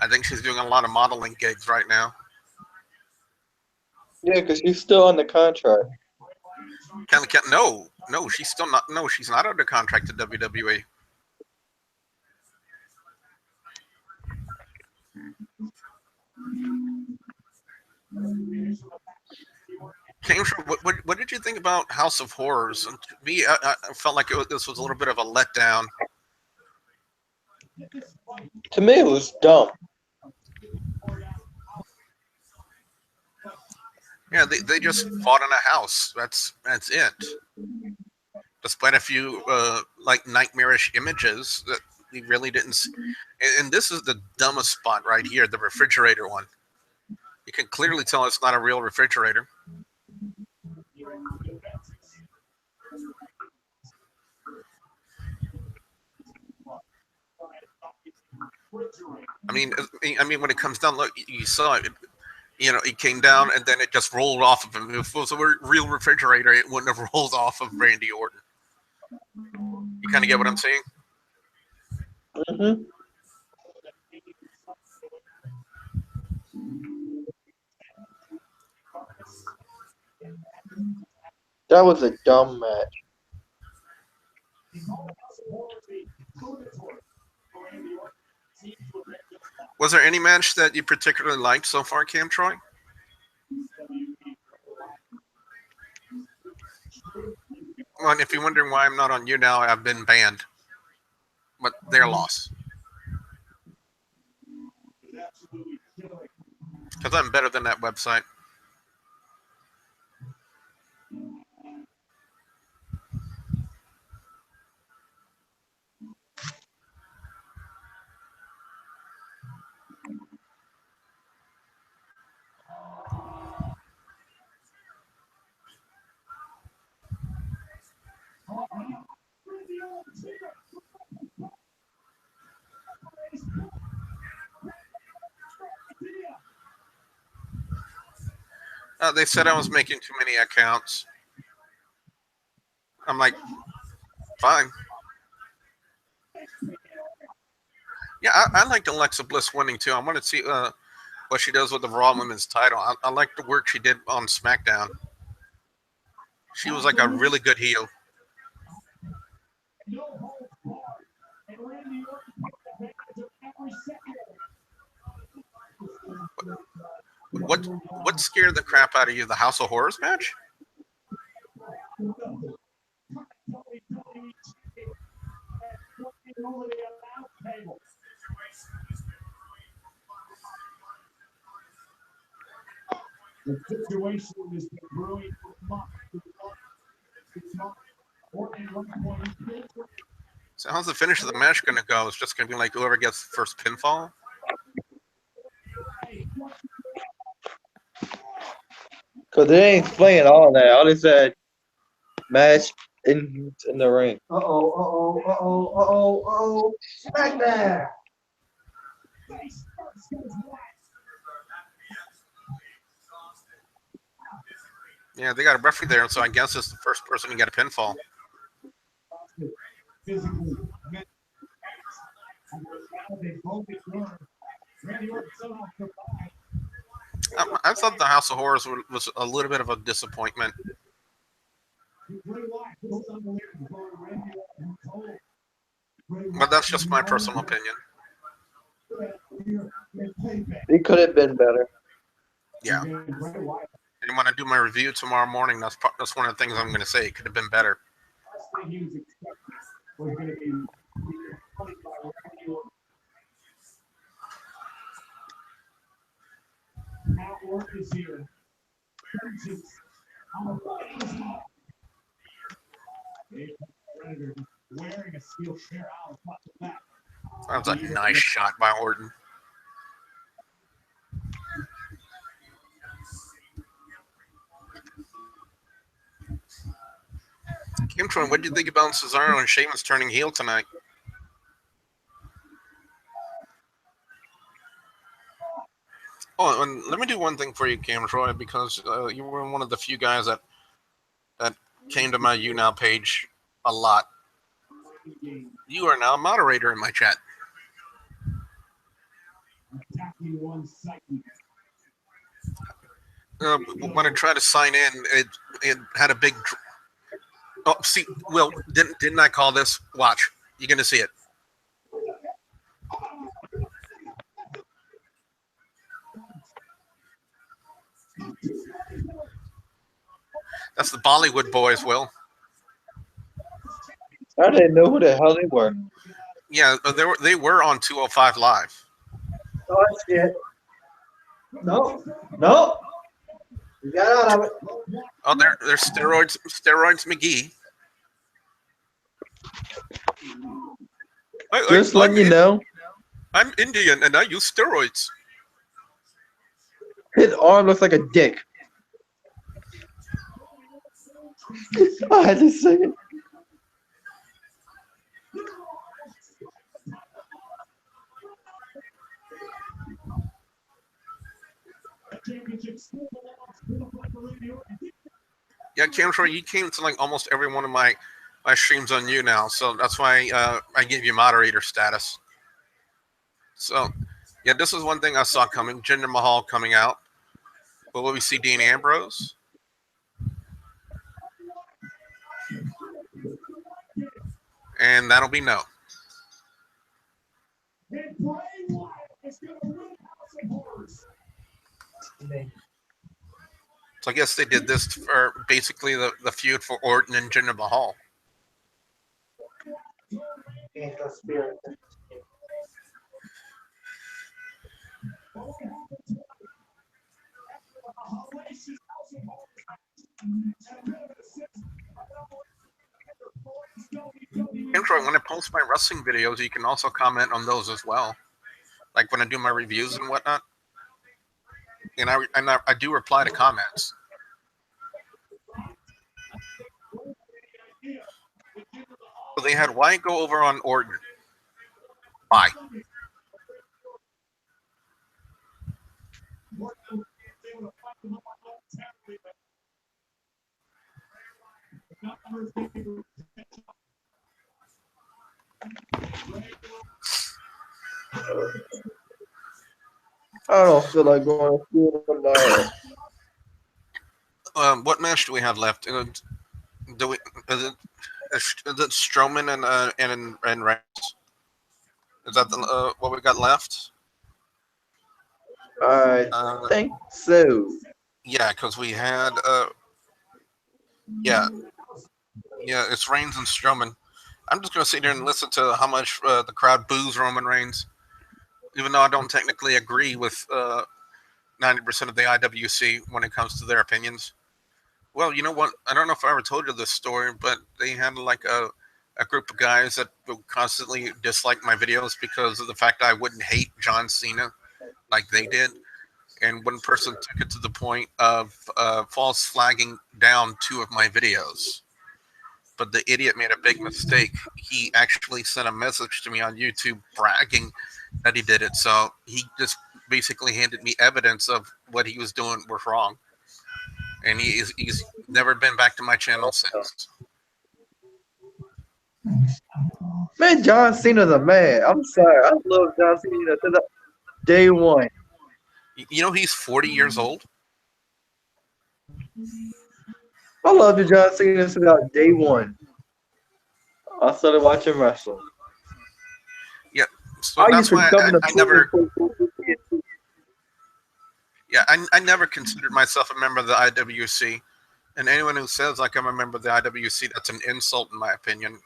I think she's doing a lot of modeling gigs right now. Yeah, because she's still on the contract. No, she's still not. No, she's not under contract to WWE. What did you think about House of Horrors? To me, I felt like this was a little bit of a letdown. To me, it was dumb. Yeah, they just fought in a house. That's it. Despite a few like nightmarish images that we really didn't see. And this is the dumbest spot right here, the refrigerator one. You can clearly tell it's not a real refrigerator. I mean, when it comes down, look, you saw it. It came down and then it just rolled off of him. If it was a real refrigerator, it wouldn't have rolled off of Randy Orton. You kind of get what I'm saying? Mm-hmm. That was a dumb match. Was there any match that you particularly liked so far, Cam Troy? Well, and if you're wondering why I'm not on You Now, I've been banned. But their loss. Because I'm better than that website. They said I was making too many accounts. I'm like, fine. Yeah, I liked Alexa Bliss winning too. I want to see what she does with the Raw Women's title. I like the work she did on SmackDown. She was like a really good heel. what scared the crap out of you? The House of Horrors match? The situation has been brewing for months. Orton at one point. So how's the finish of the match going to go? It's just going to be like whoever gets the first pinfall? Cause they ain't explain all that. All they said, match in the ring. Smack there. Yeah, they got a referee there, so I guess it's the first person to get a pinfall. Physically, they both learned. Randy Orton somehow survived. I thought the House of Horrors was a little bit of a disappointment. But that's just my personal opinion. It could have been better. Yeah. And when I do my review tomorrow morning, that's one of the things I'm going to say. It could have been better. Now Orton is here. Wearing a steel chair out of the back. That was a nice shot by Orton. Kimtron, what do you think about Cesaro and Sheamus turning heel tonight? Oh, and let me do one thing for you, Cam Troy, because you were one of the few guys that came to my You Now page a lot. You are now a moderator in my chat. When I tried to sign in, it had a big. Oh, see, Will, didn't I call this? Watch, you're gonna see it. That's the Bollywood boys, Will. I didn't know who the hell they were. Yeah, they were on 205 Live. Oh shit. No. No. You got out of it. Oh, they're steroids McGee. Just letting you know. I'm Indian and I use steroids. His arm looks like a dick. I had to say it. Yeah, Cam Troy, you came to like almost every one of my streams on You Now, so that's why I gave you moderator status. So, yeah, this is one thing I saw coming. Jinder Mahal coming out. But will we see Dean Ambrose? And that'll be no. So I guess they did this for basically the feud for Orton and Jinder Mahal. Ain't the spirit. Intro, when I post my wrestling videos, you can also comment on those as well. Like when I do my reviews and whatnot. And I do reply to comments. So they had Wyatt go over on Orton. Why? I don't feel like going to school tonight. What match do we have left? Is it Strowman and Reigns? Is that what we got left? I Uh, think so. yeah, because we had yeah, yeah, it's Reigns and Strowman. I'm just gonna sit here and listen to how much the crowd boos Roman Reigns, even though I don't technically agree with 90% of the IWC when it comes to their opinions. Well, you know what? I don't know if I ever told you this story, but they had like a group of guys that would constantly dislike my videos because of the fact I wouldn't hate John Cena like they did. And one person took it to the point of false flagging down 2 of my videos. But the idiot made a big mistake. He actually sent a message to me on YouTube bragging that he did it. So he just basically handed me evidence of what he was doing was wrong. And he's never been back to my channel since. Man, John Cena's a man. I'm sorry. I love John Cena since day one. You know he's 40 years old? I love John Cena since about day one. I started watching wrestling. Yeah. So I that's used to why come in the I never pool. yeah, I never considered myself a member of the IWC. And anyone who says like I'm a member of the IWC, that's an insult in my opinion.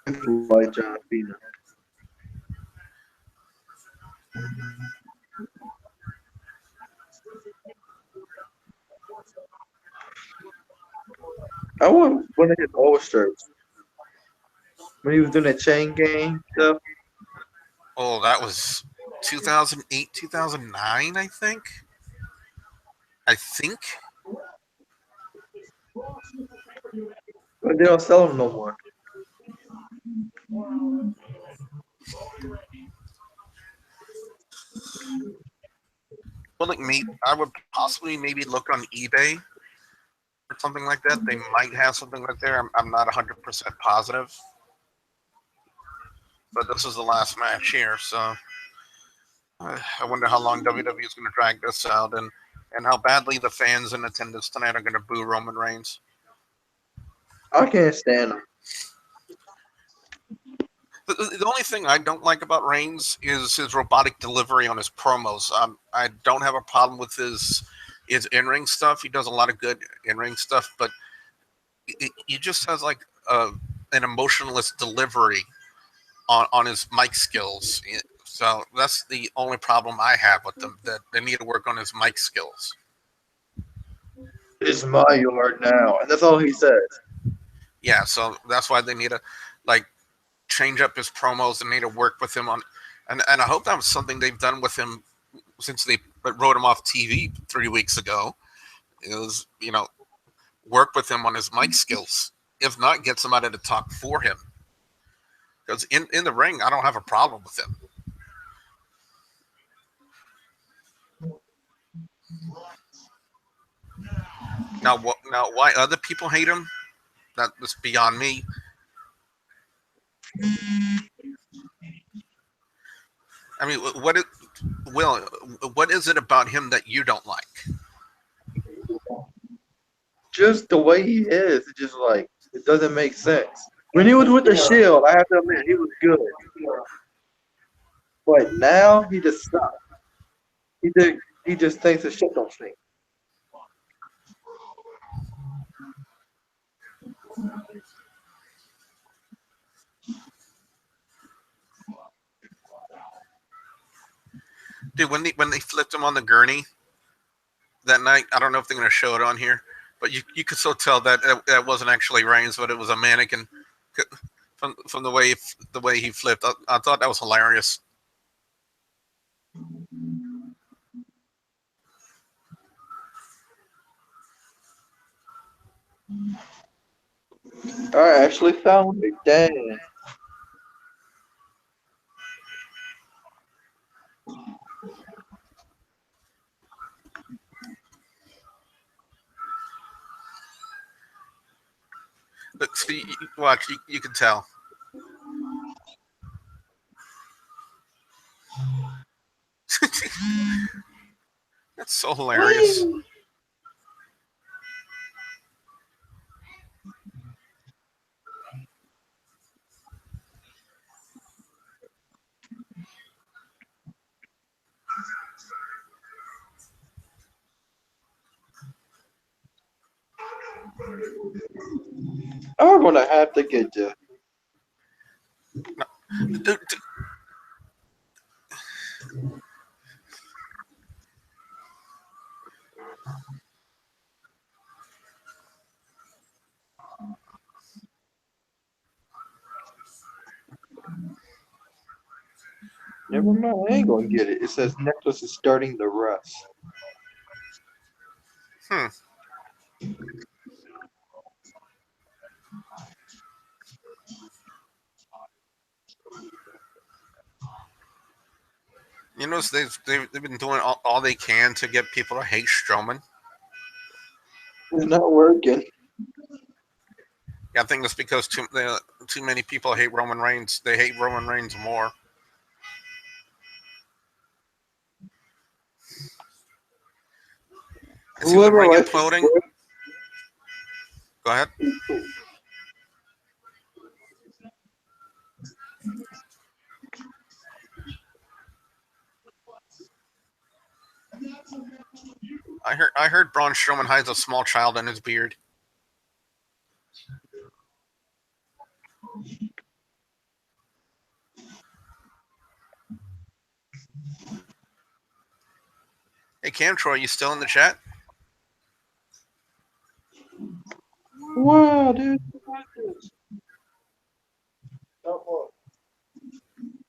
Like John Cena. I want one of his old shirts when he was doing that chain gang stuff. Oh, that was 2008, 2009, I think. I think. But they don't sell them no more. Well, like me, I would possibly maybe look on eBay or something like that. They might have something like there. I'm not 100% positive. But this is the last match here, so I wonder how long WWE is going to drag this out and how badly the fans in attendance tonight are going to boo Roman Reigns. I can't stand them. The only thing I don't like about Reigns is his robotic delivery on his promos. I don't have a problem with his in-ring stuff. He does a lot of good in-ring stuff, but he just has like an emotionless delivery on his mic skills. So that's the only problem I have with them, that they need to work on his mic skills. It's my yard now, and that's all he says. Yeah, so that's why they need to like change up his promos and need to work with him on, and I hope that was something they've done with him since they wrote him off TV 3 weeks ago. Is work with him on his mic skills. If not, get somebody to talk for him. Because in the ring, I don't have a problem with him. Now why other people hate him? That's beyond me. I mean, what is it about him that you don't like? Just the way he is, it's just like it doesn't make sense. When he was with the Shield, I have to admit he was good. But now he just sucks. He just thinks the shit don't stink. Dude, when they flipped him on the gurney that night, I don't know if they're going to show it on here, but you could so tell that that wasn't actually Reigns, but it was a mannequin from the way he flipped. I thought that was hilarious. I actually found it. Damn. But see, watch, you can tell. That's so hilarious. I'm gonna have to get you. Dude, Never mind, I ain't gonna get it. It says necklace is starting the rust. hmm. You notice they've been doing all they can to get people to hate Strowman. It's not working. Yeah, I think it's because too many people hate Roman Reigns. They hate Roman Reigns more. I see the Whoever ring likes imploding. Go ahead. I heard Braun Strowman hides a small child in his beard. Hey Cam Troy, you still in the chat? Wow, dude.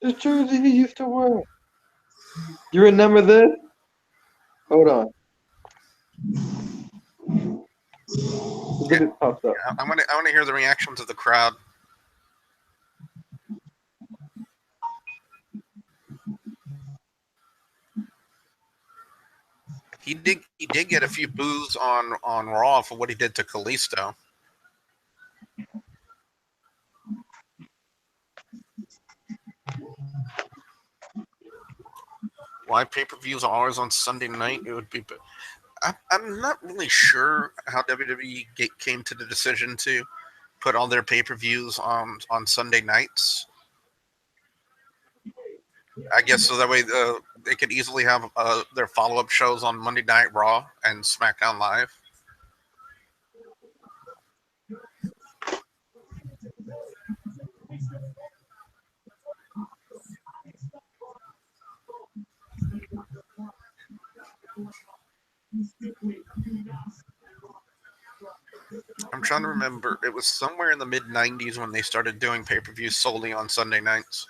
The jersey he used to wear. You remember this? Hold on. Look at it popped up. I want to hear the reactions of the crowd. He did get a few boos on Raw for what he did to Kalisto. Why pay-per-views are always on Sunday night? It would be. I'm not really sure how WWE came to the decision to put all their pay-per-views on Sunday nights. I guess so that way they could easily have their follow-up shows on Monday Night Raw and SmackDown Live. I'm trying to remember. It was somewhere in the mid-90s when they started doing pay-per-views solely on Sunday nights.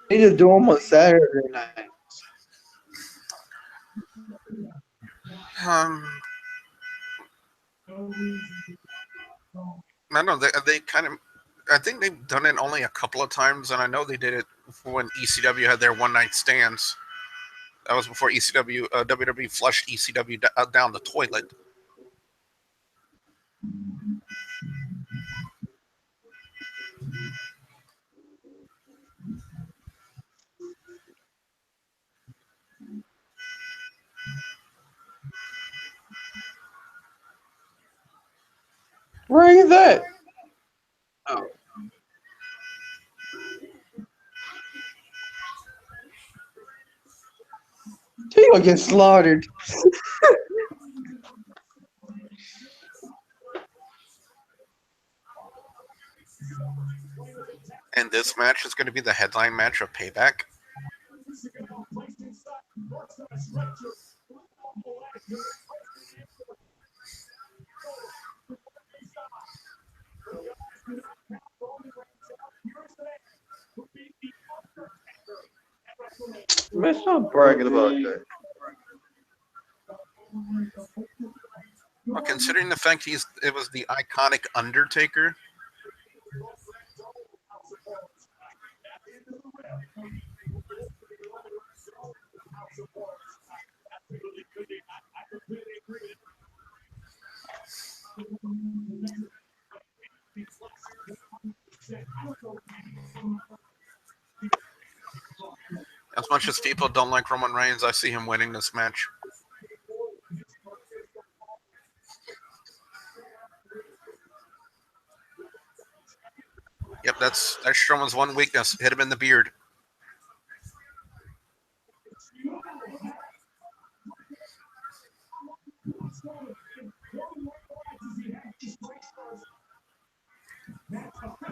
They just do them on Saturday night. I know they kind of. I think they've done it only a couple of times, and I know they did it when ECW had their one-night stands. That was before WWE flushed ECW down the toilet. Where is that? Oh. He gonna get slaughtered. And this match is going to be the headline match of Payback. Man, stop bragging about that. Well, considering the fact it was the iconic Undertaker. As much as people don't like Roman Reigns, I see him winning this match. Yep, that's Strowman's one weakness. Hit him in the beard.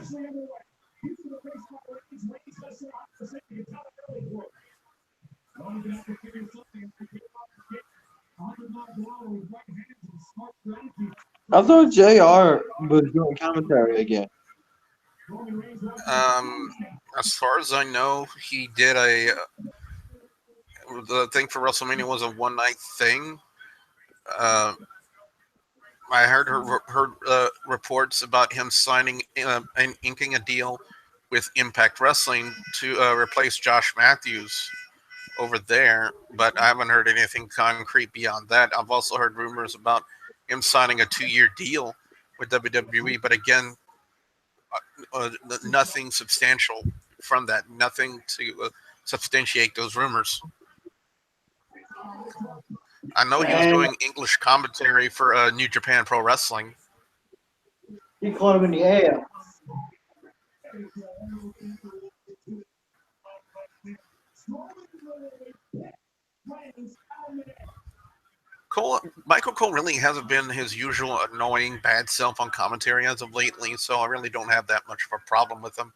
Officially underway. He's going to face my Reigns. Reigns has some opposite. You can tell it early for him. Well, you're going to have to figure something if you get off the gate. 100-mile blow with right hands and smart strategy. I thought JR was doing commentary again. Roman Reigns right As far as I know, he did the thing for WrestleMania was a one-night thing. I heard reports about him signing and inking a deal with Impact Wrestling to replace Josh Matthews over there, but I haven't heard anything concrete beyond that. I've also heard rumors about him signing a 2-year deal with WWE, but again, nothing substantial from that. Nothing to substantiate those rumors. I know he was doing English commentary for New Japan Pro Wrestling. He caught him in the air. Michael Cole really hasn't been his usual annoying bad self on commentary as of lately, so I really don't have that much of a problem with him.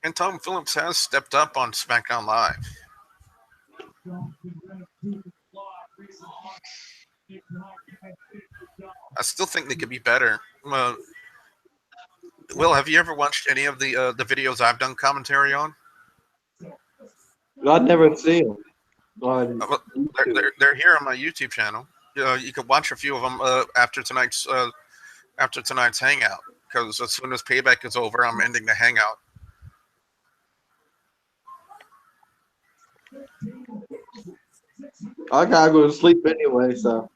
And Tom Phillips has stepped up on SmackDown Live. I still think they could be better. Will, have you ever watched any of the videos I've done commentary on? I'd never seen him. They're here on my YouTube channel. You can watch a few of them after tonight's Hangout, because as soon as Payback is over, I'm ending the Hangout. I gotta go to sleep anyway, so.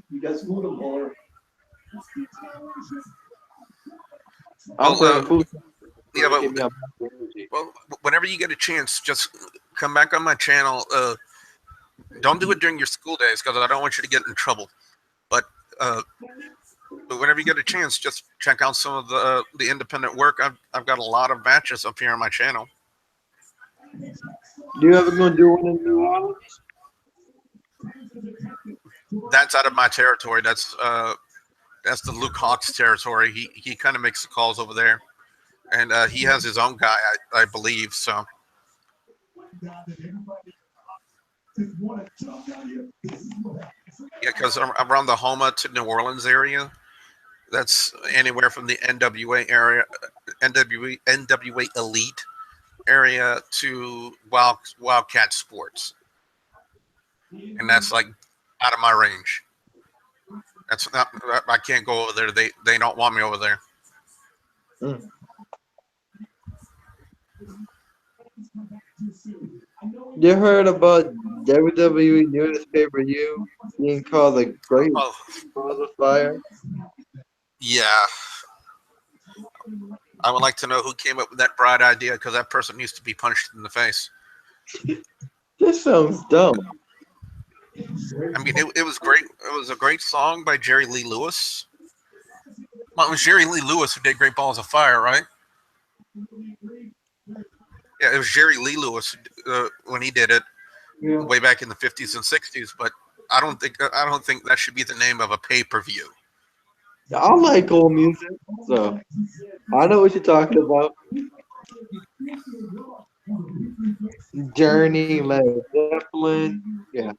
You guys go to more. I'm saying food. Yeah, but well, whenever you get a chance, just come back on my channel. Don't do it during your school days, because I don't want you to get in trouble. But whenever you get a chance, just check out some of the independent work. I've got a lot of matches up here on my channel. You ever gonna do one in New Orleans? That's out of my territory. That's the Luke Hawk's territory. He kind of makes the calls over there, and he has his own guy, I believe. So. Yeah, because around the Homa to New Orleans area, that's anywhere from the NWA area, NWA Elite area to Wildcat Sports, and that's like out of my range. That's not. I can't go over there. They don't want me over there. Mm. You heard about WWE newest pay-per-view being called the Great Balls of Fire? Yeah. I would like to know who came up with that bright idea, because that person needs to be punched in the face. This sounds dumb. I mean, it was great. It was a great song by Jerry Lee Lewis. Well, it was Jerry Lee Lewis who did Great Balls of Fire, right? Yeah, it was Jerry Lee Lewis when he did it way back in the 50s and 60s. But I don't think that should be the name of a pay-per-view. I like old music, so I know what you're talking about. Journey, Led Zeppelin, yeah.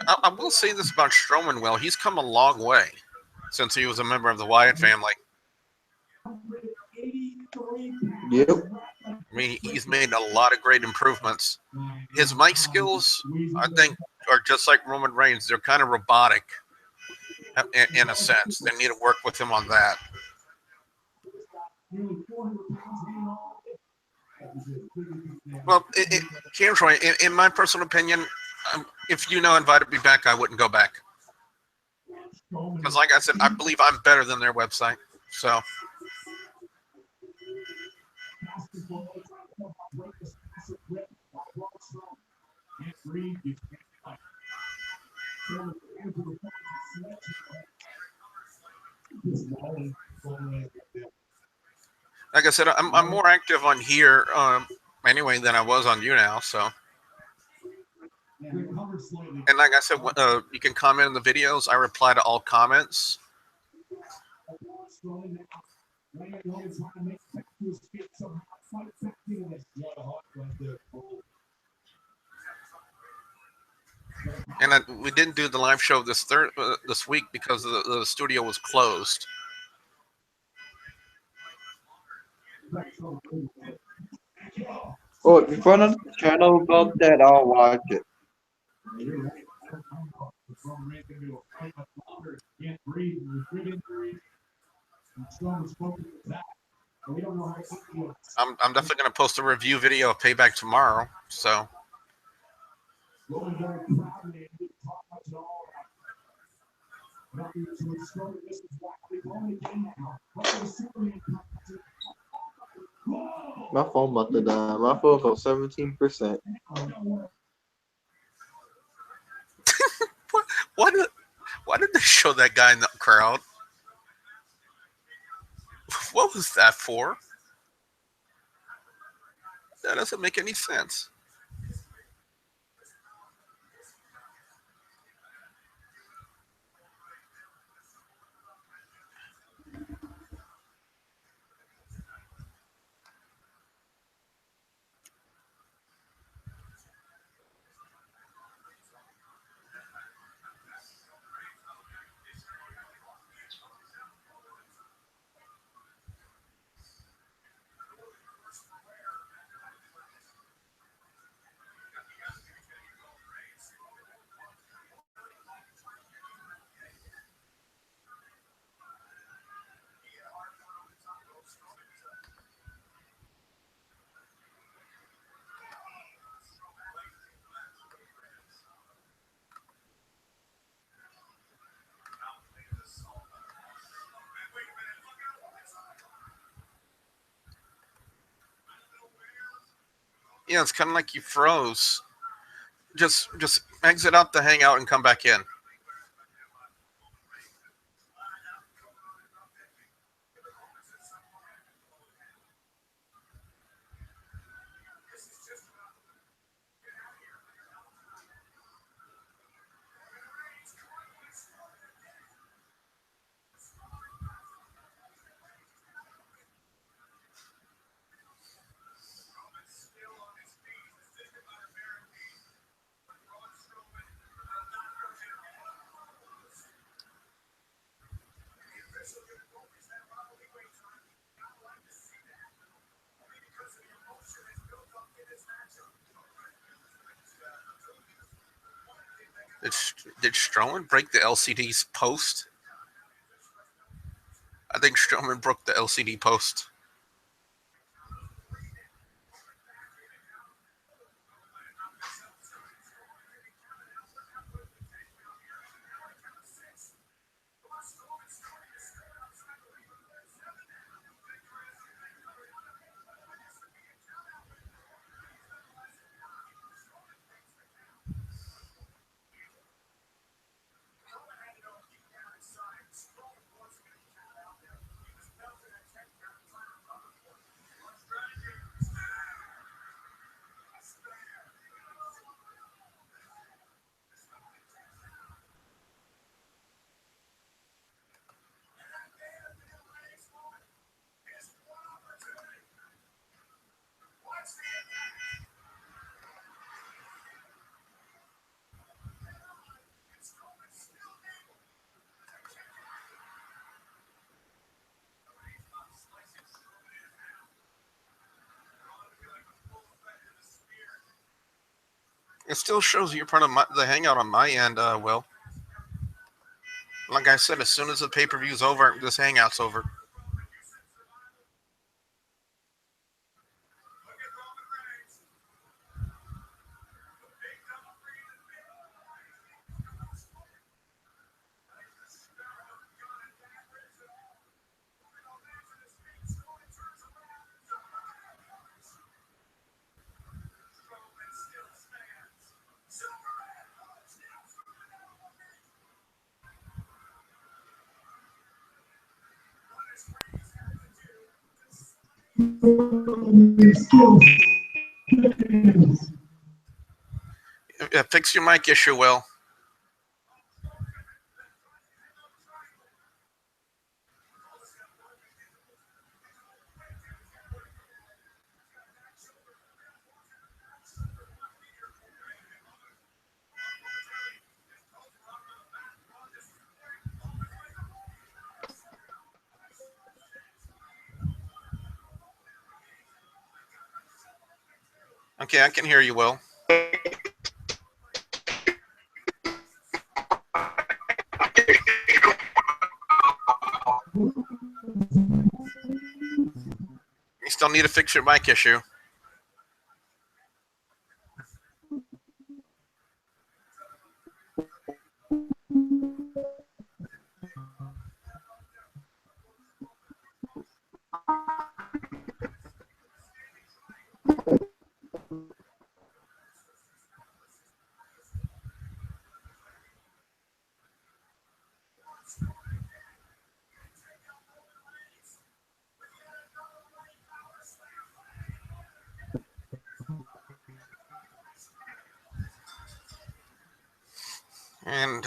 I will say this about Strowman, Will. He's come a long way since he was a member of the Wyatt family. Yep. I mean, he's made a lot of great improvements. His mic skills, I think, are just like Roman Reigns. They're kind of robotic in a sense. They need to work with him on that. Well, Troy, in my personal opinion, if you invited me back, I wouldn't go back. Because like I said, I believe I'm better than their website. So. Like I said, I'm more active on here anyway than I was on you now. So, and like I said, you can comment in the videos. I reply to all comments. And we didn't do the live show this week because the studio was closed. Oh, if you find on the channel about that, I'll watch it. I'm definitely going to post a review video of Payback tomorrow. So. My phone about to die. My phone got 17%. Why did they show that guy in the crowd? What was that for? That doesn't make any sense. Yeah, it's kind of like you froze. Just exit out the hangout and come back in. Did Strowman break the LCD's post? I think Strowman broke the LCD post. It still shows you're part of the hangout on my end, Will. Like I said, as soon as the pay-per-view's over, this hangout's over. Fix your mic issue, Will. Okay, I can hear you, Will. You still need to fix your mic issue. And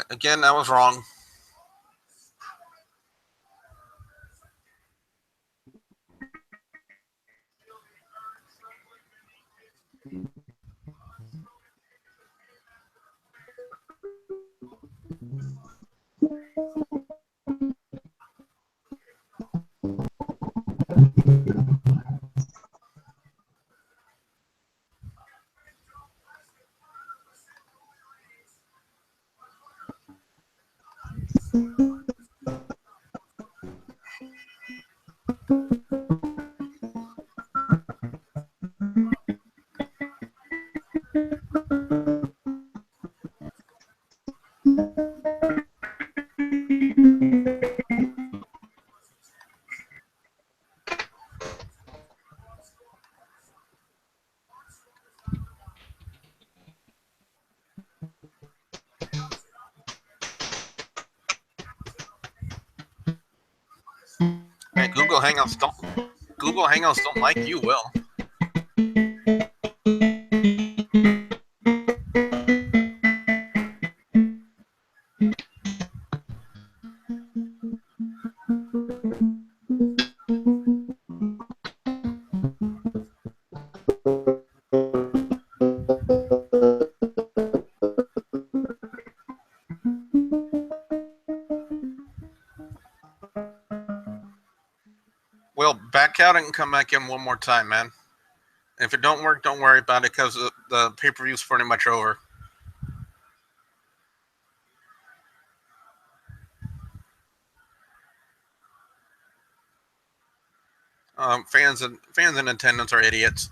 again, I was wrong. Hey, Google Hangouts don't like you, Will. Will, back out and come back in one more time, man. If it don't work, don't worry about it because the pay-per-view's pretty much over. Fans in attendance are idiots.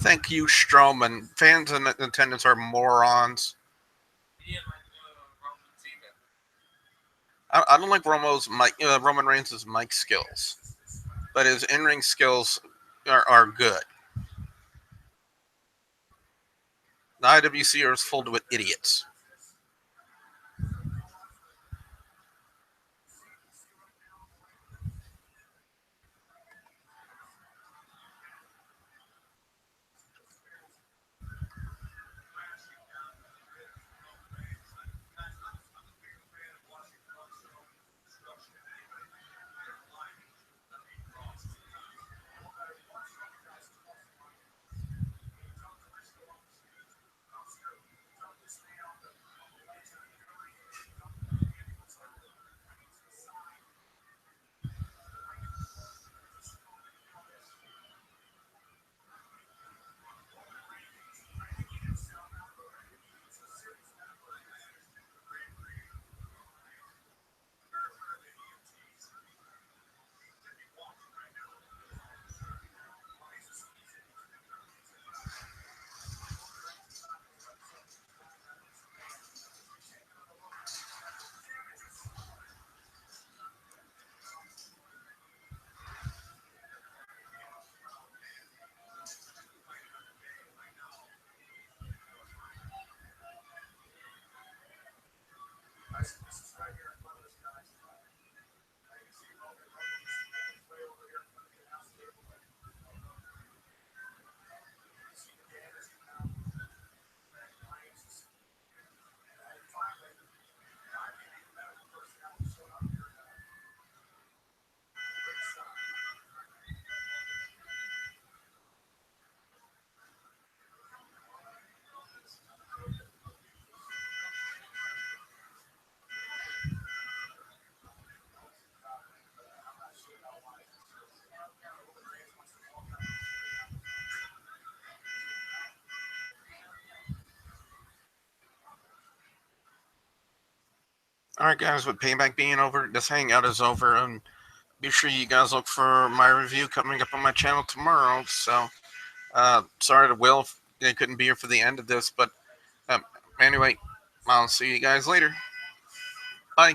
Thank you, Strowman. Fans in attendance are morons. I don't like Roman Reigns' mic skills, but his in-ring skills are good. The IWC is full with idiots. All right, guys, with Payback being over, this Hangout is over, and be sure you guys look for my review coming up on my channel tomorrow. So, sorry to Will, they couldn't be here for the end of this, but anyway, I'll see you guys later. Bye.